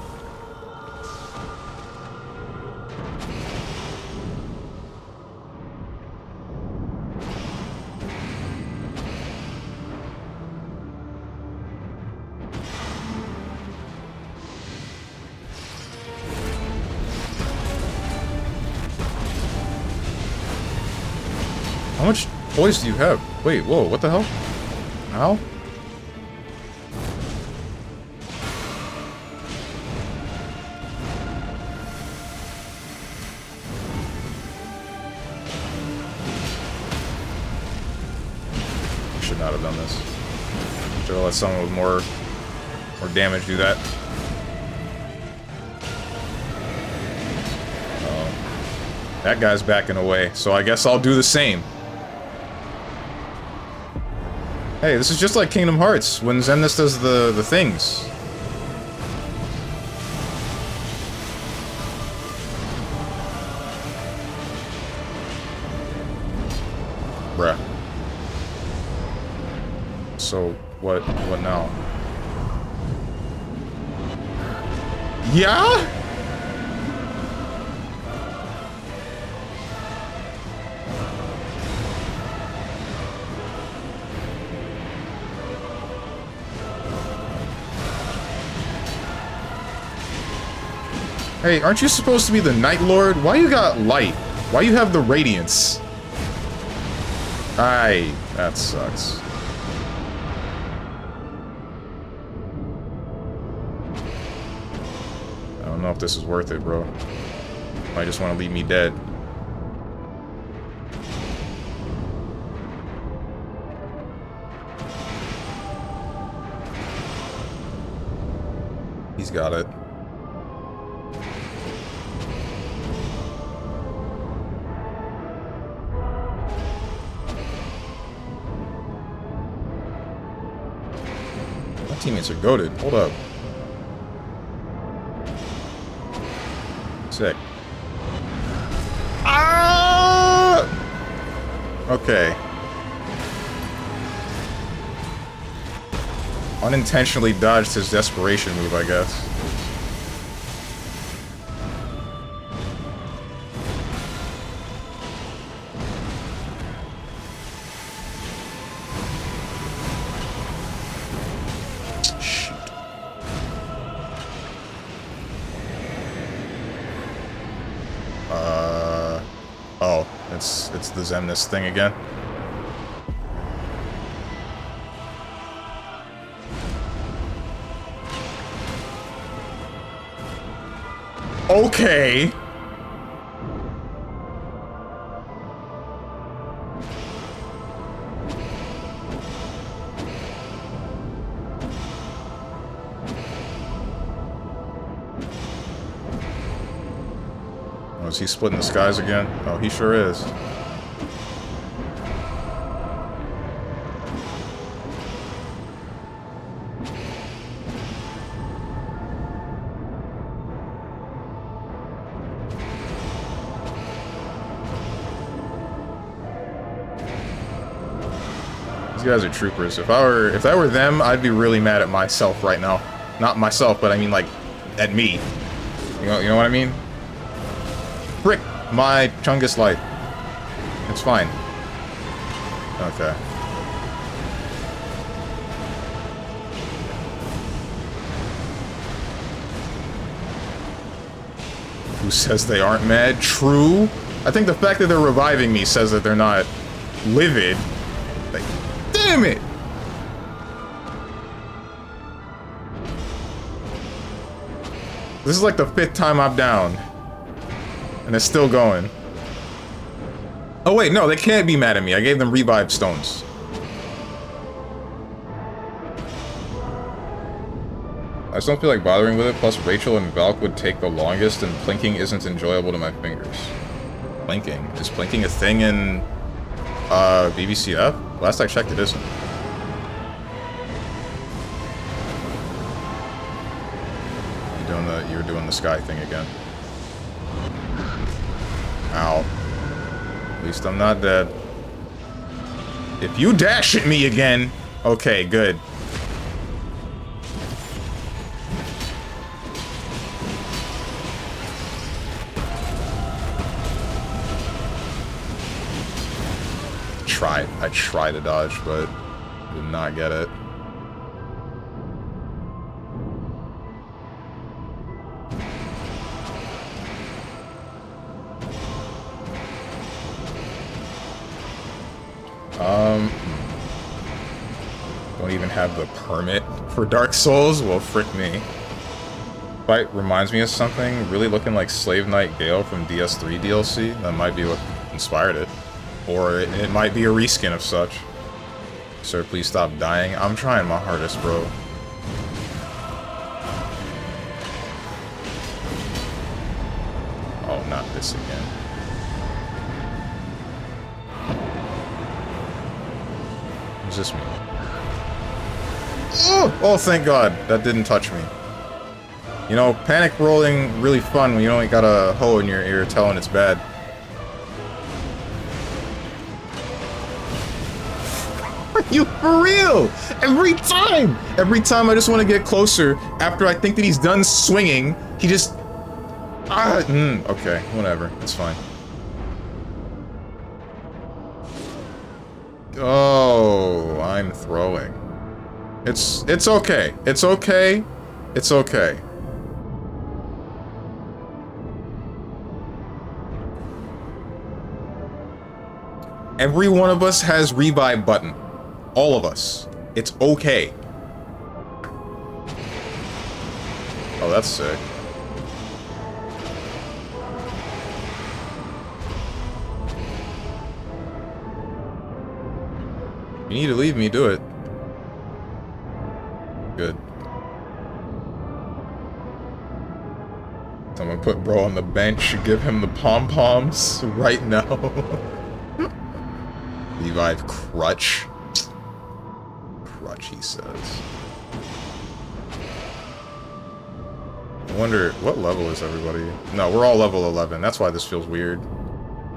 How much poise do you have? Wait, whoa, what the hell? How? Should not have done this. Should have let someone with more damage do that. Oh. That guy's backing away, so I guess I'll do the same. Hey, this is just like Kingdom Hearts, when Zenith does the things. Bruh. So, what now? Yeah? Hey, aren't you supposed to be the Night Lord? Why you got light? Why you have the radiance? Aye, that sucks. I don't know if this is worth it, bro. Might just want to leave me dead. He's got it. My teammates are goated. Hold up. Sick. Ah! Okay. Unintentionally dodged his desperation move, I guess. Oh, it's the Zemnis thing again. Okay. Oh, is he splitting the skies again? Oh, he sure is. These guys are troopers. If that were them, I'd be really mad at myself right now. Not myself, but I mean like at me. You know what I mean? Frick my Chungus light. It's fine. Okay. Who says they aren't mad? True. I think the fact that they're reviving me says that they're not livid. Like, damn it! This is like the 5th time I'm down. And it's still going. Oh wait, no, they can't be mad at me. I gave them revive stones. I just don't feel like bothering with it, plus Rachel and Valk would take the longest, and plinking isn't enjoyable to my fingers. Plinking? Is plinking a thing in BBCF? Last I checked, it isn't. You're doing the sky thing again. Ow. At least I'm not dead. If you dash at me again... Okay, good. I tried to dodge, but did not get it. Don't even have the permit for Dark Souls? Well, frick me. Fight reminds me of something, really looking like Slave Knight Gale from DS3 DLC. That might be what inspired it. Or it might be a reskin of such. Sir, please stop dying. I'm trying my hardest, bro. Oh, not this again. Who's this me? Oh, thank God. That didn't touch me. You know, panic rolling really fun when you only got a hoe in your ear telling it's bad. You for real? Every time! Every time I just want to get closer, after I think that he's done swinging, he just... okay, whatever. It's fine. Oh, I'm throwing. It's okay. It's okay. It's okay. Every one of us has revive button. All of us. It's okay. Oh, that's sick. You need to leave me, do it. Good. Someone put bro on the bench, give him the pom-poms right now. Revive crutch. Crutch, he says. I wonder, what level is everybody? No, we're all level 11. That's why this feels weird.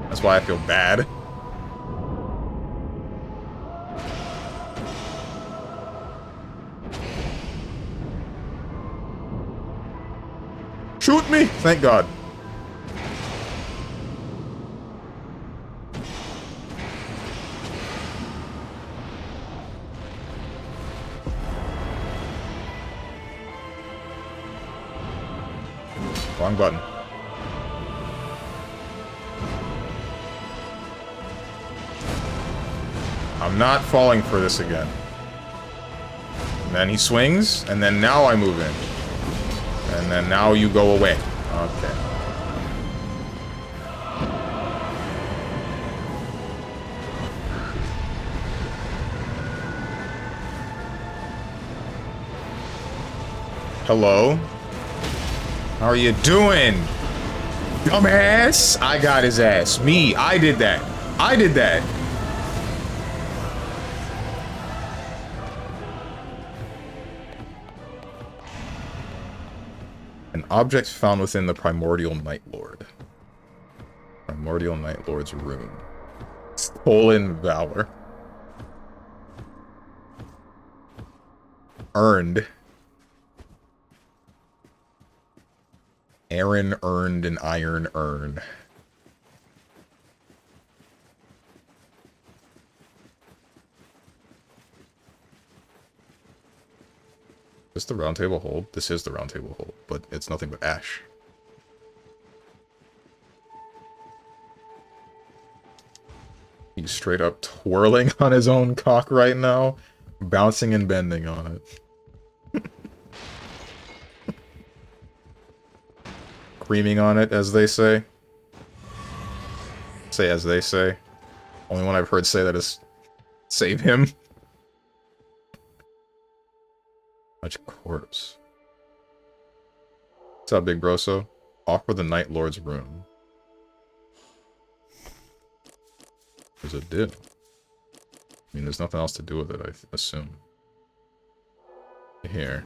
That's why I feel bad. Shoot me! Thank God. Wrong button. I'm not falling for this again. And then he swings, and then now I move in. And then now you go away. Okay. Hello? How are you doing? Dumbass! I got his ass. Me. I did that. I did that. An object found within the Primordial Night Lord. Primordial Night Lord's room. Stolen Valor. Earned. Aaron earned an iron urn. Is this the round table hold? This is the round table hold, but it's nothing but ash. He's straight up twirling on his own cock right now, bouncing and bending on it. Creaming on it, as they say. Say as they say. Only one I've heard say that is save him. Much corpse. What's up, big broso? Offer the Night Lord's room. There's a do. I mean, there's nothing else to do with it, I assume. Here.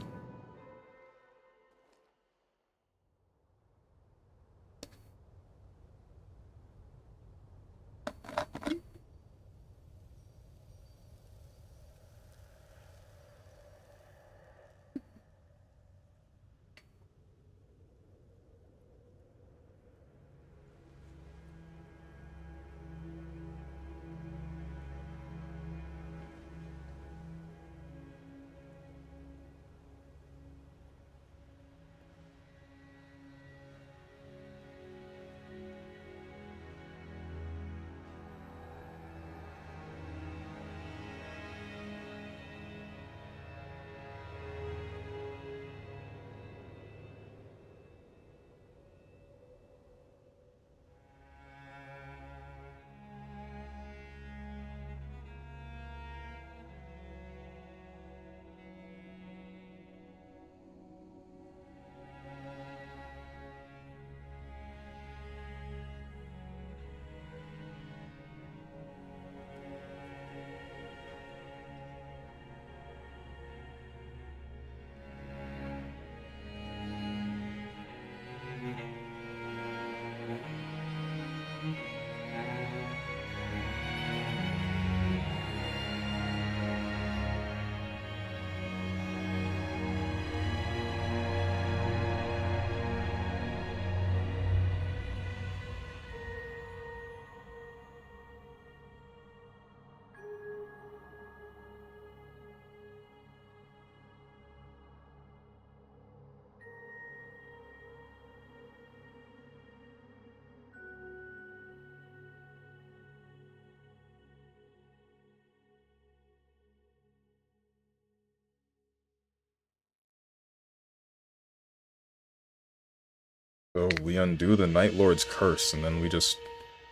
So we undo the Night Lord's curse, and then we just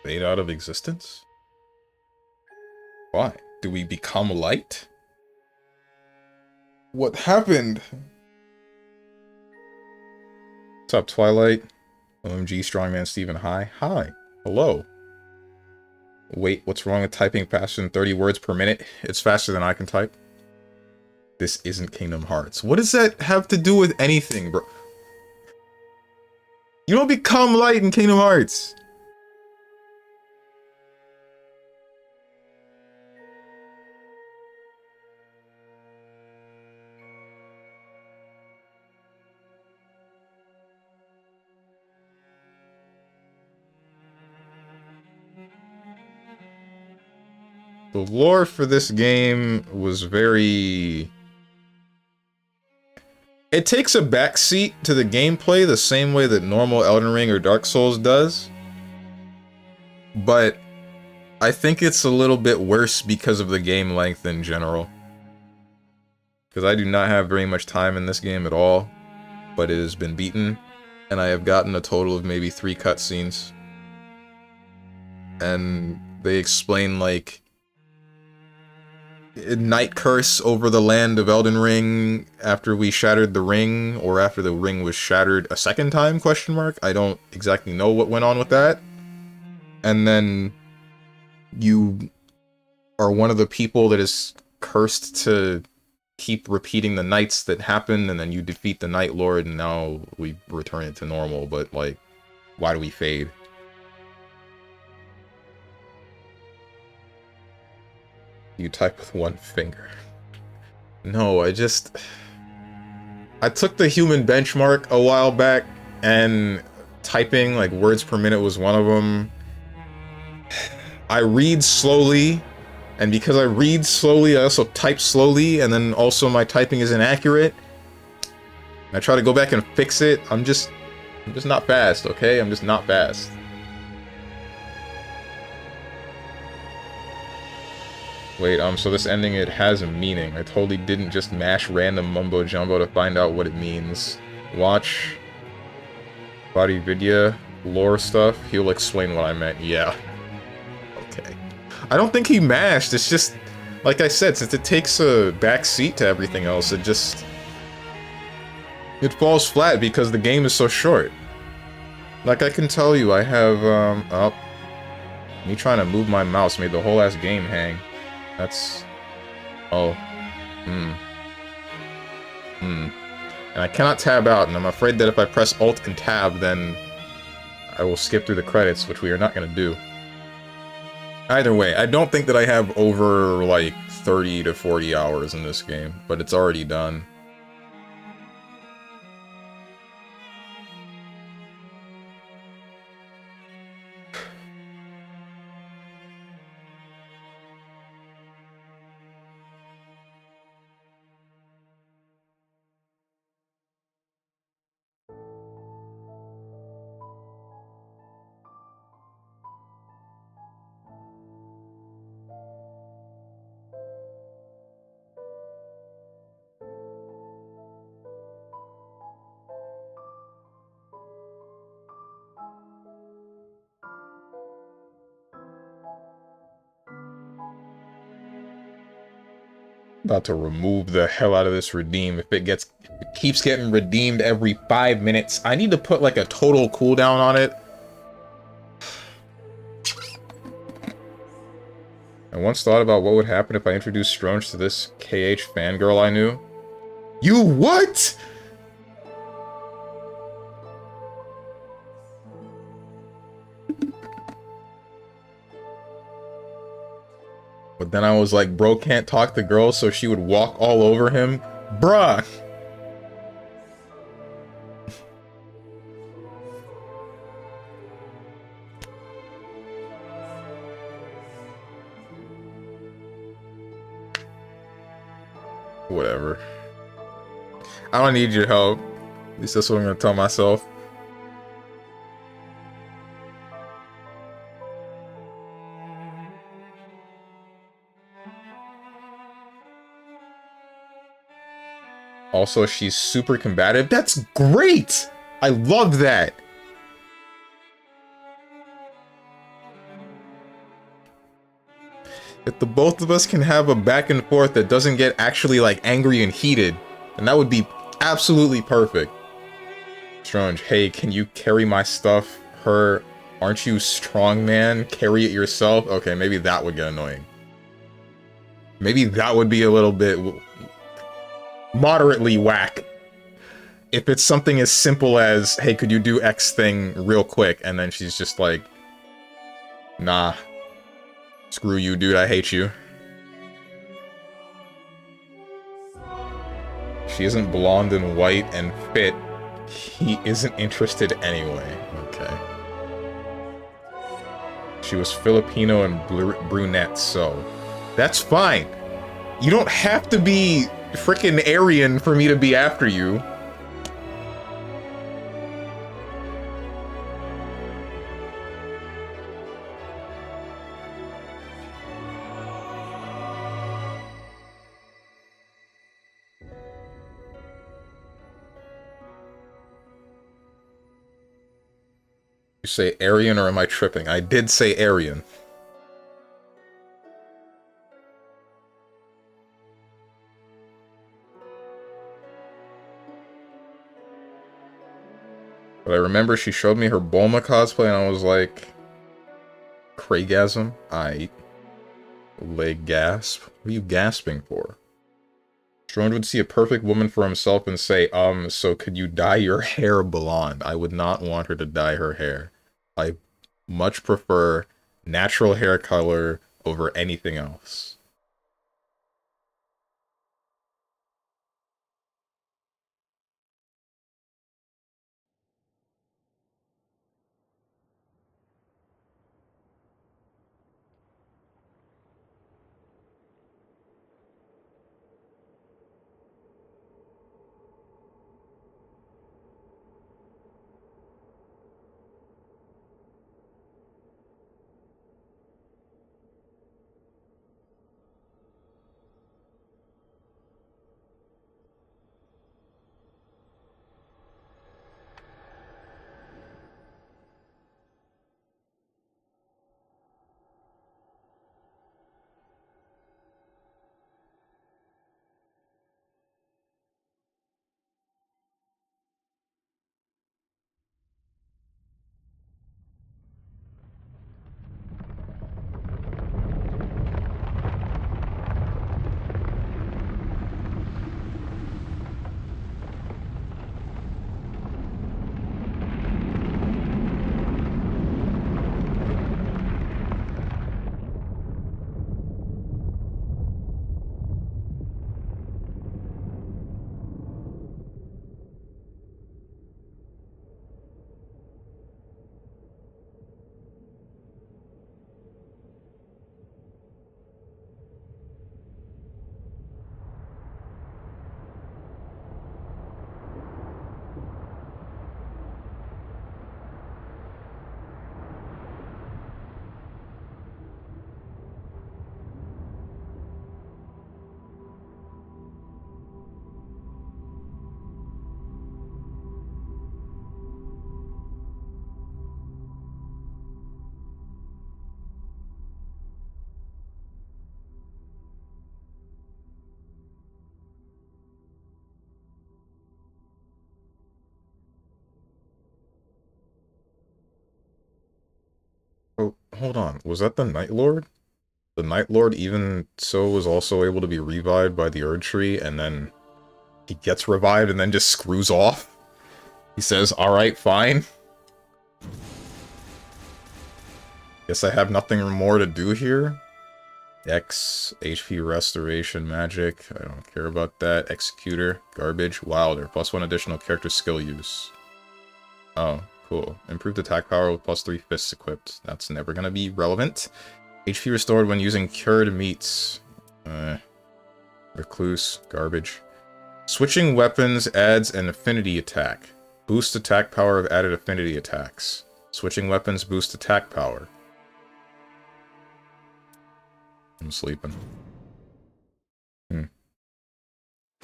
fade out of existence? Why? Do we become light? What happened? What's up, Twilight? OMG, StrongmanSteven, hi. Hi. Hello. Wait, what's wrong with typing faster than 30 words per minute? It's faster than I can type. This isn't Kingdom Hearts. What does that have to do with anything, bro? You don't become light in Kingdom Hearts. The lore for this game was very... It takes a backseat to the gameplay the same way that normal Elden Ring or Dark Souls does. But I think it's a little bit worse because of the game length in general. Because I do not have very much time in this game at all, but it has been beaten, and I have gotten a total of maybe 3 cutscenes. And they explain, like, night curse over the land of Elden Ring after we shattered the ring, or after the ring was shattered a second time, question mark? I don't exactly know what went on with that. And then you are one of the people that is cursed to keep repeating the nights that happen, and then you defeat the Night Lord, and now we return it to normal, but, like, why do we fade? You type with one finger. No, I took the human benchmark a while back, and typing, like, words per minute was one of them. I read slowly, and because I read slowly, I also type slowly, and then also my typing is inaccurate. I try to go back and fix it. I'm just not fast, okay? I'm just not fast. Wait, so this ending, it has a meaning. I totally didn't just mash random mumbo-jumbo to find out what it means. Watch Body Vidya lore stuff. He'll explain what I meant. Yeah. Okay. I don't think he mashed. It's just, like I said, since it takes a back seat to everything else, it falls flat because the game is so short. Like, I can tell you, I have, me trying to move my mouse made the whole ass game hang. That's... Oh. And I cannot tab out, and I'm afraid that if I press Alt and Tab, then I will skip through the credits, which we are not going to do. Either way, I don't think that I have over, like, 30 to 40 hours in this game, but it's already done. About to remove the hell out of this redeem. If it keeps getting redeemed every 5 minutes, I need to put like a total cooldown on it. I once thought about what would happen if I introduced Stronge to this KH fangirl I knew. You what? But then I was like, bro can't talk to girls, so she would walk all over him. Bruh! Whatever. I don't need your help. At least that's what I'm gonna tell myself. Also, she's super combative. That's great! I love that! If the both of us can have a back and forth that doesn't get actually, like, angry and heated, then that would be absolutely perfect. Strange, hey, can you carry my stuff? Her, aren't you strong, man? Carry it yourself? Okay, maybe that would get annoying. Maybe that would be a little bit moderately whack. If it's something as simple as, hey, could you do X thing real quick? And then she's just like, nah. Screw you, dude, I hate you. She isn't blonde and white and fit. He isn't interested anyway. Okay. She was Filipino and brunette, so... That's fine. You don't have to be frickin' Aryan for me to be after you. You say Aryan or am I tripping? I did say Aryan. But I remember she showed me her Bulma cosplay and I was like... Craigasm? Leg gasp? What are you gasping for? Strong would see a perfect woman for himself and say, so could you dye your hair blonde? I would not want her to dye her hair. I much prefer natural hair color over anything else. Oh, hold on. Was that the Night Lord? The Night Lord even so was also able to be revived by the Erd Tree, and then he gets revived and then just screws off? He says, alright, fine. Guess I have nothing more to do here. X, HP restoration, magic. I don't care about that. Executor, garbage, wilder. +1 additional character skill use. Oh, cool. Improved attack power with +3 fists equipped. That's never gonna be relevant. HP restored when using cured meats. Recluse, garbage. Switching weapons adds an affinity attack. Boost attack power of added affinity attacks. Switching weapons boost attack power. I'm sleeping.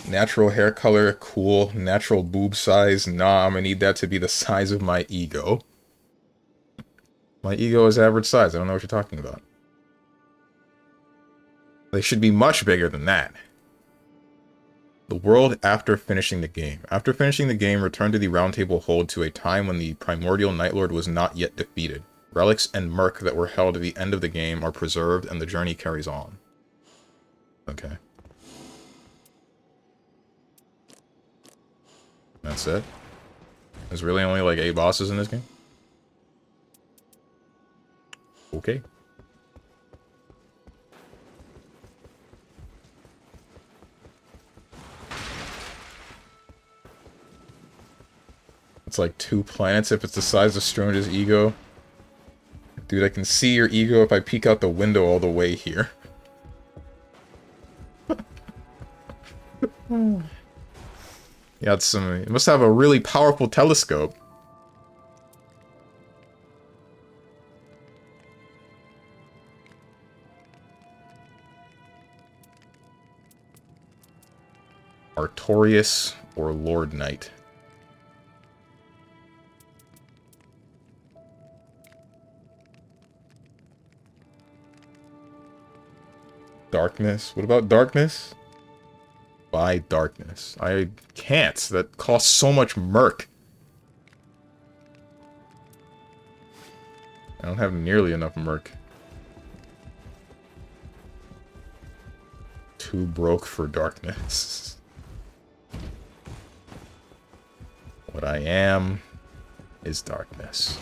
Natural hair color, cool. Natural boob size, nah, I'm gonna need that to be the size of my ego. My ego is average size, I don't know what you're talking about. They should be much bigger than that. The world after finishing the game. After finishing the game, return to the Roundtable Hold to a time when the primordial Nightlord was not yet defeated. Relics and Merc that were held at the end of the game are preserved and the journey carries on. Okay. That's it? There's really only like 8 bosses in this game? Okay. It's like 2 planets if it's the size of Strange's ego. Dude, I can see your ego if I peek out the window all the way here. Yeah, it's some. It must have a really powerful telescope. Artorias or Lord Knight. Darkness? What about darkness? Buy darkness. I can't. That costs so much merc. I don't have nearly enough merc. Too broke for darkness. What I am is darkness.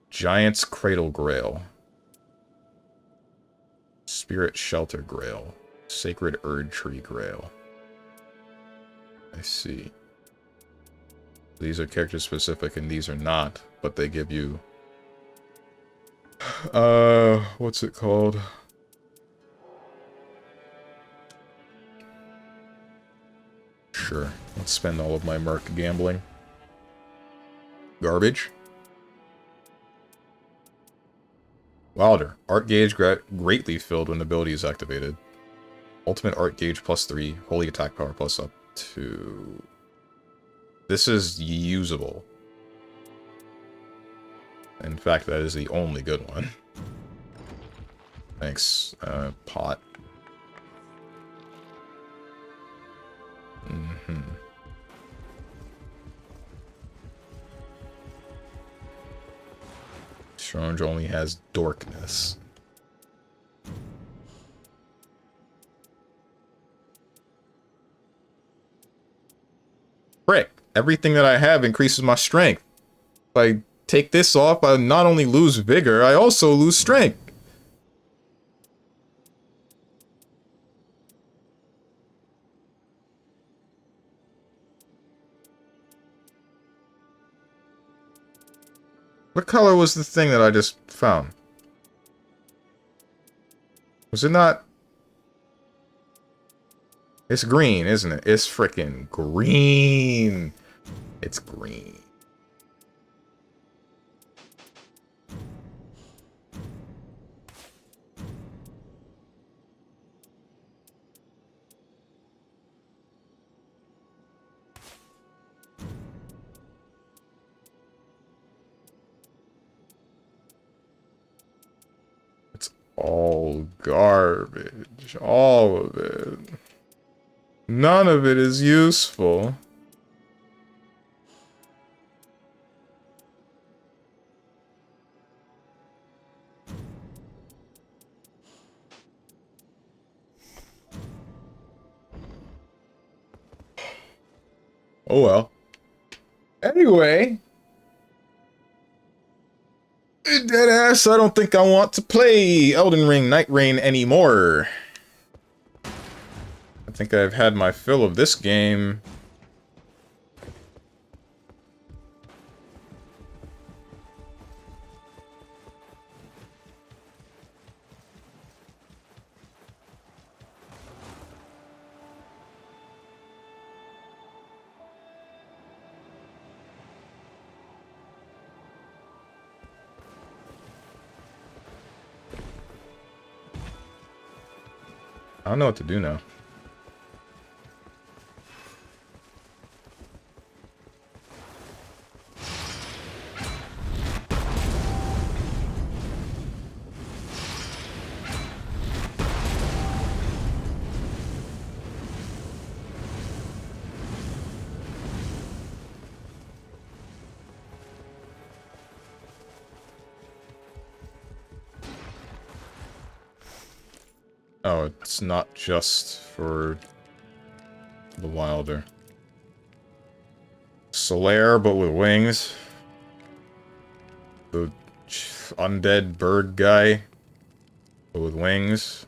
Giant's Cradle Grail. Spirit Shelter Grail. Sacred Erd Tree Grail. I see. These are character specific and these are not, but they give you... what's it called? Sure, let's spend all of my merc gambling. Garbage. Wilder. Art gauge greatly filled when the ability is activated. Ultimate art gauge +3. Holy attack power plus up to... This is usable. In fact, that is the only good one. Thanks, pot. Strange only has dorkness. Frick! Everything that I have increases my strength. If I take this off, I not only lose vigor, I also lose strength. What color was the thing that I just found? Was it not? It's green, isn't it? It's frickin' green. It's green. All garbage. All of it. None of it is useful. Oh well. Anyway. Deadass, I don't think I want to play Elden Ring Nightreign anymore. I think I've had my fill of this game. I don't know what to do now. Oh, it's not just for the Wilder. Solaire, but with wings. The undead bird guy, but with wings.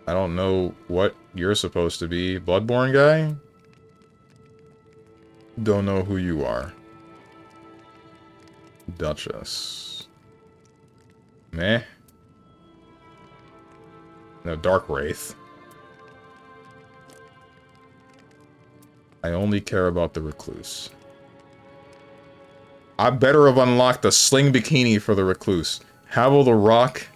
I don't know what you're supposed to be. Bloodborne guy? Don't know who you are. Duchess. Meh. No, Dark Wraith. I only care about the Recluse. I better have unlocked a Sling Bikini for the Recluse. Havel the Rock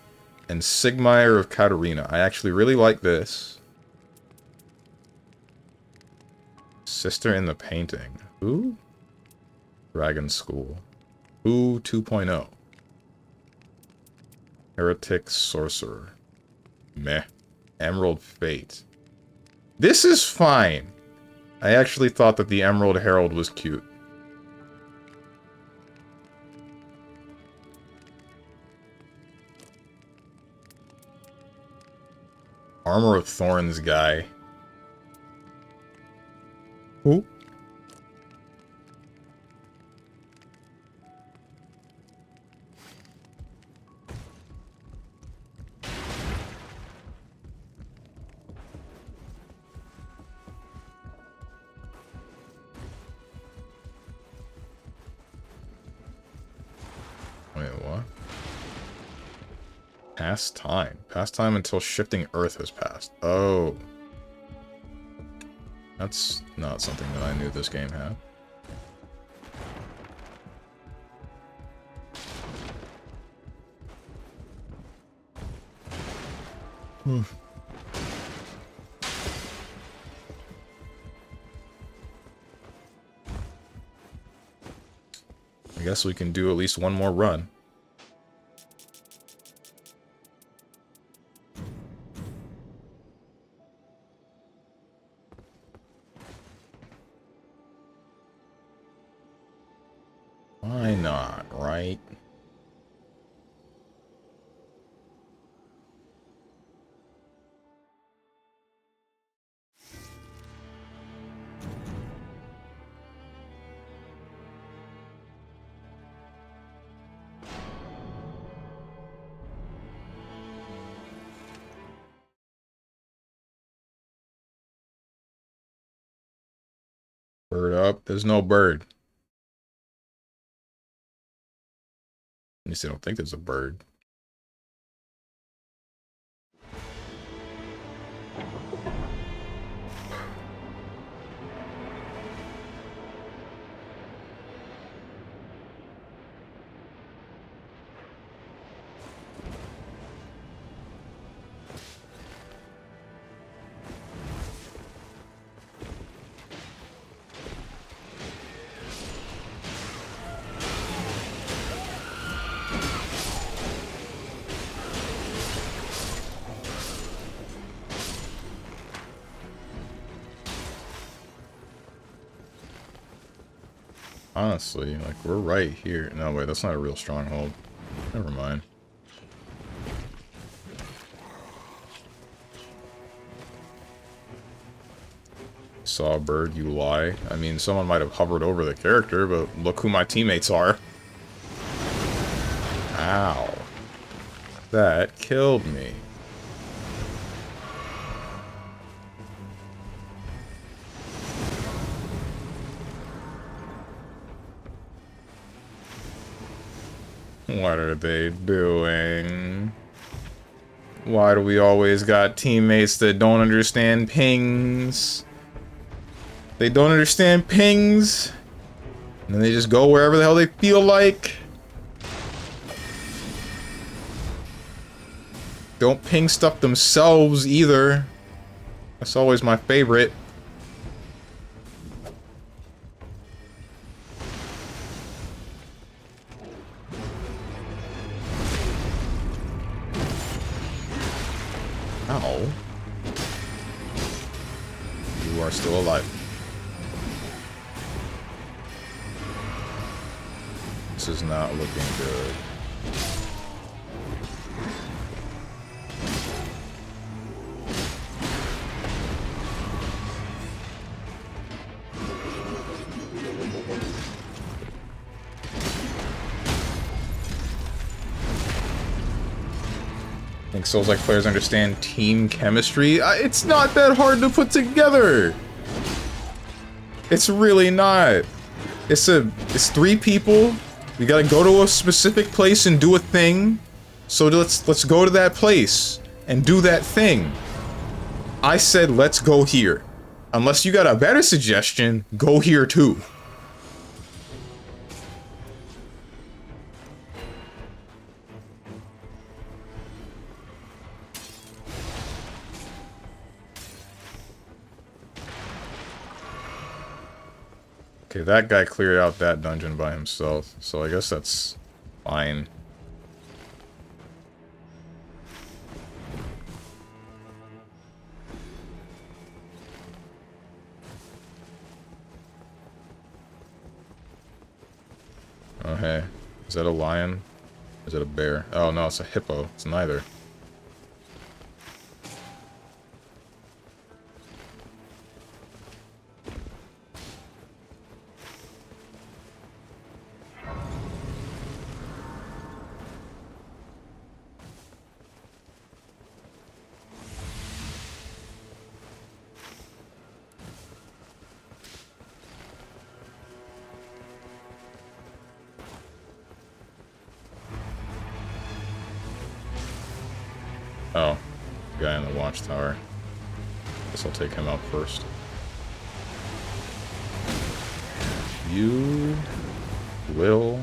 and Sigmire of Katarina. I actually really like this. Sister in the Painting. Who? Dragon School. Who 2.0. Heretic Sorcerer. Meh. Emerald Fate. This is fine. I actually thought that the Emerald Herald was cute. Armor of Thorns guy. Who? Wait, what? Past time. Past time until shifting Earth has passed. Oh. That's not something that I knew this game had. I guess we can do at least one more run. Why not, right? Bird up. There's no bird. At least I don't think there's a bird. Honestly, like, we're right here. No, wait, that's not a real stronghold. Never mind. Saw a bird, you lie. I mean, someone might have hovered over the character, but look who my teammates are. Ow. That killed me. What are they doing? Why do we always got teammates that don't understand pings? They don't understand pings, and then they just go wherever the hell they feel like. Don't ping stuff themselves either. That's always my favorite. Ow. You are still alive. This is not looking good. think Souls-like players understand team chemistry? It's not that hard to put together! It's really not. It's 3 people. We gotta go to a specific place and do a thing. So let's go to that place and do that thing. I said let's go here. Unless you got a better suggestion, go here too. Okay, that guy cleared out that dungeon by himself, so I guess that's fine. Oh, hey. Is that a lion? Or is it a bear? Oh, no, it's a hippo. It's neither. Oh, the guy in the watchtower. Guess I'll take him out first. You will...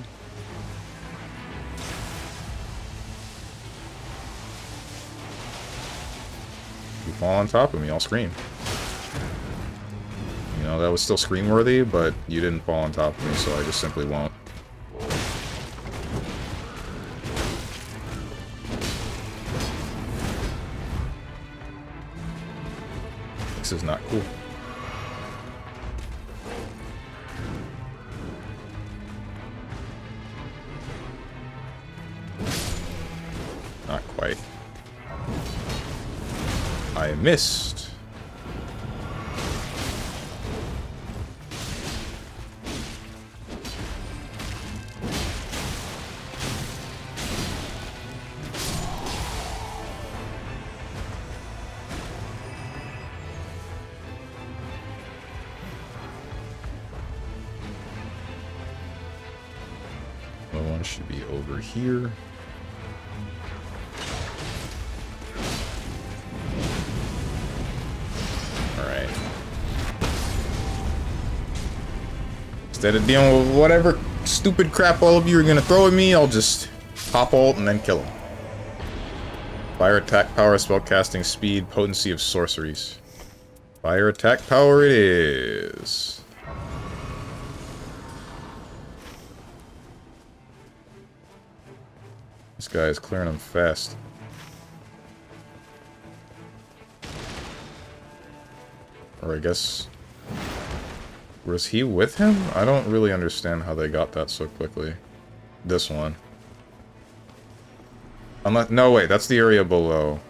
You fall on top of me, I'll scream. You know, that was still scream-worthy, but you didn't fall on top of me, so I just simply won't. This is not cool. Not quite. I missed. One should be over here. Alright. Instead of dealing with whatever stupid crap all of you are gonna throw at me, I'll just pop ult and then kill him. Fire attack power, spellcasting speed, potency of sorceries. Fire attack power it is. This guy is clearing them fast. Or I guess... Was he with him? I don't really understand how they got that so quickly. This one. Unless... No, wait, that's the area below.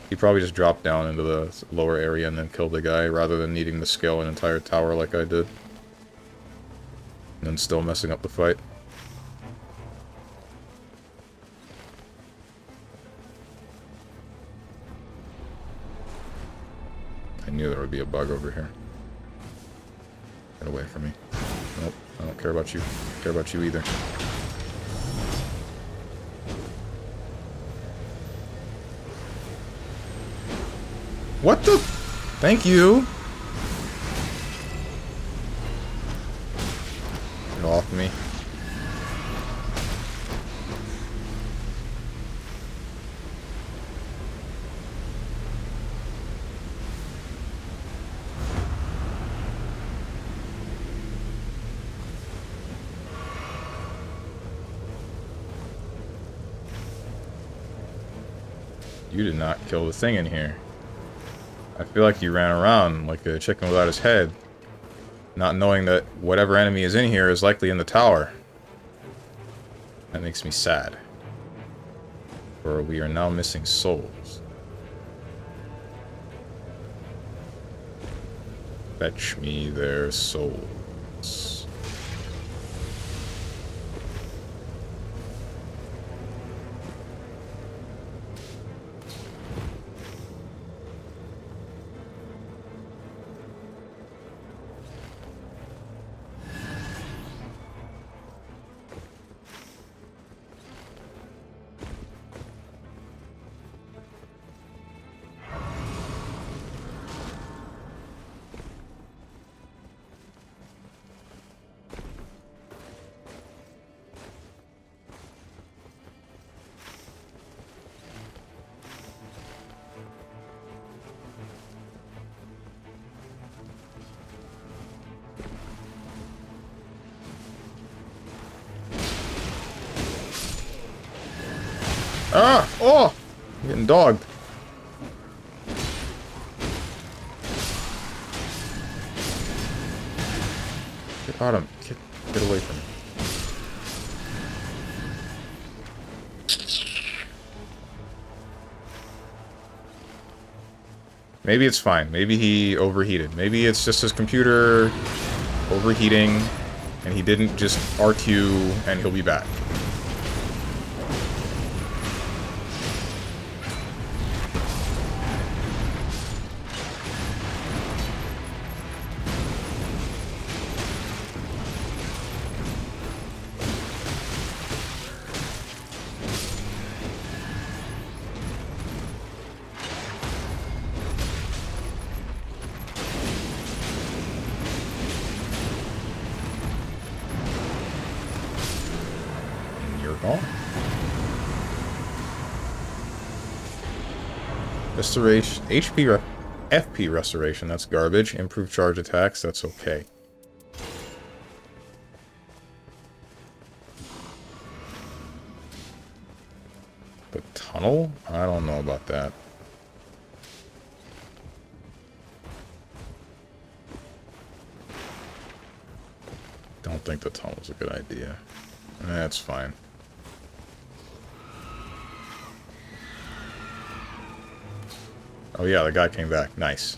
He probably just dropped down into the lower area and then killed the guy, rather than needing to scale an entire tower like I did. And then still messing up the fight. I knew there would be a bug over here. Get away from me. Nope, I don't care about you. I don't care about you either. What the? Thank you. Get off me. You did not kill the thing in here. I feel like you ran around like a chicken without his head, not knowing that whatever enemy is in here is likely in the tower. That makes me sad. For we are now missing souls. Fetch me their souls. Ah! Oh! I'm getting dogged. Get out of him. Get away from me. Maybe it's fine. Maybe he overheated. Maybe it's just his computer overheating, and he didn't just RQ, and he'll be back. Restoration, FP restoration, that's garbage. Improved charge attacks, that's okay. The tunnel? I don't know about that. Don't think the tunnel's a good idea. That's fine. Oh yeah, the guy came back. Nice.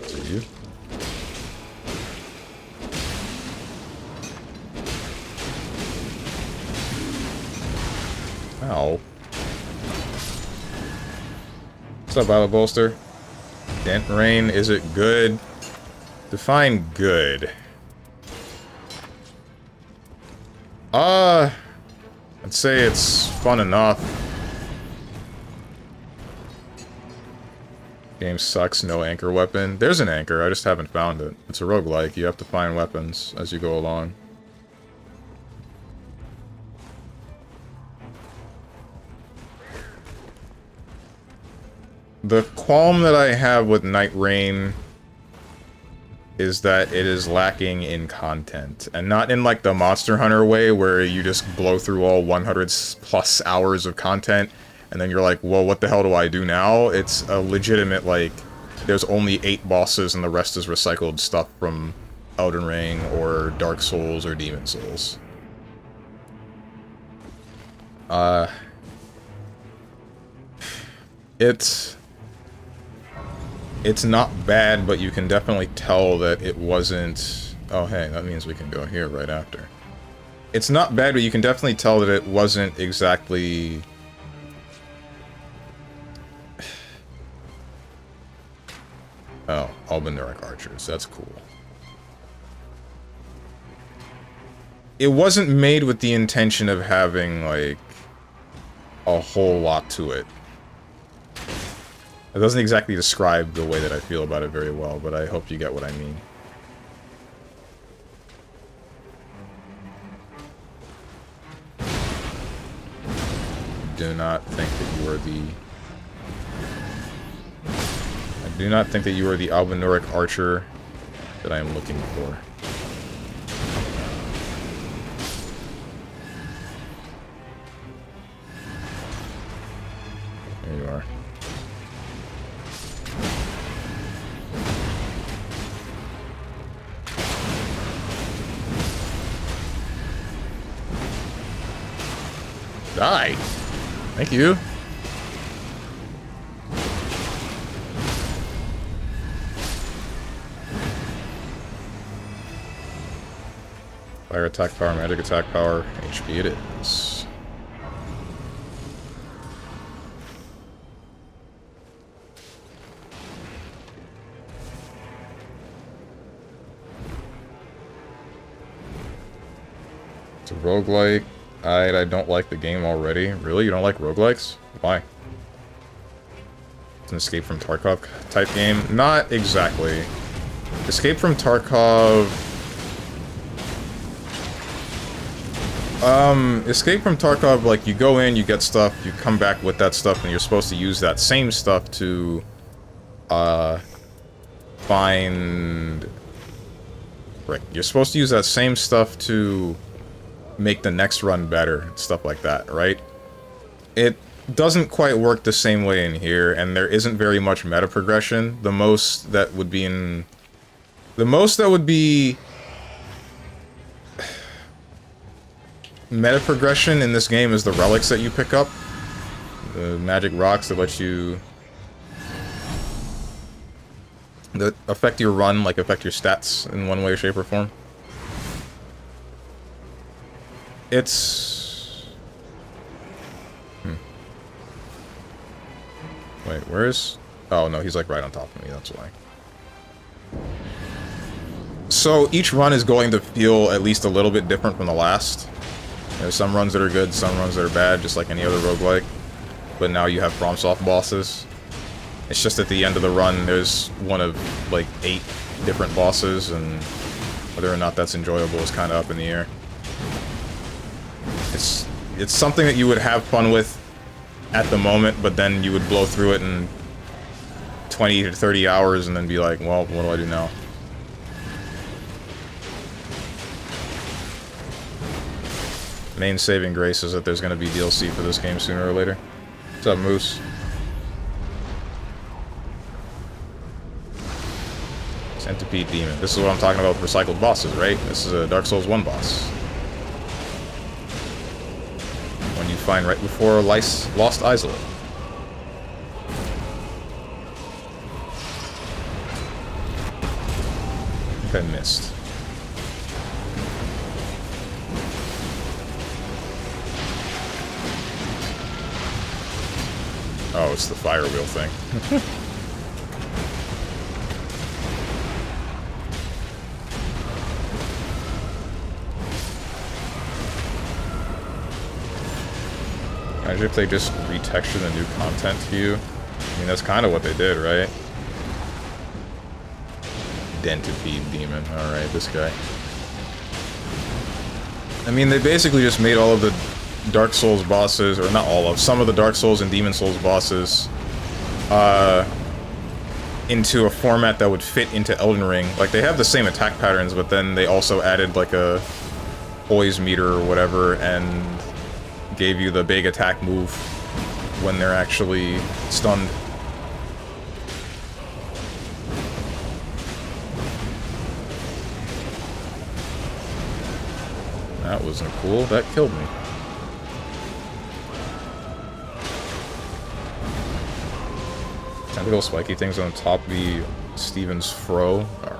Is it you? Ow. What's up, Battle Bolster? Nightreign, is it good? Define good. I'd say it's fun enough. Game sucks, no anchor weapon. There's an anchor, I just haven't found it. It's a roguelike, you have to find weapons as you go along. The qualm that I have with Nightreign is that it is lacking in content. And not in, like, the Monster Hunter way, where you just blow through all 100+ hours of content, and then you're like, well, what the hell do I do now? It's a legitimate, like, there's only 8 bosses and the rest is recycled stuff from Elden Ring, or Dark Souls, or Demon Souls. It's not bad, but you can definitely tell that it wasn't... Oh, hey, that means we can go here right after. It's not bad, but you can definitely tell that it wasn't exactly... Oh, Albinauric archers. That's cool. It wasn't made with the intention of having, like, a whole lot to it. It doesn't exactly describe the way that I feel about it very well, but I hope you get what I mean. Do not think that you are the... I do not think that you are the Albinauric archer that I am looking for. There you are. Die! Thank you. Fire attack power, magic attack power, HP it is. It's a roguelike. I don't like the game already. Really? You don't like roguelikes? Why? It's an Escape from Tarkov type game? Not exactly. Escape from Tarkov... Escape from Tarkov, like, you go in, you get stuff, you come back with that stuff, and you're supposed to use that same stuff to, find... Right, you're supposed to use that same stuff to make the next run better, stuff like that, right? It doesn't quite work the same way in here, and there isn't very much meta progression. The most that would be in... The most that would be... meta progression in this game is the relics that you pick up. The magic rocks that let you... that affect your run, like affect your stats in one way, shape, or form. It's... Wait, where's... Oh, no, he's like right on top of me, that's why. So, each run is going to feel at least a little bit different from the last. There's some runs that are good, some runs that are bad, just like any other roguelike. But now you have FromSoft bosses. It's just at the end of the run, there's one of, like, 8 different bosses, and whether or not that's enjoyable is kind of up in the air. It's something that you would have fun with at the moment, but then you would blow through it in 20 to 30 hours and then be like, well, what do I do now? Main saving grace is that there's going to be DLC for this game sooner or later. What's up, Moose? Centipede Demon. This is what I'm talking about with recycled bosses, right? This is a Dark Souls 1 boss. One you find right before Lost Isolate. I think I missed. Oh, it's the fire wheel thing. Imagine if they just retexture the new content to you. I mean, that's kind of what they did, right? Dentipede Demon. Alright, this guy. I mean, they basically just made all of the Dark Souls bosses, or not all of, some of the Dark Souls and Demon Souls bosses, into a format that would fit into Elden Ring. Like, they have the same attack patterns, but then they also added, like, a poise meter or whatever, and gave you the big attack move when they're actually stunned. That wasn't cool. That killed me. Tentacle spiky things on top of the Steven's fro. Alright.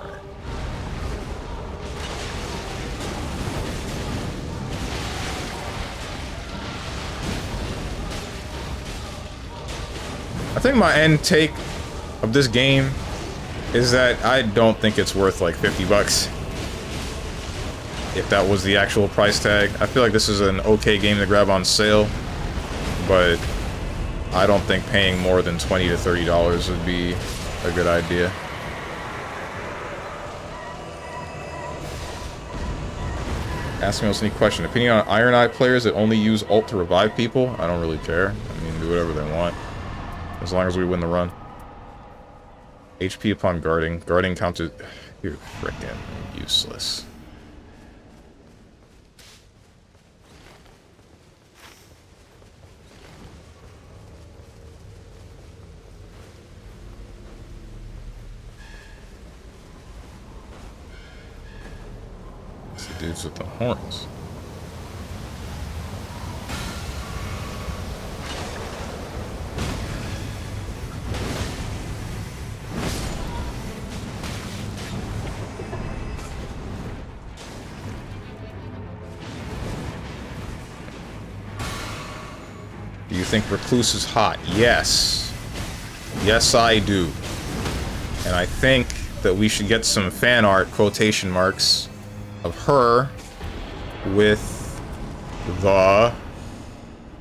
I think my end take of this game is that I don't think it's worth like 50 bucks. If that was the actual price tag. I feel like this is an okay game to grab on sale, but I don't think paying more than $20 to $30 would be a good idea. Ask me else any question. Opinion on Iron Eye players that only use ult to revive people? I don't really care. I mean, do whatever they want. As long as we win the run. HP upon guarding. Guarding counted... You're frickin' useless. It's the dudes with the horns. Do you think Recluse is hot? Yes. Yes, I do. And I think that we should get some fan art, quotation marks, of her with the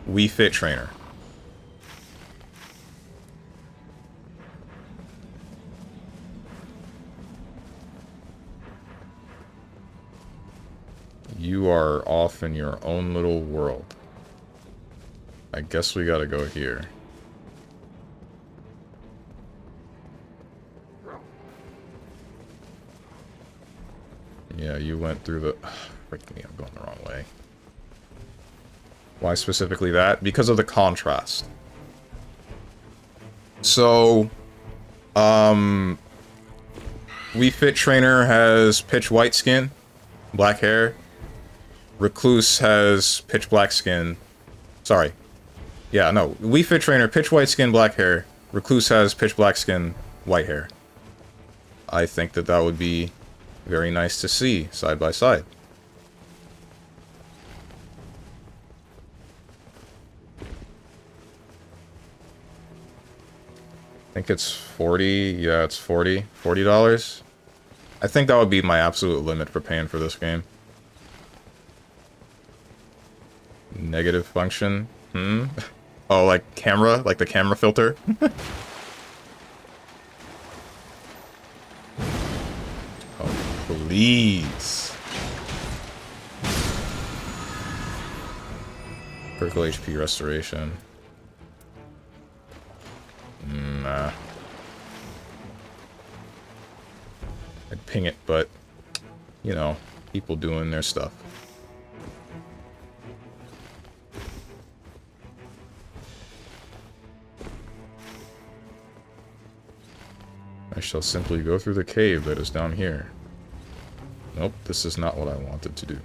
Wii Fit trainer. You you are off in your own little world. I guess we gotta go here. Yeah, you went through the... Freak me, I'm going the wrong way. Why specifically that? Because of the contrast. So, Wii Fit Trainer has pitch white skin, black hair. Recluse has pitch black skin. Sorry. Yeah, no. Wii Fit Trainer, pitch white skin, black hair. Recluse has pitch black skin, white hair. I think that that would be very nice to see, side by side. I think it's 40. Yeah, it's 40. $40. I think that would be my absolute limit for paying for this game. Negative function? Oh, like camera? Like the camera filter? Oh, please. Critical HP restoration. Nah. I'd ping it, but, you know, people doing their stuff. I shall simply go through the cave that is down here. Nope, this is not what I wanted to do.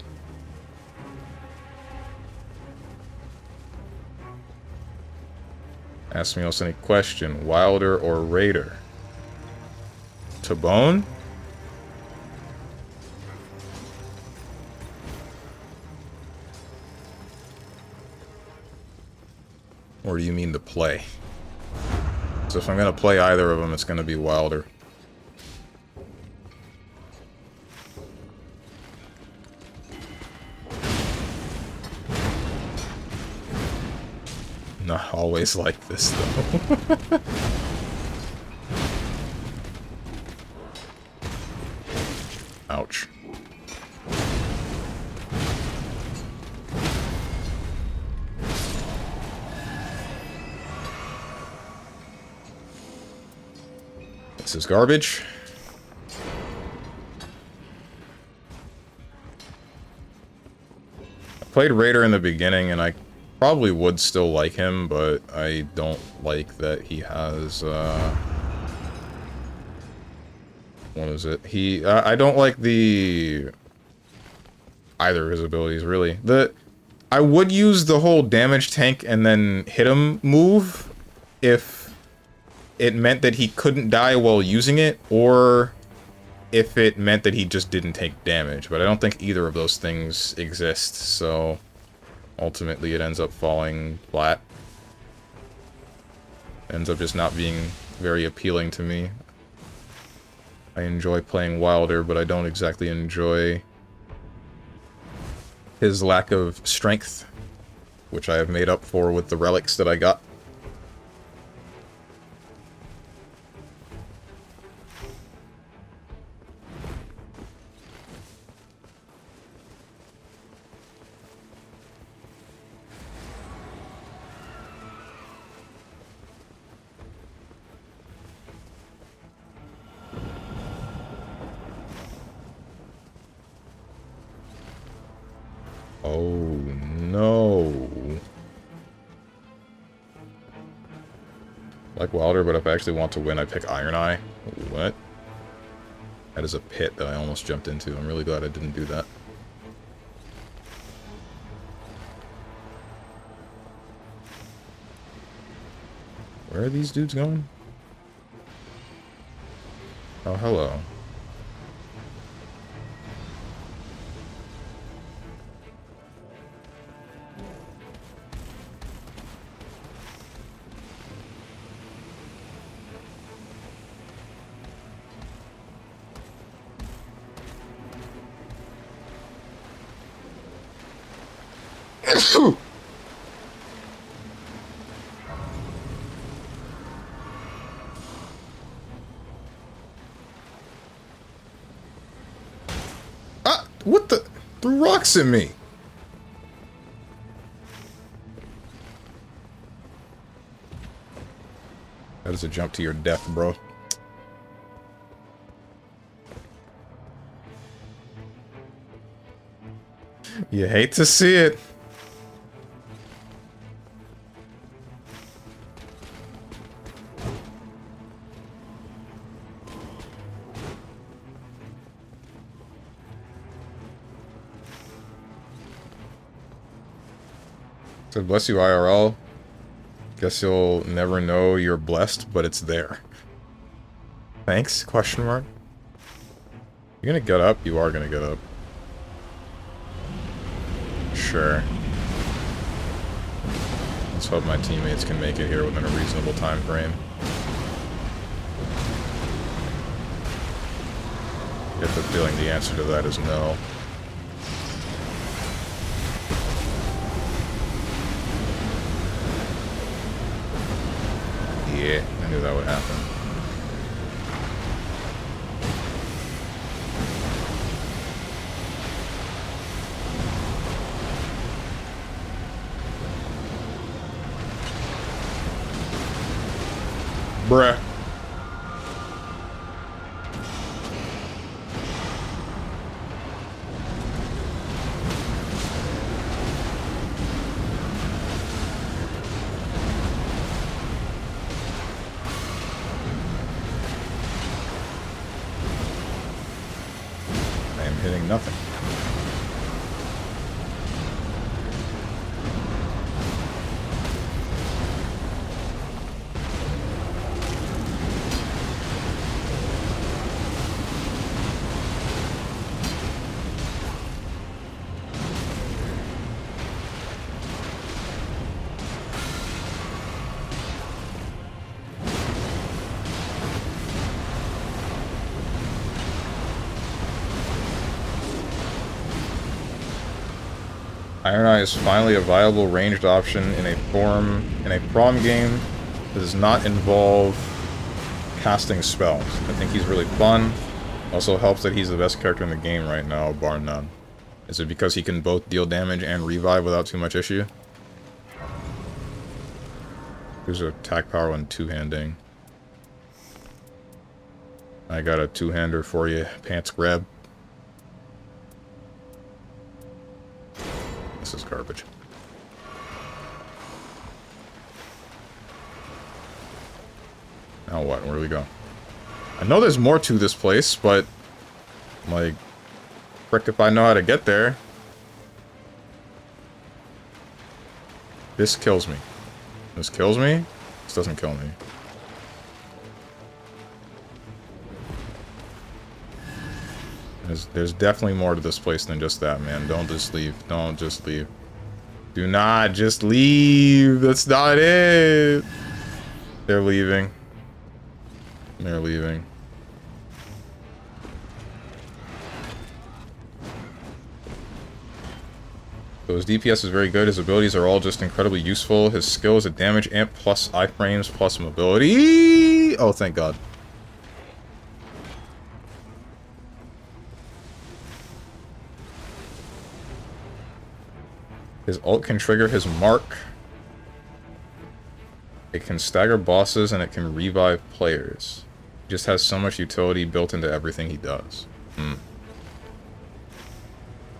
Ask me else any question. Wilder or Raider? To bone? Or do you mean to play? So if I'm gonna play either of them, it's gonna be Wilder. Not always like this, though. Ouch. This is garbage. I played Raider in the beginning, and I probably would still like him, but I don't like that he has, what is it? I don't like either of his abilities, really. I would use the whole damage tank and then hit him move if it meant that he couldn't die while using it, or if it meant that he just didn't take damage, but I don't think either of those things exist, so ultimately it ends up falling flat. Ends up just not being very appealing to me. I enjoy playing Wilder, but I don't exactly enjoy his lack of strength, which I have made up for with the relics that I got. Oh, no. Like Wilder, but if I actually want to win, I pick Iron Eye. What? That is a pit that I almost jumped into. I'm really glad I didn't do that. Where are these dudes going? Oh, hello. Ah, what the? Threw rocks at me. That is a jump to your death, bro. You hate to see it. So bless you, IRL. Guess you'll never know you're blessed, but it's there. Thanks? Question mark. You're gonna get up? You are gonna get up. Sure. Let's hope my teammates can make it here within a reasonable time frame. Get the feeling the answer to that is no. Yeah, I knew that would happen. Bruh. I am hitting nothing. Iron Eye is finally a viable ranged option in a prom game that does not involve casting spells. I think he's really fun. Also helps that he's the best character in the game right now, bar none. Is it because he can both deal damage and revive without too much issue? Here's an attack power when two-handing. I got a two-hander for you, pants grab. This is garbage. Now what? Where do we go? I know there's more to this place, but... like... frick if I know how to get there. This kills me. This kills me? This doesn't kill me. There's definitely more to this place than just that, man. Don't just leave. Don't just leave. Do not just leave. That's not it. They're leaving. They're leaving. So his DPS is very good. His abilities are all just incredibly useful. His skill is a damage amp plus iframes plus mobility. Oh, thank God. His ult can trigger his mark. It can stagger bosses and it can revive players. He just has so much utility built into everything he does.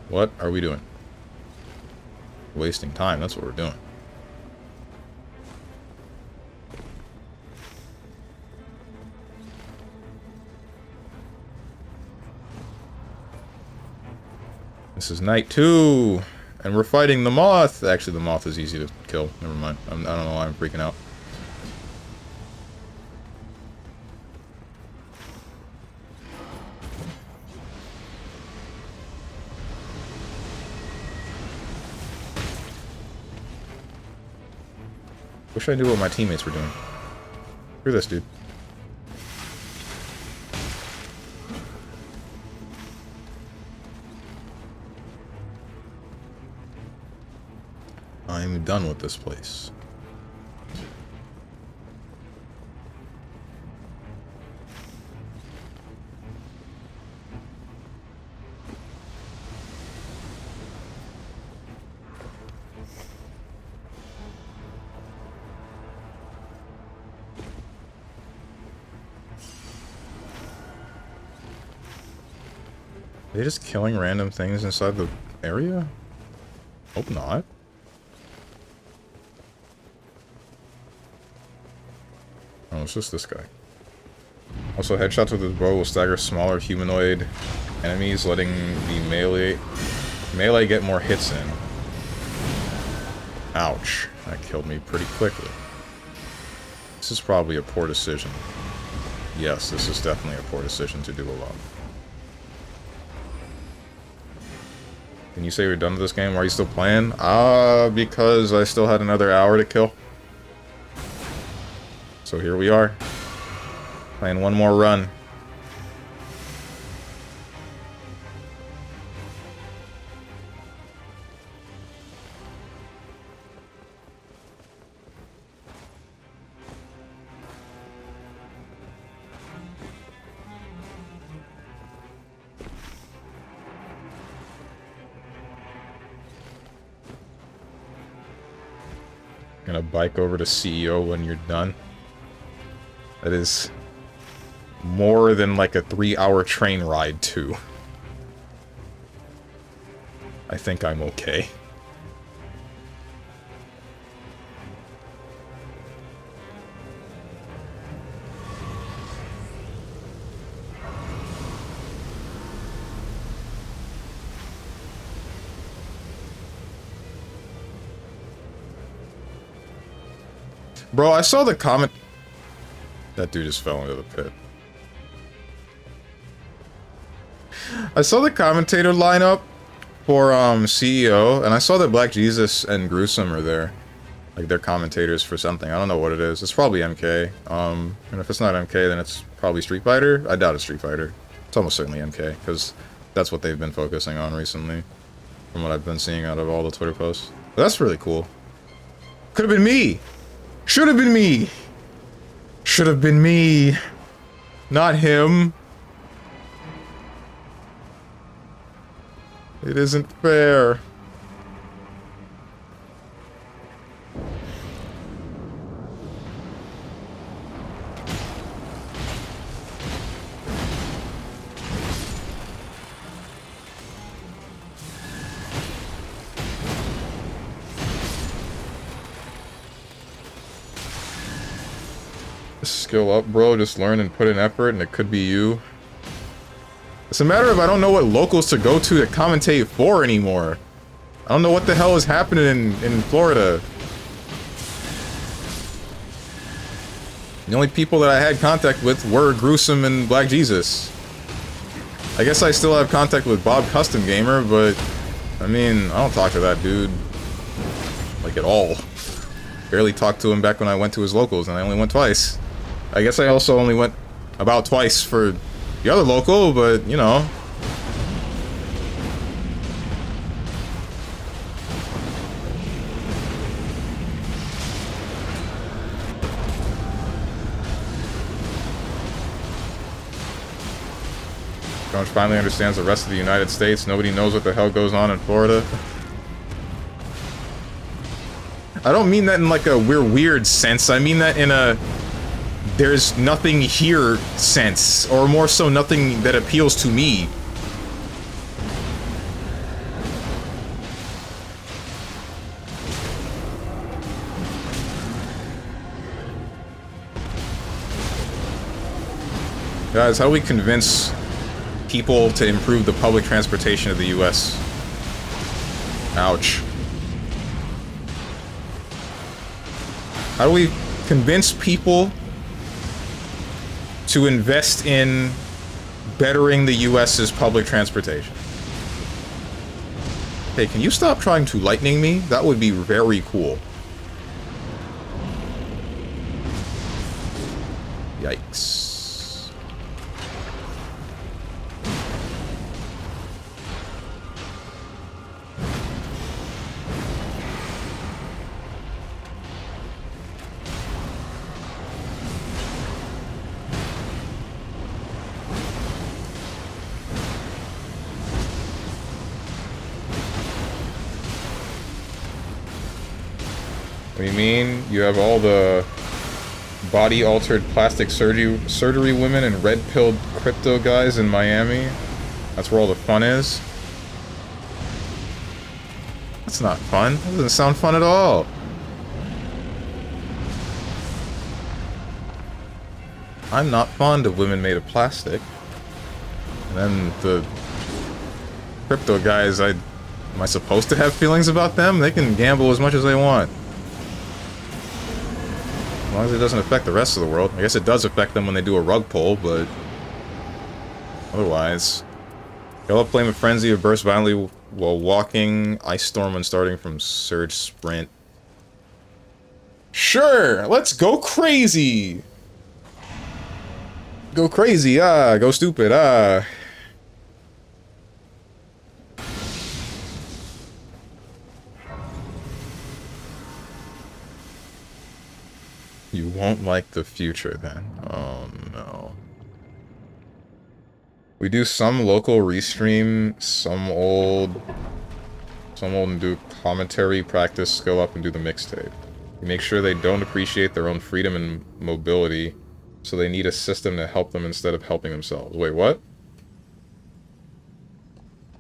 What are we doing? Wasting time, that's what we're doing. This is night 2. And we're fighting the moth. Actually, the moth is easy to kill. Never mind. I don't know why I'm freaking out. Wish I knew what my teammates were doing. Screw this, dude. I'm done with this place. Are they just killing random things inside the area? Hope not. Oh, it's just this guy. Also, headshots with his bow will stagger smaller humanoid enemies, letting the melee get more hits in. Ouch. That killed me pretty quickly. This is probably a poor decision. Yes, this is definitely a poor decision to do alone. Can you say you're done with this game? Why are you still playing? Because I still had another hour to kill. So here we are. Playing one more run. Gonna bike over to CEO when you're done. That is more than like a 3-hour train ride too. I think I'm okay. Bro, I saw the comment. That dude just fell into the pit. I saw the commentator lineup for CEO, and I saw that Black Jesus and Gruesome are there. Like, they're commentators for something. I don't know what it is. It's probably MK. And if it's not MK, then it's probably Street Fighter. I doubt it's Street Fighter. It's almost certainly MK, because that's what they've been focusing on recently, from what I've been seeing out of all the Twitter posts. But that's really cool. Could have been me! Should have been me! Should have been me! Not him. It isn't fair. Skill up, bro. Just learn and put in effort, and it could be you. It's a matter of I don't know what locals to go to commentate for anymore. I don't know what the hell is happening in Florida. The only people that I had contact with were Gruesome and Black Jesus. I guess I still have contact with Bob Custom Gamer, but I mean, I don't talk to that dude like at all. Barely talked to him back when I went to his locals, and I only went twice. I guess I also only went about twice for the other local, but, you know. Crunch finally understands the rest of the United States. Nobody knows what the hell goes on in Florida. I don't mean that in like a we're weird sense. I mean that in a there's nothing here sense, or more so nothing that appeals to me. Guys, how do we convince people to improve the public transportation of the US? Ouch. How do we convince people to invest in bettering the US's public transportation? Hey, can you stop trying to lightning me? That would be very cool. Yikes. What do you mean? You have all the body-altered plastic surgery women and red-pilled crypto guys in Miami? That's where all the fun is? That's not fun. That doesn't sound fun at all. I'm not fond of women made of plastic. And then the crypto guys, am I supposed to have feelings about them? They can gamble as much as they want. As long as it doesn't affect the rest of the world. I guess it does affect them when they do a rug pull, but otherwise. Yellow Flame of Frenzy of burst violently while walking. Ice Storm when starting from Surge Sprint. Sure, let's go crazy! Go crazy, go stupid, You won't like the future then. Oh no. We do some local restream, some old and do commentary, practice, skill up, and do the mixtape. We make sure they don't appreciate their own freedom and mobility, so they need a system to help them instead of helping themselves. Wait, what?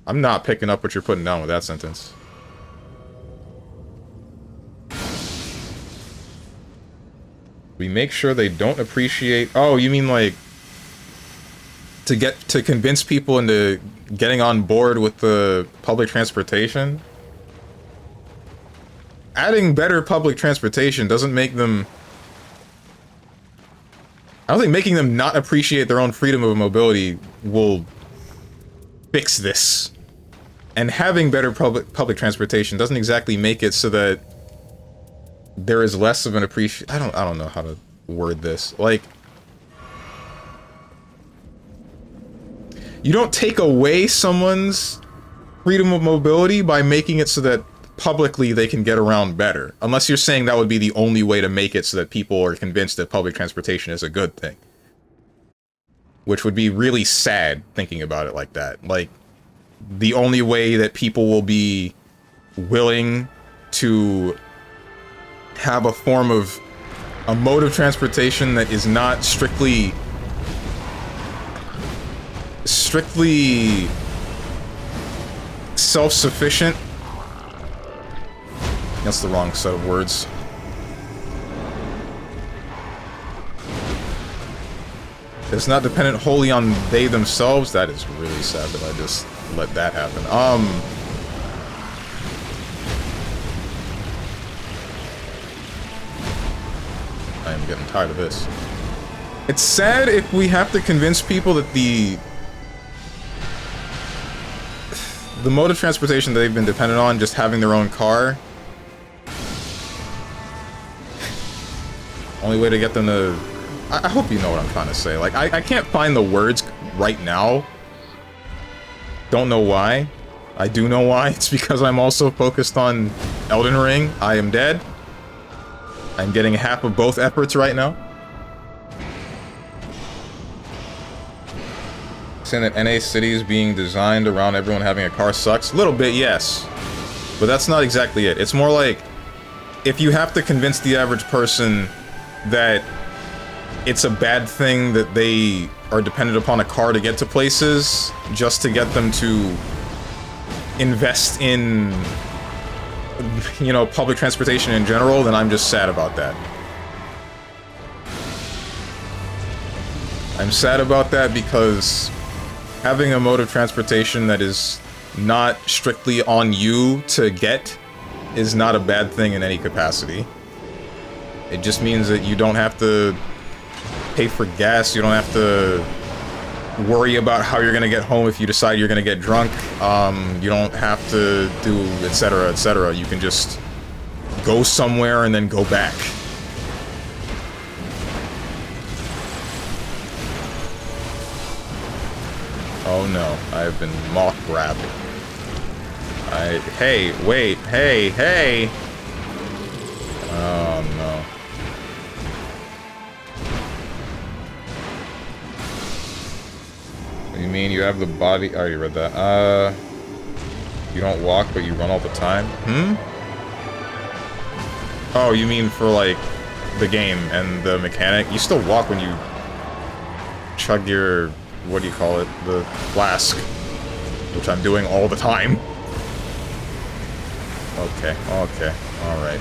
I'm not picking up what you're putting down with that sentence. We make sure they don't appreciate... Oh, you mean like... to convince people into getting on board with the public transportation? Adding better public transportation doesn't make them... I don't think making them not appreciate their own freedom of mobility will fix this. And having better public transportation doesn't exactly make it so that there is less of an appreciation. I don't know how to word this. Like, you don't take away someone's freedom of mobility by making it so that publicly they can get around better. Unless you're saying that would be the only way to make it so that people are convinced that public transportation is a good thing. Which would be really sad thinking about it like that. Like, the only way that people will be willing to have a form of a mode of transportation that is not strictly self-sufficient. That's the wrong set of words. It's not dependent wholly on they themselves. That is really sad that I just let that happen. I am getting tired of this. It's sad if we have to convince people that the mode of transportation that they've been dependent on, just having their own car, only way to get them to... I hope you know what I'm trying to say. Like, I can't find the words right now. Don't know why. I do know why. It's because I'm also focused on Elden Ring. I am dead. I'm getting half of both efforts right now. Saying that NA cities being designed around everyone having a car sucks? A little bit, yes. But that's not exactly it. It's more like, if you have to convince the average person that it's a bad thing that they are dependent upon a car to get to places, just to get them to invest in, you know, public transportation in general, then I'm just sad about that. I'm sad about that because having a mode of transportation that is not strictly on you to get is not a bad thing in any capacity. It just means that you don't have to pay for gas, you don't have to worry about how you're gonna get home if you decide you're gonna get drunk, you don't have to do etc, etc. You can just go somewhere and then go back. Oh no, I've been moth grabbed. Hey, wait, hey! Oh no. What do you mean you have the body? I already read that. You don't walk, but you run all the time? Oh, you mean for, like, the game and the mechanic? You still walk when you chug your... what do you call it? The flask. which I'm doing all the time. Okay, alright.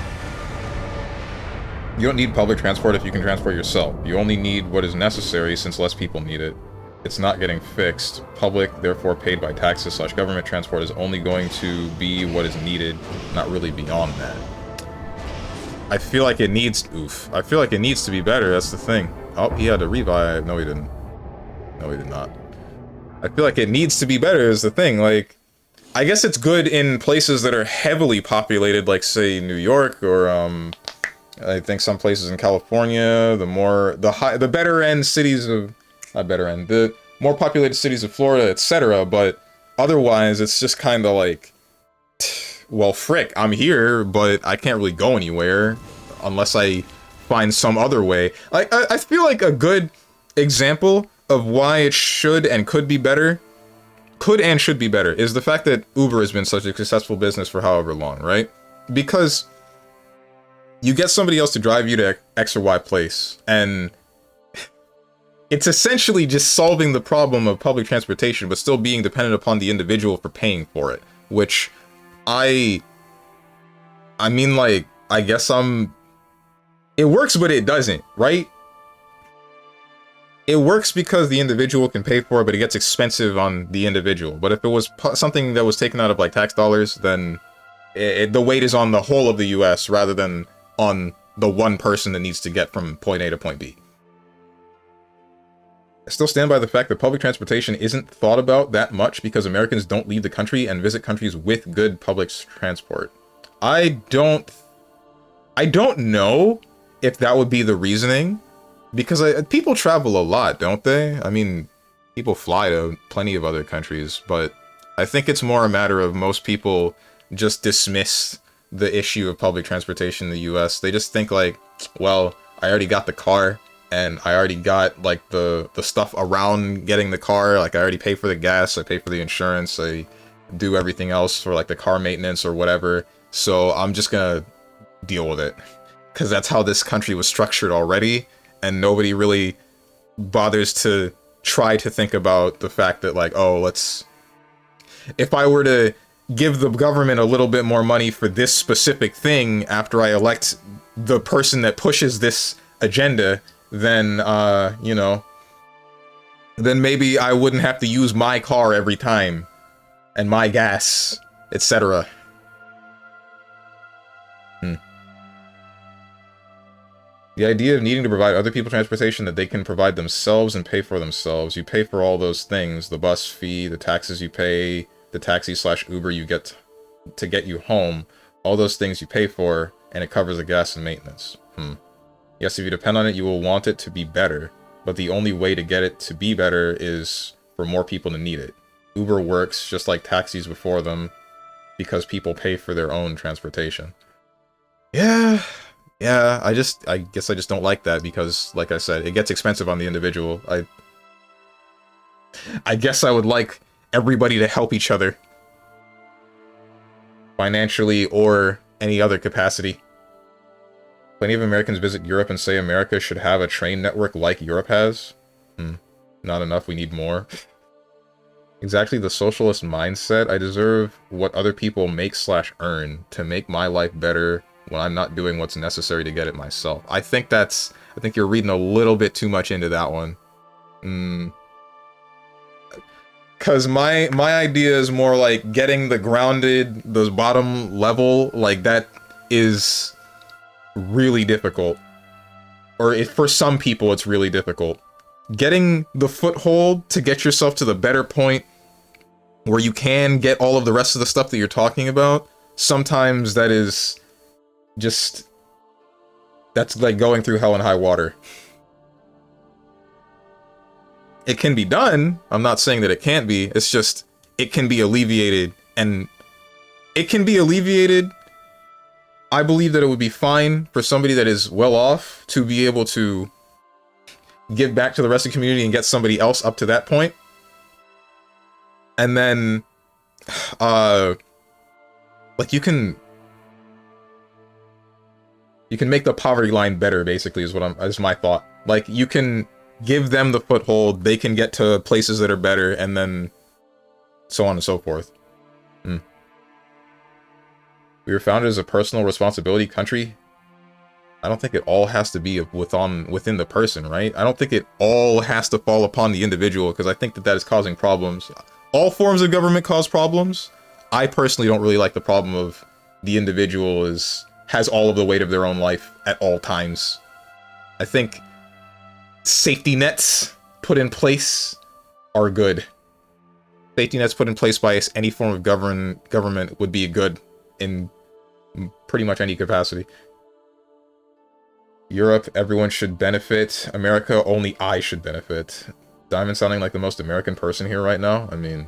You don't need public transport if you can transport yourself. You only need what is necessary since less people need it. It's not getting fixed. Public, therefore paid by taxes / government transport is only going to be what is needed, not really beyond that. I feel like it needs... Oof. I feel like it needs to be better, that's the thing. Oh, he had to revive. No, he didn't. No, he did not. I feel like it needs to be better is the thing, like... I guess it's good in places that are heavily populated, like, say, New York, or, I think some places in California, the better end cities of... Not better end, the more populated cities of Florida, etc., but otherwise, it's just kind of like... Well, frick, I'm here, but I can't really go anywhere unless I find some other way. I feel like a good example of why it should and could be better, should be better, is the fact that Uber has been such a successful business for however long, right? Because you get somebody else to drive you to X or Y place, and it's essentially just solving the problem of public transportation, but still being dependent upon the individual for paying for it, which... I mean, like, I guess it works, but it doesn't, right? It works because the individual can pay for it, but it gets expensive on the individual. But if it was something that was taken out of, like, tax dollars, then the weight is on the whole of the US rather than on the one person that needs to get from point A to point B. I still stand by the fact that public transportation isn't thought about that much because Americans don't leave the country and visit countries with good public transport. I don't know if that would be the reasoning, because people travel a lot, don't they? I mean, people fly to plenty of other countries, but I think it's more a matter of most people just dismiss the issue of public transportation in the US. They just think like, well, I already got the car, and I already got, like, the stuff around getting the car. Like, I already pay for the gas, I pay for the insurance, I do everything else for, like, the car maintenance or whatever. So I'm just gonna deal with it. Because that's how this country was structured already, and nobody really bothers to try to think about the fact that, like, oh, if I were to give the government a little bit more money for this specific thing after I elect the person that pushes this agenda, then, you know, then maybe I wouldn't have to use my car every time, and my gas, etc. The idea of needing to provide other people transportation that they can provide themselves and pay for themselves. You pay for all those things, the bus fee, the taxes you pay, the taxi / Uber you get to get you home, all those things you pay for, and it covers the gas and maintenance. Yes, if you depend on it, you will want it to be better, but the only way to get it to be better is for more people to need it. Uber works just like taxis before them, because people pay for their own transportation. Yeah, I guess I just don't like that, because, like I said, it gets expensive on the individual. I guess I would like everybody to help each other, financially or any other capacity. Plenty of Americans visit Europe and say America should have a train network like Europe has. Not enough, we need more. Exactly the socialist mindset. I deserve what other people make / earn to make my life better when I'm not doing what's necessary to get it myself. I think you're reading a little bit too much into that one. Because my idea is more like getting those bottom level, like that is really difficult. Or for some people, it's really difficult. Getting the foothold to get yourself to the better point where you can get all of the rest of the stuff that you're talking about, sometimes that is just... that's like going through hell and high water. It can be done. I'm not saying that it can't be. It's just, it can be alleviated. And it can be alleviated. I believe that it would be fine for somebody that is well off to be able to give back to the rest of the community and get somebody else up to that point. And then, like, you can make the poverty line better, basically, is my thought. Like, you can give them the foothold, they can get to places that are better, and then so on and so forth. Hmm. We were founded as a personal responsibility country. I don't think it all has to be within the person, right? I don't think it all has to fall upon the individual, because I think that is causing problems. All forms of government cause problems. I personally don't really like the problem of the individual has all of the weight of their own life at all times. I think safety nets put in place are good. Safety nets put in place by any form of government would be good in pretty much any capacity. Europe, everyone should benefit. America, only I should benefit. Diamond sounding like the most American person here right now. I mean,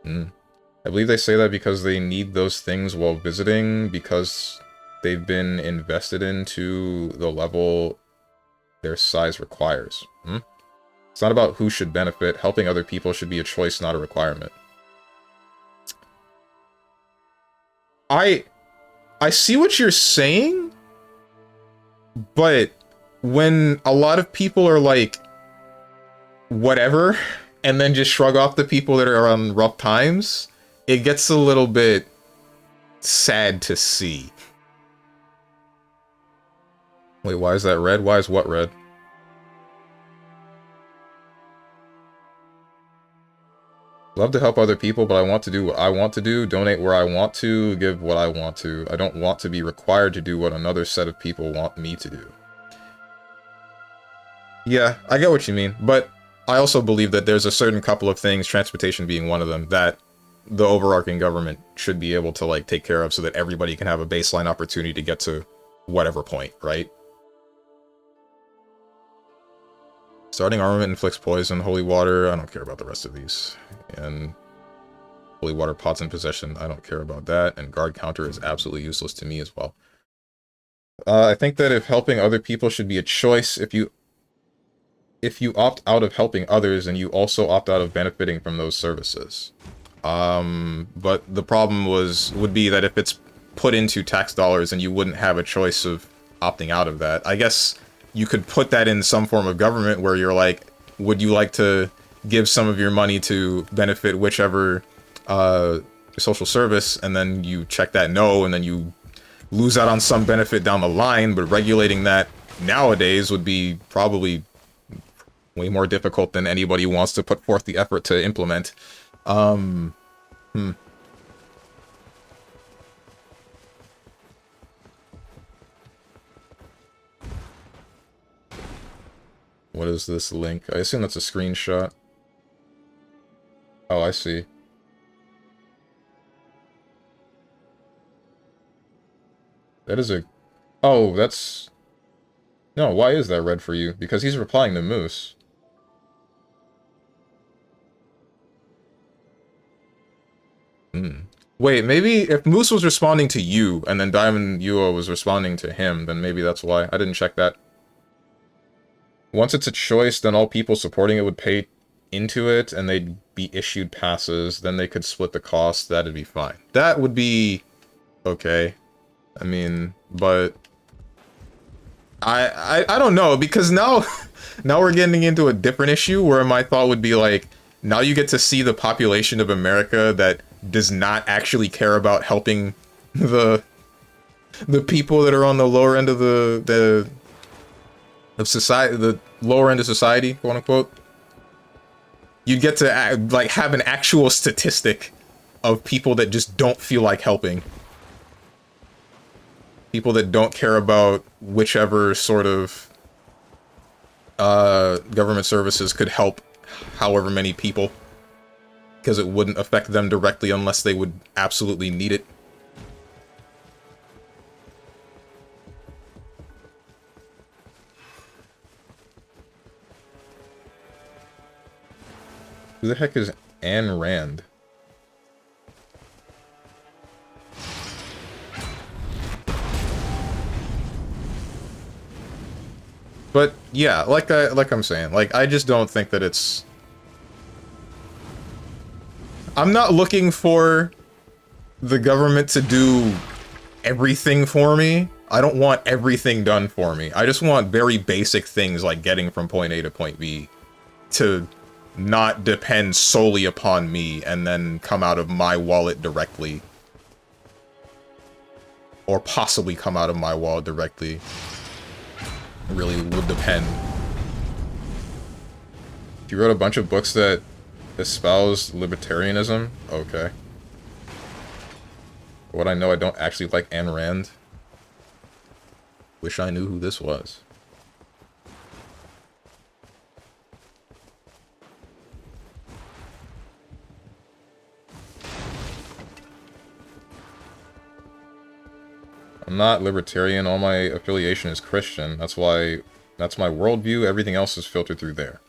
I believe they say that because they need those things while visiting, because they've been invested into the level their size requires. It's not about who should benefit. Helping other people should be a choice, not a requirement. I see what you're saying, but when a lot of people are like, whatever, and then just shrug off the people that are on rough times, it gets a little bit sad to see. Wait, why is that red? Why is what red? Love to help other people, but I want to do what I want to do, donate where I want to, give what I want to. I don't want to be required to do what another set of people want me to do. Yeah, I get what you mean, but I also believe that there's a certain couple of things, transportation being one of them, that the overarching government should be able to, like, take care of so that everybody can have a baseline opportunity to get to whatever point, right? Starting armament inflicts poison, holy water, I don't care about the rest of these. And holy water pots in possession, I don't care about that. And guard counter is absolutely useless to me as well. I think that if helping other people should be a choice, if you opt out of helping others, and you also opt out of benefiting from those services. But the problem would be that if it's put into tax dollars and you wouldn't have a choice of opting out of that. I guess you could put that in some form of government where you're like, would you like to give some of your money to benefit whichever social service, and then you check that no, and then you lose out on some benefit down the line. But regulating that nowadays would be probably way more difficult than anybody wants to put forth the effort to implement. What is this link? I assume that's a screenshot. Oh, I see. That is a... Oh, that's... No, why is that red for you? Because he's replying to Moose. Wait, maybe if Moose was responding to you, and then Diamond Yua was responding to him, then maybe that's why. I didn't check that. Once it's a choice, then all people supporting it would pay into it, and they'd be issued passes, then they could split the cost, that'd be fine. That would be... okay. I mean, but... I don't know, because now we're getting into a different issue where my thought would be like, now you get to see the population of America that does not actually care about helping the people that are on the lower end of the society, the lower end of society, quote unquote. You'd get to like have an actual statistic of people that just don't feel like helping. People that don't care about whichever sort of government services could help however many people, because it wouldn't affect them directly unless they would absolutely need it. Who the heck is Ayn Rand? But yeah, like I'm saying, like I just don't think that it's... I'm not looking for the government to do everything for me. I don't want everything done for me. I just want very basic things like getting from point A to point B to not depend solely upon me and then come out of my wallet directly. Or possibly come out of my wallet directly. It really would depend. You wrote a bunch of books that espouse libertarianism? Okay. For what I know, I don't actually like Ayn Rand. Wish I knew who this was. I'm not libertarian, all my affiliation is Christian. That's why, that's my worldview, everything else is filtered through there.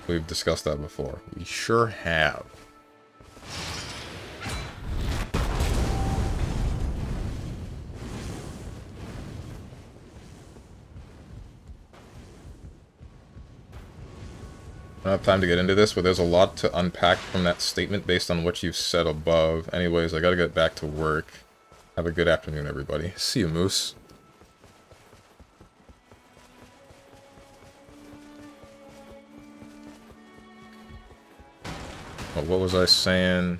We've discussed that before. We sure have. I don't have time to get into this, but there's a lot to unpack from that statement based on what you've said above. Anyways, I gotta get back to work. Have a good afternoon, everybody. See you, Moose. Oh, what was I saying?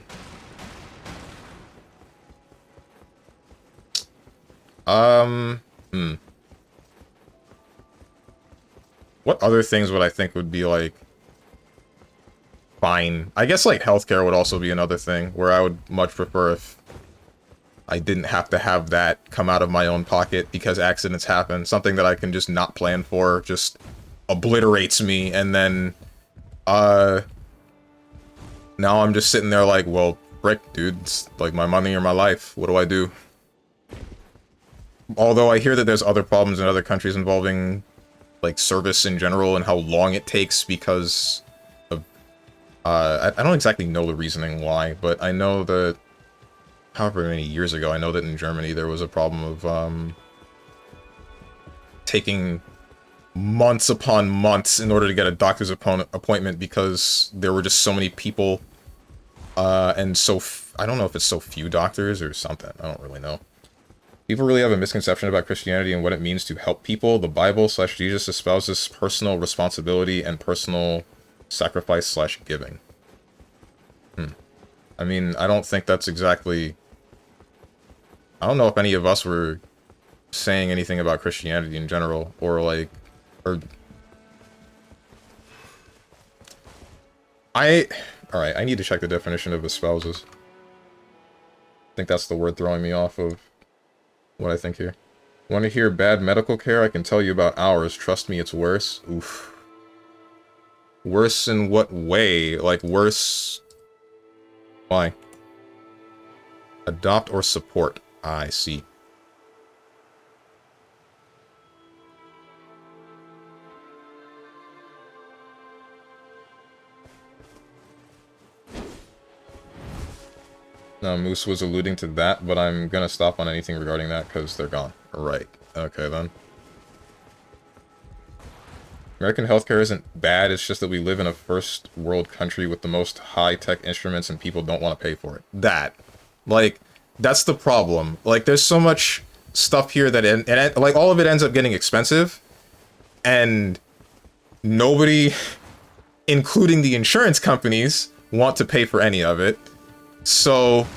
What other things would I think would be, like, fine? I guess, like, healthcare would also be another thing, where I would much prefer if I didn't have to have that come out of my own pocket because accidents happen. Something that I can just not plan for, just obliterates me, and then, now I'm just sitting there like, well, frick, dude, it's like my money or my life. What do I do? Although I hear that there's other problems in other countries involving, like, service in general and how long it takes because of, I don't exactly know the reasoning why, but I know that, however many years ago, I know that in Germany there was a problem of, taking months upon months in order to get a doctor's appointment because there were just so many people, and I don't know if it's so few doctors or something, I don't really know. People really have a misconception about Christianity and what it means to help people. The Bible/Jesus espouses personal responsibility and personal sacrifice/giving. I mean, I don't think that's exactly... I don't know if any of us were saying anything about Christianity in general, or like... Alright, I need to check the definition of espouses. I think that's the word throwing me off of what I think here. Want to hear bad medical care? I can tell you about ours. Trust me, it's worse. Oof. Worse in what way? Like, worse... Why? Adopt or support. I see. No, Moose was alluding to that, but I'm gonna stop on anything regarding that because they're gone. Right. Okay, then. American healthcare isn't bad, it's just that we live in a first world country with the most high-tech instruments and people don't want to pay for it. That. Like, that's the problem. Like, there's so much stuff here that, like, all of it ends up getting expensive, and nobody, including the insurance companies, want to pay for any of it. So,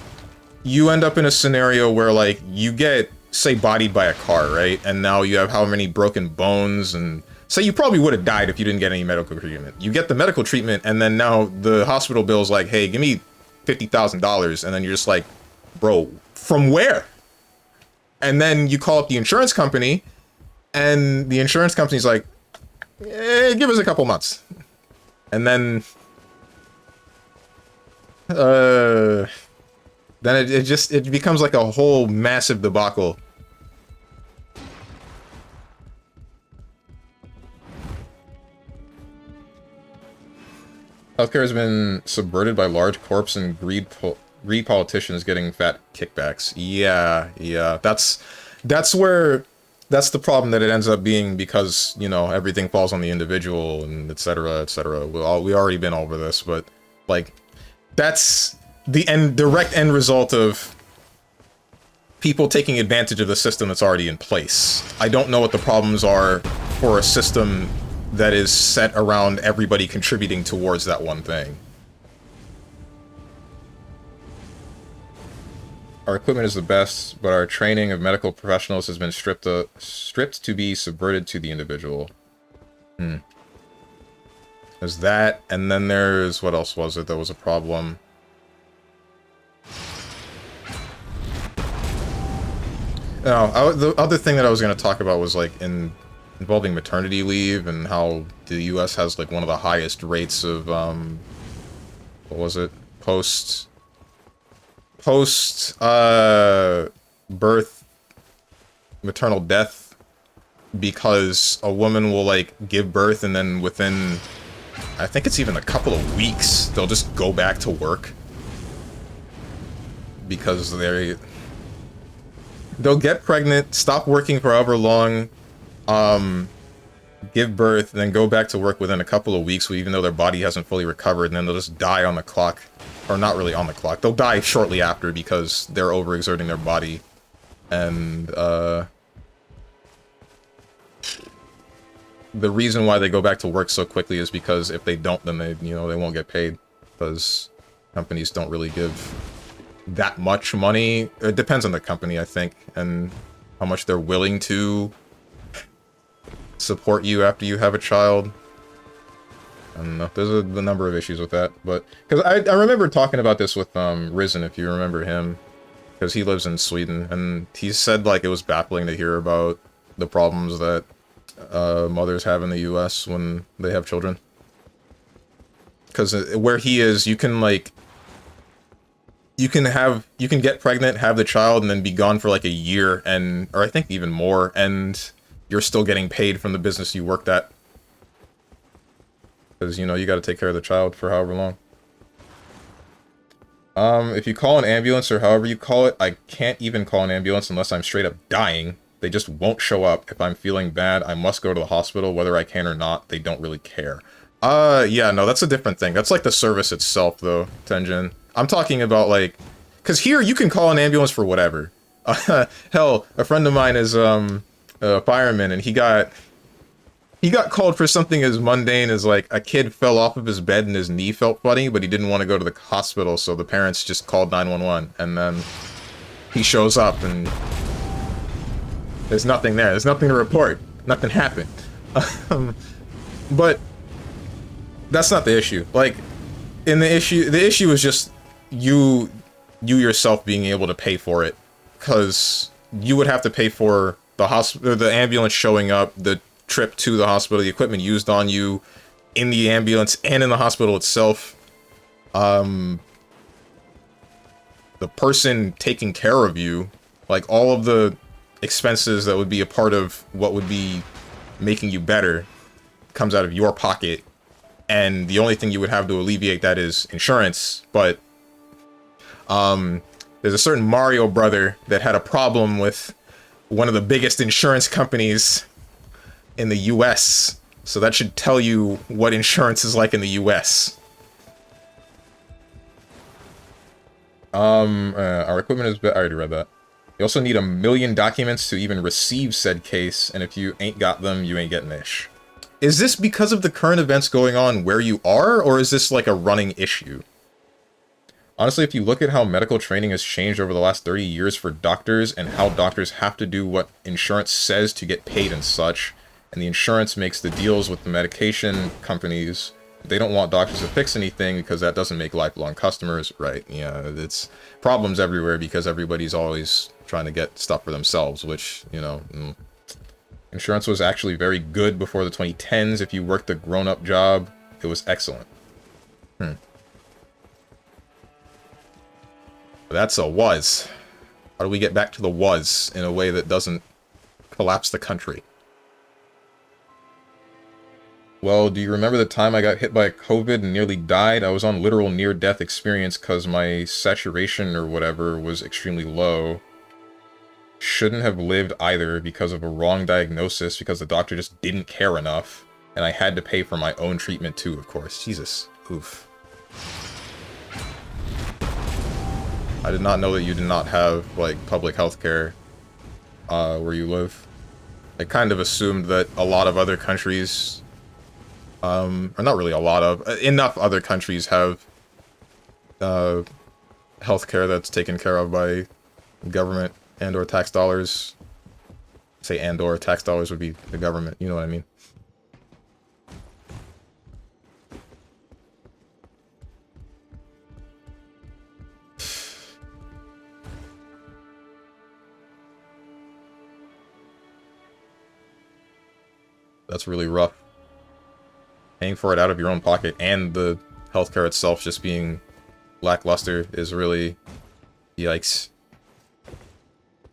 you end up in a scenario where, like, you get, say, bodied by a car, right? And now you have how many broken bones, and say you probably would have died if you didn't get any medical treatment. You get the medical treatment, and then now the hospital bill's like, hey, give me $50,000, and then you're just like, bro, from where? And then you call up the insurance company, and the insurance company's like, give us a couple months. And then... then it becomes like a whole massive debacle. Healthcare has been subverted by large corps and greed politicians getting fat kickbacks. Yeah. That's the problem that it ends up being because, you know, everything falls on the individual and etc., etc. We already been over this, but like that's the direct end result of people taking advantage of the system that's already in place. I don't know what the problems are for a system that is set around everybody contributing towards that one thing. Our equipment is the best, but our training of medical professionals has been stripped to be subverted to the individual. There's that, and then there's... what else was it that was a problem? No, the other thing that I was going to talk about was, like, involving maternity leave, and how the US has, like, one of the highest rates of, what was it? Birth maternal death, because a woman will, like, give birth and then within, I think it's even a couple of weeks, they'll just go back to work. Because they'll get pregnant, stop working for however long, give birth, and then go back to work within a couple of weeks, even though their body hasn't fully recovered, and then they'll just die on the clock. Or not really on the clock. They'll die shortly after because they're overexerting their body. And, the reason why they go back to work so quickly is because if they don't, then they won't get paid. Because companies don't really give that much money. It depends on the company, I think, and how much they're willing to support you after you have a child. I don't know. There's a number of issues with that, but because I remember talking about this with Risen, if you remember him, because he lives in Sweden, and he said like it was baffling to hear about the problems that mothers have in the U.S. when they have children. Because where he is, you can get pregnant, have the child, and then be gone for like a year, or I think even more, and you're still getting paid from the business you worked at. Because, you gotta take care of the child for however long. If you call an ambulance or however you call it, I can't even call an ambulance unless I'm straight up dying. They just won't show up. If I'm feeling bad, I must go to the hospital, whether I can or not. They don't really care. Yeah, no, that's a different thing. That's like the service itself, though, Tenjin. I'm talking about, like... Because here, you can call an ambulance for whatever. Hell, a friend of mine is, a fireman, and he got called for something as mundane as, like, a kid fell off of his bed and his knee felt funny, but he didn't want to go to the hospital, so the parents just called 911, and then he shows up, and there's nothing there. There's nothing to report. Nothing happened. But that's not the issue. Like, the issue is just you yourself being able to pay for it, because you would have to pay for the ambulance showing up, the trip to the hospital, the equipment used on you in the ambulance and in the hospital itself, the person taking care of you, like all of the expenses that would be a part of what would be making you better comes out of your pocket, and the only thing you would have to alleviate that is insurance. But there's a certain Mario brother that had a problem with one of the biggest insurance companies in the US, so that should tell you what insurance is like in the US. Our equipment is... I already read that. You also need 1 million documents to even receive said case, and if you ain't got them, you ain't getting ish. Is this because of the current events going on where you are, or is this like a running issue? Honestly, if you look at how medical training has changed over the last 30 years for doctors, and how doctors have to do what insurance says to get paid and such, and the insurance makes the deals with the medication companies, they don't want doctors to fix anything because that doesn't make lifelong customers, right? Yeah, it's problems everywhere because everybody's always trying to get stuff for themselves, which, insurance was actually very good before the 2010s. If you worked a grown-up job, it was excellent. That's a was. How do we get back to the was in a way that doesn't collapse the country? Well, do you remember the time I got hit by COVID and nearly died? I was on literal near-death experience because my saturation or whatever was extremely low. Shouldn't have lived either because of a wrong diagnosis, because the doctor just didn't care enough. And I had to pay for my own treatment too, of course. Jesus. Oof. I did not know that you did not have, like, public health care, where you live. I kind of assumed that a lot of other countries, or not really a lot of, enough other countries have, healthcare that's taken care of by government and or tax dollars. Say and or tax dollars would be the government, you know what I mean? That's really rough. Paying for it out of your own pocket and the healthcare itself just being lackluster is really... yikes.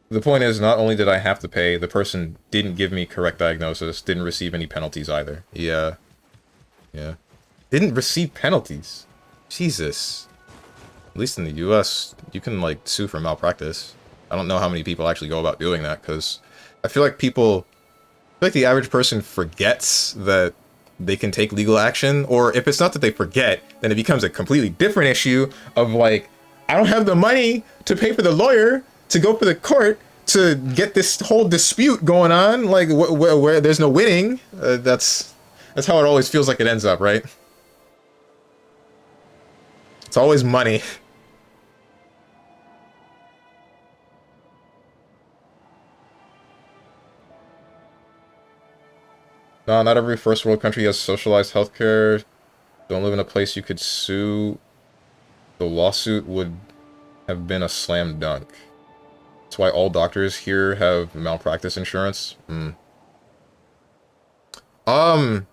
The point is, not only did I have to pay, the person didn't give me correct diagnosis, didn't receive any penalties either. Yeah. Yeah. Didn't receive penalties. Jesus. At least in the US, you can, like, sue for malpractice. I don't know how many people actually go about doing that, because I feel like people... I feel like the average person forgets that they can take legal action, or if it's not that they forget, then it becomes a completely different issue of, like, I don't have the money to pay for the lawyer to go for the court to get this whole dispute going on, like, where there's no winning. That's how it always feels like it ends up, right? It's always money. No, not every first world country has socialized healthcare. Don't live in a place you could sue. The lawsuit would have been a slam dunk. That's why all doctors here have malpractice insurance. I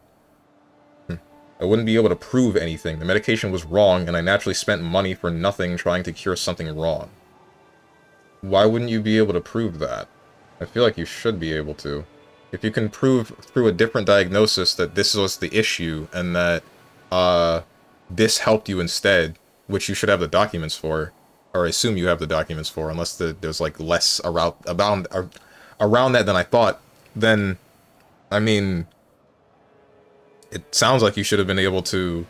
wouldn't be able to prove anything. The medication was wrong, and I naturally spent money for nothing trying to cure something wrong. Why wouldn't you be able to prove that? I feel like you should be able to. If you can prove through a different diagnosis that this was the issue, and that, this helped you instead, which you should have the documents for, or I assume you have the documents for, unless there's, like, less around that than I thought, then, I mean, it sounds like you should have been able to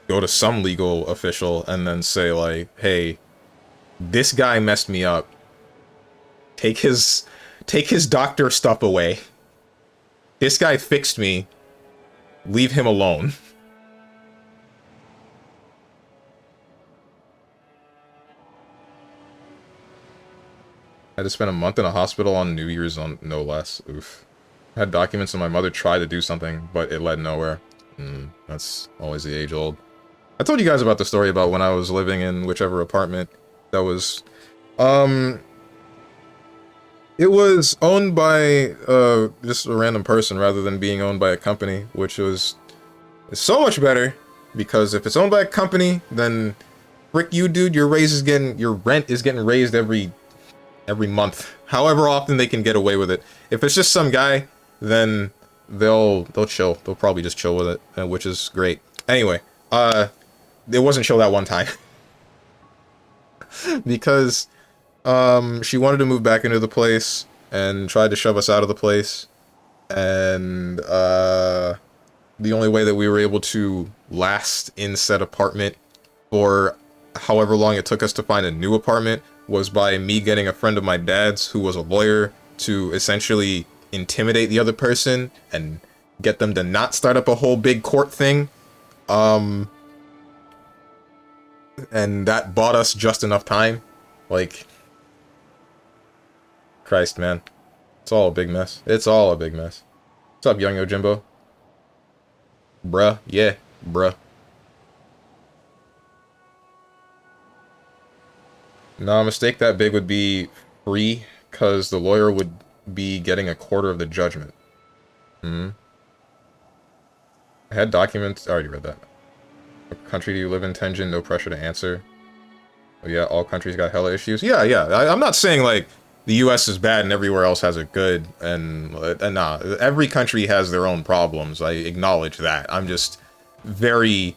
go to some legal official and then say, like, hey, this guy messed me up. Take his doctor stuff away. This guy fixed me. Leave him alone. I had to spend a month in a hospital on New Year's on no less. Oof. I had documents and my mother tried to do something, but it led nowhere. That's always the age old. I told you guys about the story about when I was living in whichever apartment that was... It was owned by just a random person rather than being owned by a company, which was so much better, because if it's owned by a company, then frick you, dude, your rent is getting raised every month, however often they can get away with it. If it's just some guy, then they'll chill. They'll probably just chill with it, which is great. Anyway, it wasn't chill that one time because she wanted to move back into the place and tried to shove us out of the place, and the only way that we were able to last in said apartment for however long it took us to find a new apartment was by me getting a friend of my dad's who was a lawyer to essentially intimidate the other person and get them to not start up a whole big court thing. And that bought us just enough time. Like, Christ, man. It's all a big mess. It's all a big mess. What's up, Young Yojimbo? Bruh. Yeah, bruh. No, a mistake that big would be free, because the lawyer would be getting a quarter of the judgment. I had documents... I already read that. What country do you live in, Tenjin? No pressure to answer. Oh yeah, all countries got hella issues. Yeah. I'm not saying, like, the US is bad and everywhere else has it good, and nah, every country has their own problems. I acknowledge that. I'm just very...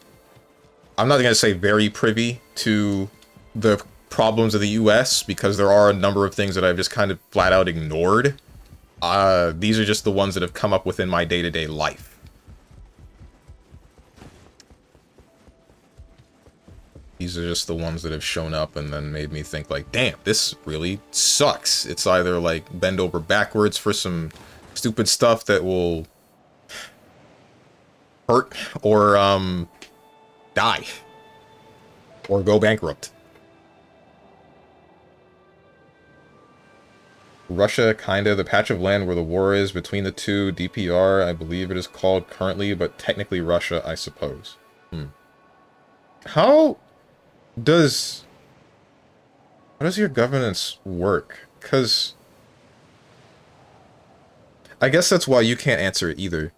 I'm not gonna say very privy to the problems of the US, because there are a number of things that I've just kind of flat out ignored. These are just the ones that have come up within my day-to-day life. These are just the ones that have shown up and then made me think like, damn, this really sucks. It's either like bend over backwards for some stupid stuff that will hurt, or die, or go bankrupt. Russia, kinda. The patch of land where the war is between the two, DPR, I believe it is called currently, but technically Russia, I suppose. How does your governance work? Because I guess that's why you can't answer it either.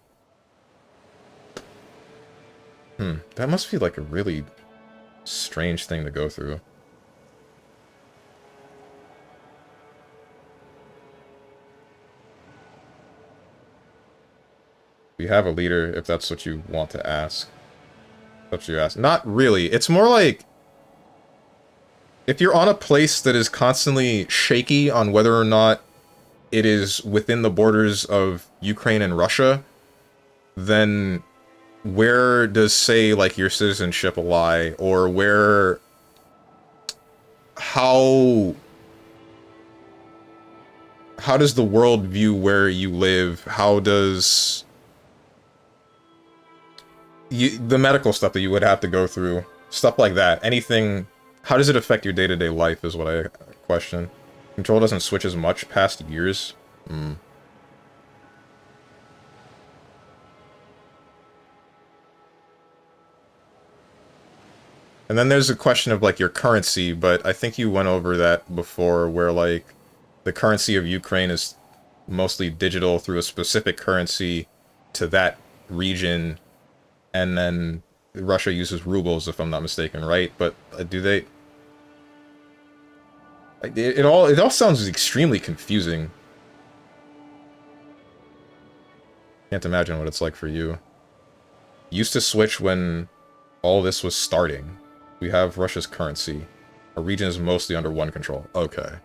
That must be like a really strange thing to go through. We have a leader, if that's what you want to ask. That's what you ask. Not really. It's more like, if you're on a place that is constantly shaky on whether or not it is within the borders of Ukraine and Russia, then where does, say, like, your citizenship lie? Or where... How does the world view where you live? How does... the medical stuff that you would have to go through, stuff like that, anything, how does it affect your day-to-day life is what I question. Control doesn't switch as much past years. And then there's a question of, like, your currency, but I think you went over that before, where, like, the currency of Ukraine is mostly digital through a specific currency to that region, and then Russia uses rubles, if I'm not mistaken, right? But do they... It all sounds extremely confusing. Can't imagine what it's like for you. Used to switch when all this was starting. We have Russia's currency. Our region is mostly under one control. Okay.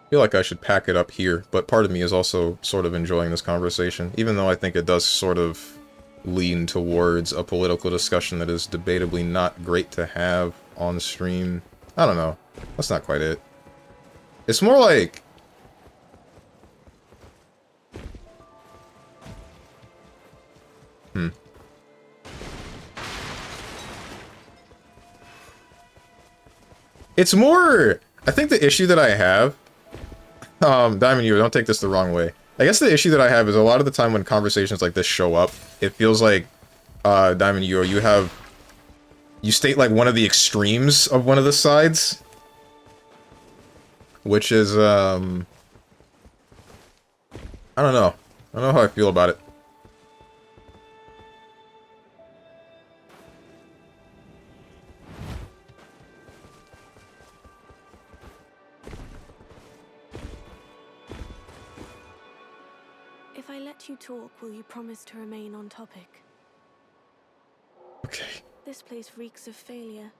I feel like I should pack it up here, but part of me is also sort of enjoying this conversation, even though I think it does sort of lean towards a political discussion that is debatably not great to have on stream. I don't know. That's not quite it. It's more like... It's more... I think the issue that I have... Diamond You, don't take this the wrong way. I guess the issue that I have is a lot of the time when conversations like this show up, it feels like, Diamond You, you state like one of the extremes of one of the sides. Which is, I don't know. I don't know how I feel about it. If I let you talk, will you promise to remain on topic? Okay. This place reeks of failure.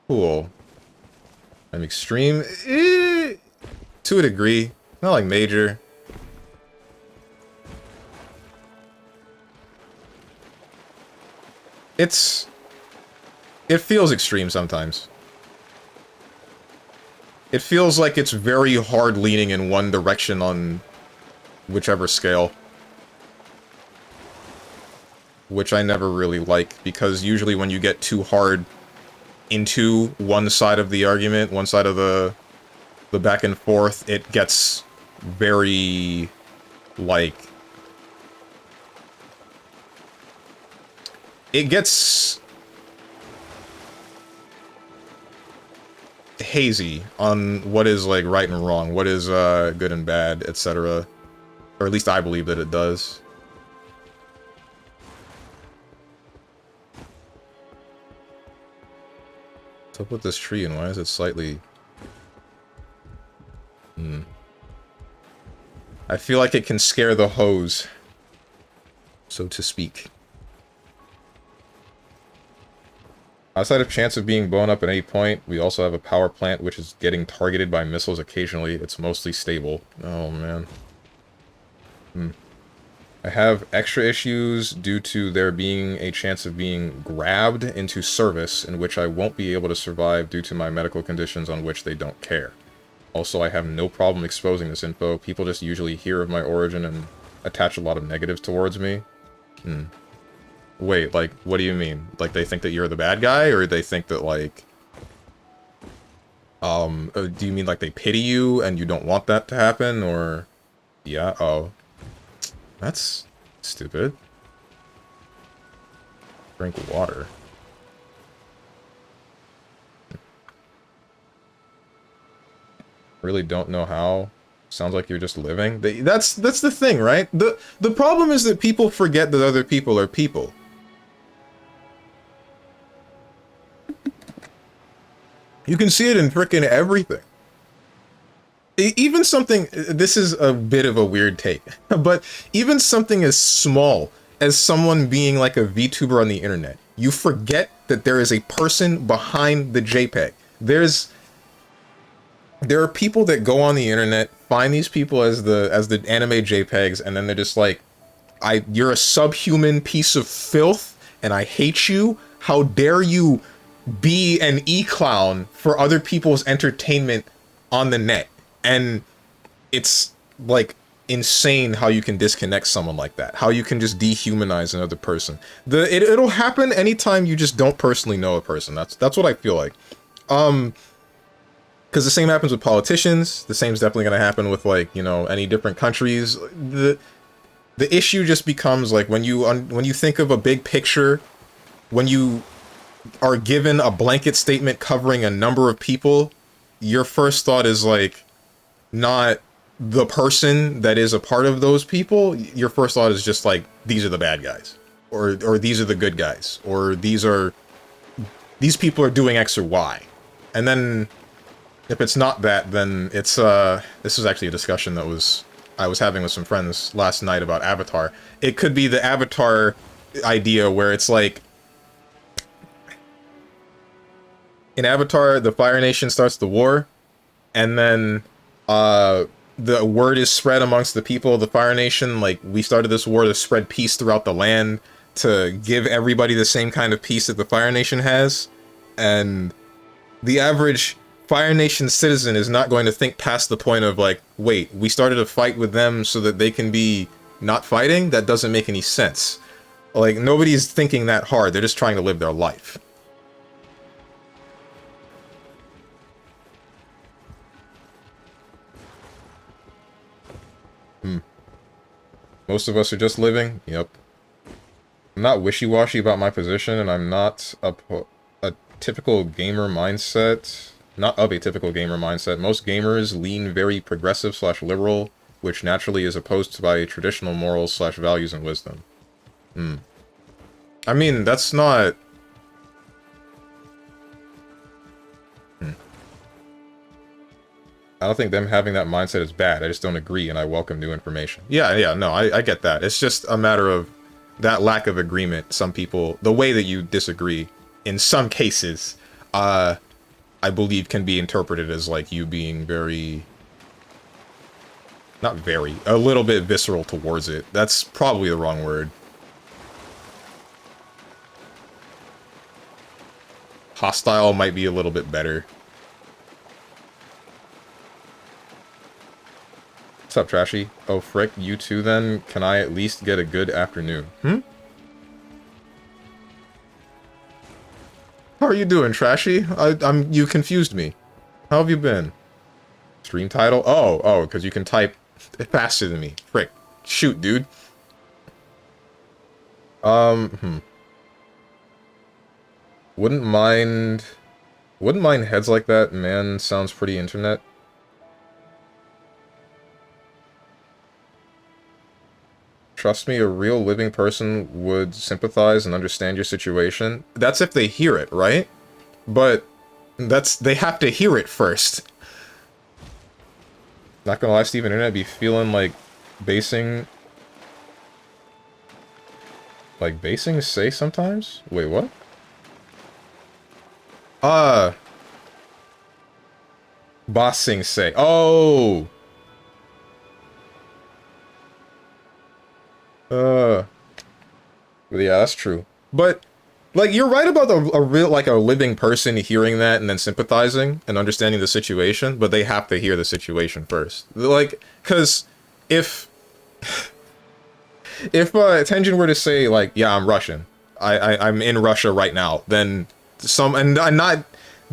Cool. I'm extreme. To a degree. Not like major. It feels extreme sometimes. It feels like it's very hard leaning in one direction on whichever scale. Which I never really like, because usually when you get too hard into one side of the argument, one side of the back and forth, it gets very, like... It gets... hazy on what is, like, right and wrong, what is, good and bad, etc. Or at least I believe that it does. What's up with this tree, and why is it slightly... I feel like it can scare the hose. so to speak. Outside of chance of being blown up at any point, we also have a power plant which is getting targeted by missiles occasionally. It's mostly stable. Oh, man. I have extra issues due to there being a chance of being grabbed into service, in which I won't be able to survive due to my medical conditions on which they don't care. Also, I have no problem exposing this info. People just usually hear of my origin and attach a lot of negatives towards me. Wait, like, what do you mean? Like, they think that you're the bad guy, or they think that, like... do you mean, like, they pity you and you don't want that to happen, or... Yeah, oh. That's stupid. Drink water. Really don't know how. Sounds like you're just living. That's the thing, right? The problem is that people forget that other people are people. You can see it in frickin' everything. Even something, this is a bit of a weird take, but even something as small as someone being like a VTuber on the internet, you forget that there is a person behind the JPEG. There are people that go on the internet, find these people as the anime JPEGs, and then they're just like, you're a subhuman piece of filth, and I hate you. How dare you be an e-clown for other people's entertainment on the net? And it's, like, insane how you can disconnect someone like that. How you can just dehumanize another person. It'll happen anytime you just don't personally know a person. That's what I feel like. Because the same happens with politicians. The same is definitely going to happen with, like, you know, any different countries. The issue just becomes, like, when you think of a big picture, when you are given a blanket statement covering a number of people, your first thought is, like, not the person that is a part of those people. Your first thought is just like, these are the bad guys, or these are the good guys, or these people are doing X or Y. And then if it's not that, then it's this is actually a discussion that I was having with some friends last night about Avatar. It could be the Avatar idea where it's like, in Avatar, the Fire Nation starts the war, and then the word is spread amongst the people of the Fire Nation, like, we started this war to spread peace throughout the land, to give everybody the same kind of peace that the Fire Nation has. And the average Fire Nation citizen is not going to think past the point of, like, wait, we started a fight with them so that they can be not fighting? That doesn't make any sense. Like, nobody's thinking that hard, they're just trying to live their life. Most of us are just living. Yep. I'm not wishy-washy about my position, and I'm not a typical gamer mindset. Not of a typical gamer mindset. Most gamers lean very progressive/liberal, which naturally is opposed to by traditional morals/values and wisdom. I mean, that's not... I don't think them having that mindset is bad. I just don't agree, and I welcome new information. Yeah, no, I get that. It's just a matter of that lack of agreement. Some people, the way that you disagree, in some cases, I believe can be interpreted as, like, you being very... Not very, a little bit visceral towards it. That's probably the wrong word. Hostile might be a little bit better. What's up, Trashy? Oh, frick, you too, then? Can I at least get a good afternoon? How are you doing, Trashy? You confused me. How have you been? Stream title? Oh, because you can type faster than me. Frick. Shoot, dude. Wouldn't mind heads like that, man. Sounds pretty internet. Trust me, a real living person would sympathize and understand your situation. That's if they hear it, right? But they have to hear it first. Not gonna lie, Steven, internet be feeling like basing Like, basing say sometimes? Wait, what? Uh, bossing say. Oh! But yeah, that's true. But, like, you're right about a real, like, a living person hearing that and then sympathizing and understanding the situation, but they have to hear the situation first. Like, because if Tenjin were to say, like, yeah, I'm Russian, I'm in Russia right now, then and not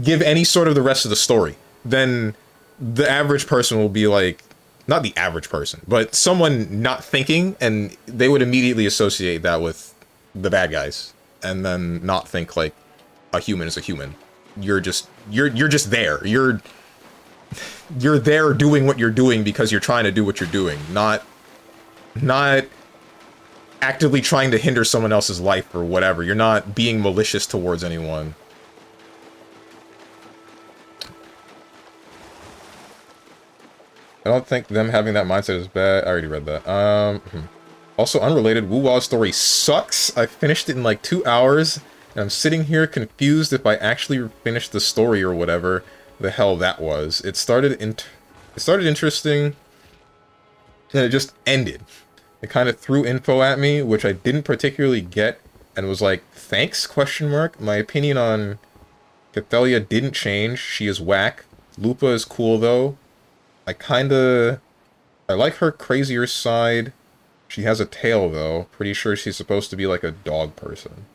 give any sort of the rest of the story, then the average person will be like, not the average person, but someone not thinking, and they would immediately associate that with the bad guys, and then not think like a human is a human. You're just there. You're there doing what you're doing because you're trying to do what you're doing, not actively trying to hinder someone else's life or whatever. You're not being malicious towards anyone. I don't think them having that mindset is bad. I already read that. Also, unrelated, Wu Wa's story sucks. I finished it in like 2 hours, and I'm sitting here confused if I actually finished the story or whatever the hell that was. It started interesting, and it just ended. It kind of threw info at me, which I didn't particularly get, and was like, thanks, question mark. My opinion on Cathelia didn't change. She is whack. Lupa is cool, though. I like her crazier side. She has a tail, though. Pretty sure she's supposed to be like a dog person.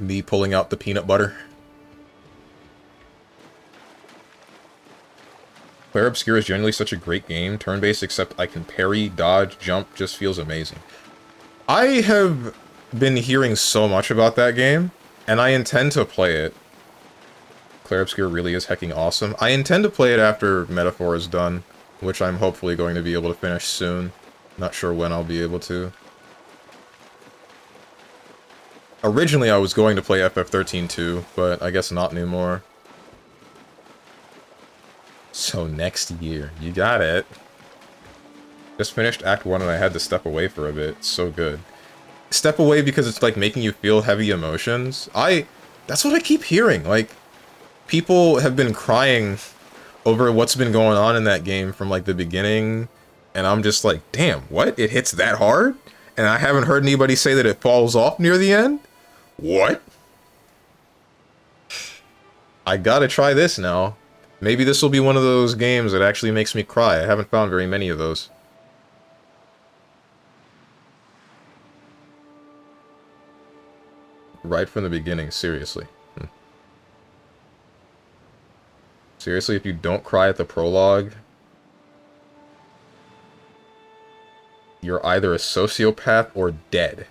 Me pulling out the peanut butter. Clair Obscur is generally such a great game. Turn-based, except I can parry, dodge, jump, just feels amazing. I have been hearing so much about that game, and I intend to play it. Clair Obscur really is hecking awesome. I intend to play it after Metaphor is done, which I'm hopefully going to be able to finish soon. Not sure when I'll be able to. Originally, I was going to play FF13 too, but I guess not anymore. So next year. You got it. Just finished Act 1 and I had to step away for a bit. It's so good. Step away because it's like making you feel heavy emotions. That's what I keep hearing. Like, people have been crying over what's been going on in that game from like the beginning, and I'm just like, damn, what? It hits that hard? And I haven't heard anybody say that it falls off near the end? What? I gotta try this now. Maybe this will be one of those games that actually makes me cry. I haven't found very many of those. Right from the beginning, seriously. Seriously, if you don't cry at the prologue, you're either a sociopath or dead.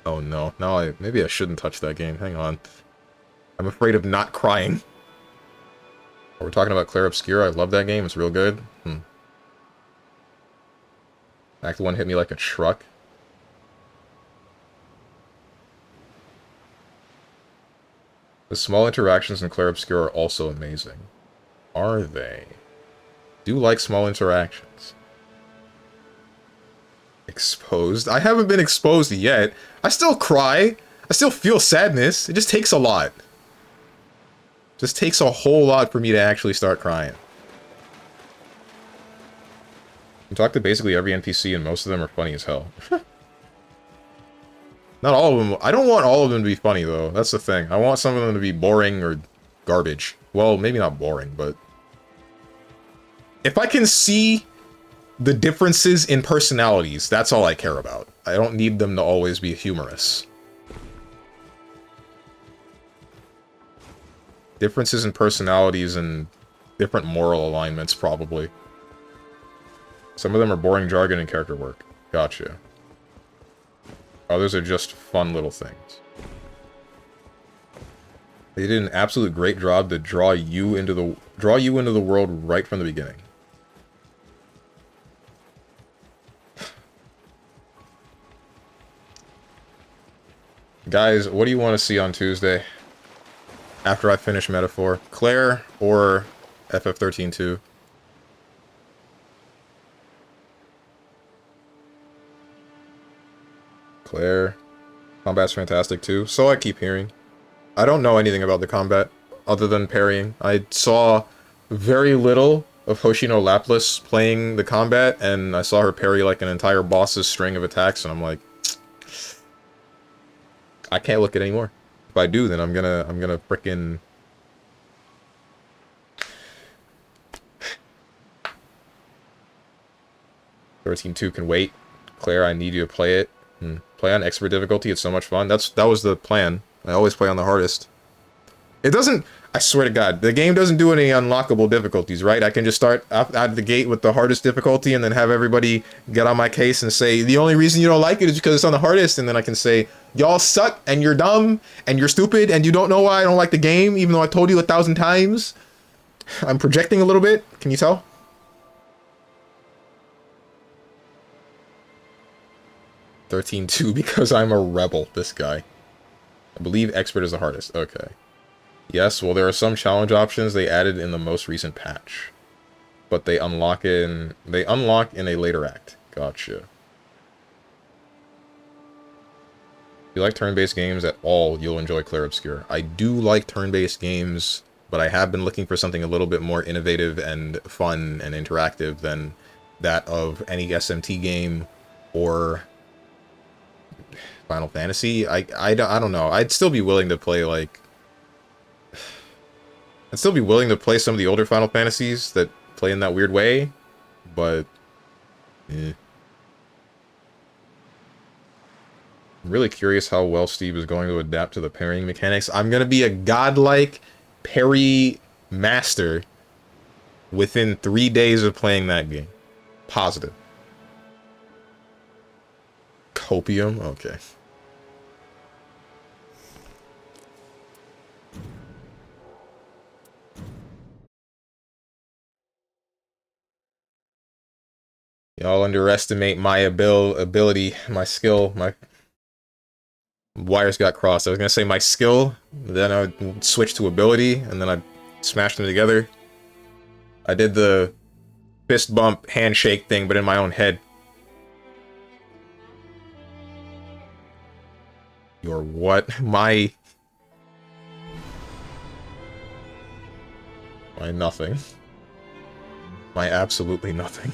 Oh no, maybe I shouldn't touch that game. Hang on. I'm afraid of not crying. We're talking about Clair Obscur. I love that game. It's real good. Act 1 hit me like a truck. The small interactions in Clair Obscur are also amazing. Are they? Do like small interactions. Exposed? I haven't been exposed yet. I still cry. I still feel sadness. It just takes a lot. It just takes a whole lot for me to actually start crying. You talk to basically every NPC and most of them are funny as hell. Not all of them. I don't want all of them to be funny, though. That's the thing. I want some of them to be boring or garbage. Well, maybe not boring, but... if I can see the differences in personalities, that's all I care about. I don't need them to always be humorous. Differences in personalities and different moral alignments, probably. Some of them are boring jargon and character work. Gotcha. Others are just fun little things. They did an absolute great job to draw you into the world right from the beginning. Guys, what do you want to see on Tuesday? After I finish Metaphor? Claire or FF13-2? Claire. Combat's fantastic too. So I keep hearing. I don't know anything about the combat other than parrying. I saw very little of Hoshino Lapis playing the combat, and I saw her parry like an entire boss's string of attacks, and I'm like, I can't look at anymore. If I do, then I'm gonna frickin' 13-2 can wait. Claire, I need you to play it. Play on expert difficulty, it's so much fun. That was the plan. I always play on the hardest. It doesn't, I swear to God, the game doesn't do any unlockable difficulties, right? I can just start out of the gate with the hardest difficulty and then have everybody get on my case and say, the only reason you don't like it is because it's on the hardest, and then I can say, y'all suck, and you're dumb, and you're stupid, and you don't know why I don't like the game, even though I told you 1,000 times. I'm projecting a little bit, can you tell? (13-2) because I'm a rebel, this guy. I believe expert is the hardest. Okay. Yes, well, there are some challenge options they added in the most recent patch. But they unlock in a later act. Gotcha. If you like turn-based games at all, you'll enjoy Clair Obscur. I do like turn-based games, but I have been looking for something a little bit more innovative and fun and interactive than that of any SMT game or Final Fantasy. I don't know. I'd still be willing to play, like... I'd still be willing to play some of the older Final Fantasies that play in that weird way, but... I'm really curious how well Steve is going to adapt to the parrying mechanics. I'm going to be a godlike parry master within 3 days of playing that game. Positive. Copium? Okay. Y'all underestimate my ability, my skill, my... Wires got crossed. I was gonna say my skill, then I would switch to ability, and then I'd smash them together. I did the fist bump handshake thing, but in my own head. Your what? My nothing. My absolutely nothing.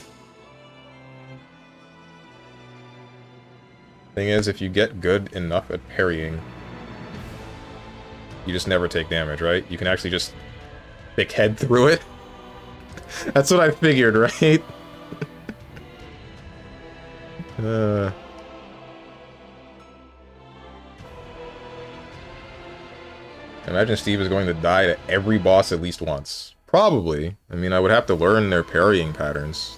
Thing is, if you get good enough at parrying, you just never take damage, right? You can actually just thick head through it. That's what I figured, right? Imagine Steve is going to die to every boss at least once. Probably. I mean, I would have to learn their parrying patterns.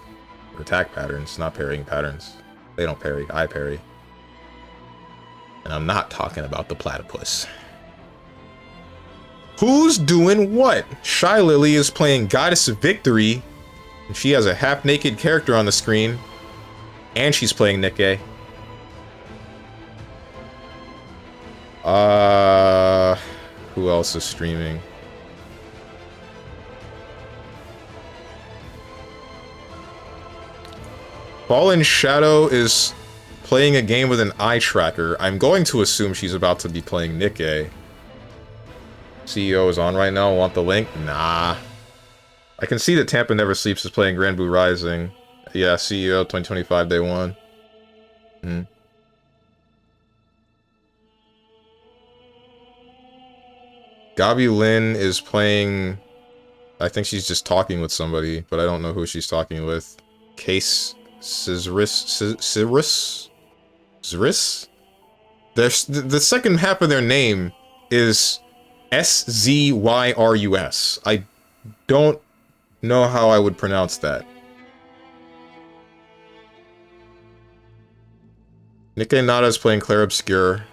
Or attack patterns, not parrying patterns. They don't parry, I parry. And I'm not talking about the platypus. Who's doing what? Shy Lily is playing Goddess of Victory, and she has a half-naked character on the screen, and she's playing Nikke. Who else is streaming? Fallen Shadow is playing a game with an eye tracker. I'm going to assume she's about to be playing Nikke. CEO is on right now. Want the link? Nah. I can see that Tampa Never Sleeps is playing Grand Blue Rising. Yeah, CEO 2025 Day 1. Gabi Lin is playing... I think she's just talking with somebody, but I don't know who she's talking with. Case Zyrus? The second half of their name is S-Z-Y-R-U-S. I don't know how I would pronounce that. Nikke Nada is playing Clair Obscur.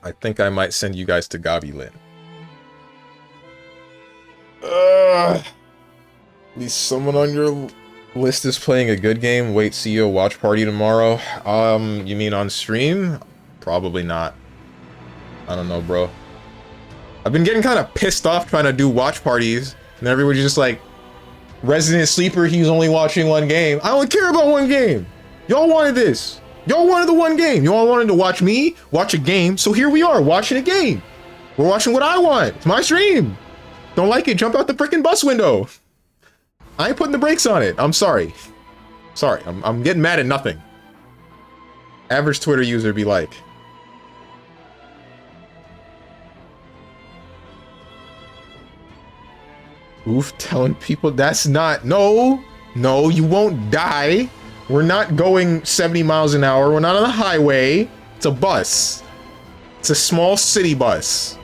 I think I might send you guys to Gabi Lin. At least someone on your list is playing a good game. Wait, CEO watch party tomorrow. You mean on stream? Probably not. I don't know, bro. I've been getting kind of pissed off trying to do watch parties, and everybody's just like, Resident Sleeper, he's only watching one game. I don't care about one game. Y'all wanted this. Y'all wanted the one game. Y'all wanted to watch me watch a game. So here we are watching a game. We're watching what I want. It's my stream. Don't like it, jump out the freaking bus window. I ain't putting the brakes on it. I'm sorry. Sorry, I'm getting mad at nothing. Average Twitter user be like, oof, telling people that's not, no, you won't die. We're not going 70 miles an hour. We're not on the highway. It's a bus. It's a small city bus.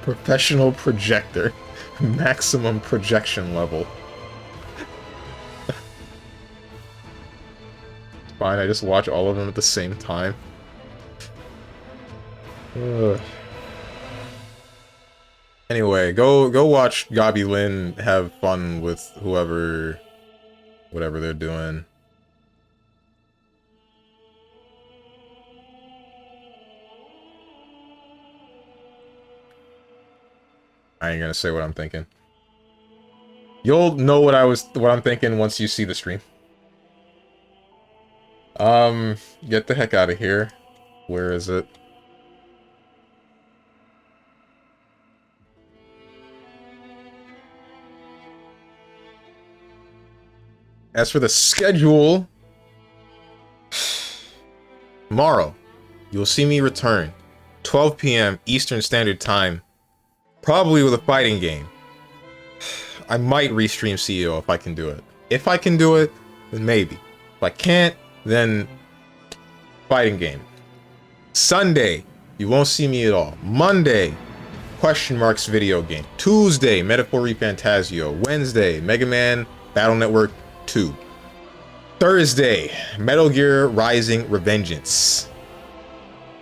Professional projector. Maximum projection level. Fine, I just watch all of them at the same time. Ugh. Anyway, go watch Gabi Lin have fun with whatever they're doing. I ain't gonna say what I'm thinking. You'll know what I'm thinking once you see the stream. Get the heck out of here. Where is it? As for the schedule, tomorrow, you'll see me return, 12 p.m. Eastern Standard Time, probably with a fighting game. I might restream CEO if I can do it. If I can do it, then maybe. If I can't, then fighting game. Sunday, you won't see me at all. Monday, question marks video game. Tuesday, Metaphor Refantasio. Wednesday, Mega Man Battle Network 2. Thursday, Metal Gear Rising Revengeance.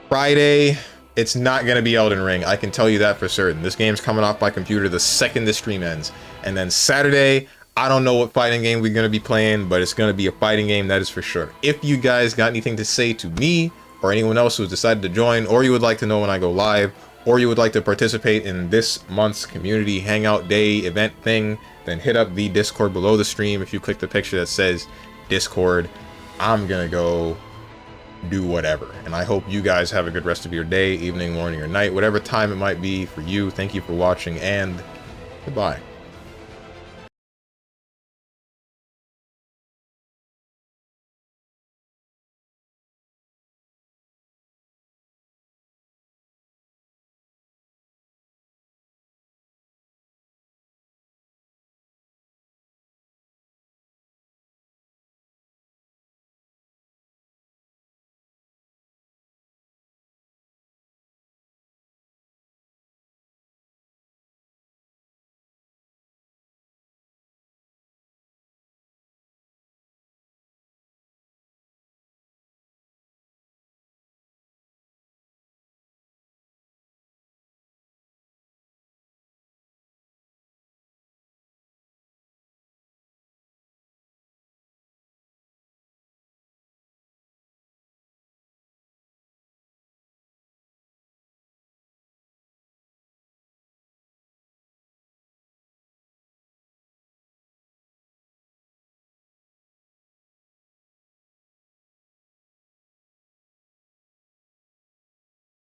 Friday, it's not gonna be Elden Ring. I can tell you that for certain. This game's coming off my computer the second the stream ends. And then Saturday, I don't know what fighting game we're gonna be playing, but it's gonna be a fighting game, that is for sure. If you guys got anything to say to me, or anyone else who's decided to join, or you would like to know when I go live, or you would like to participate in this month's community hangout day event thing, then hit up the Discord below the stream. If you click the picture that says Discord, I'm gonna go do whatever. And I hope you guys have a good rest of your day, evening, morning, or night, whatever time it might be for you. Thank you for watching, and goodbye.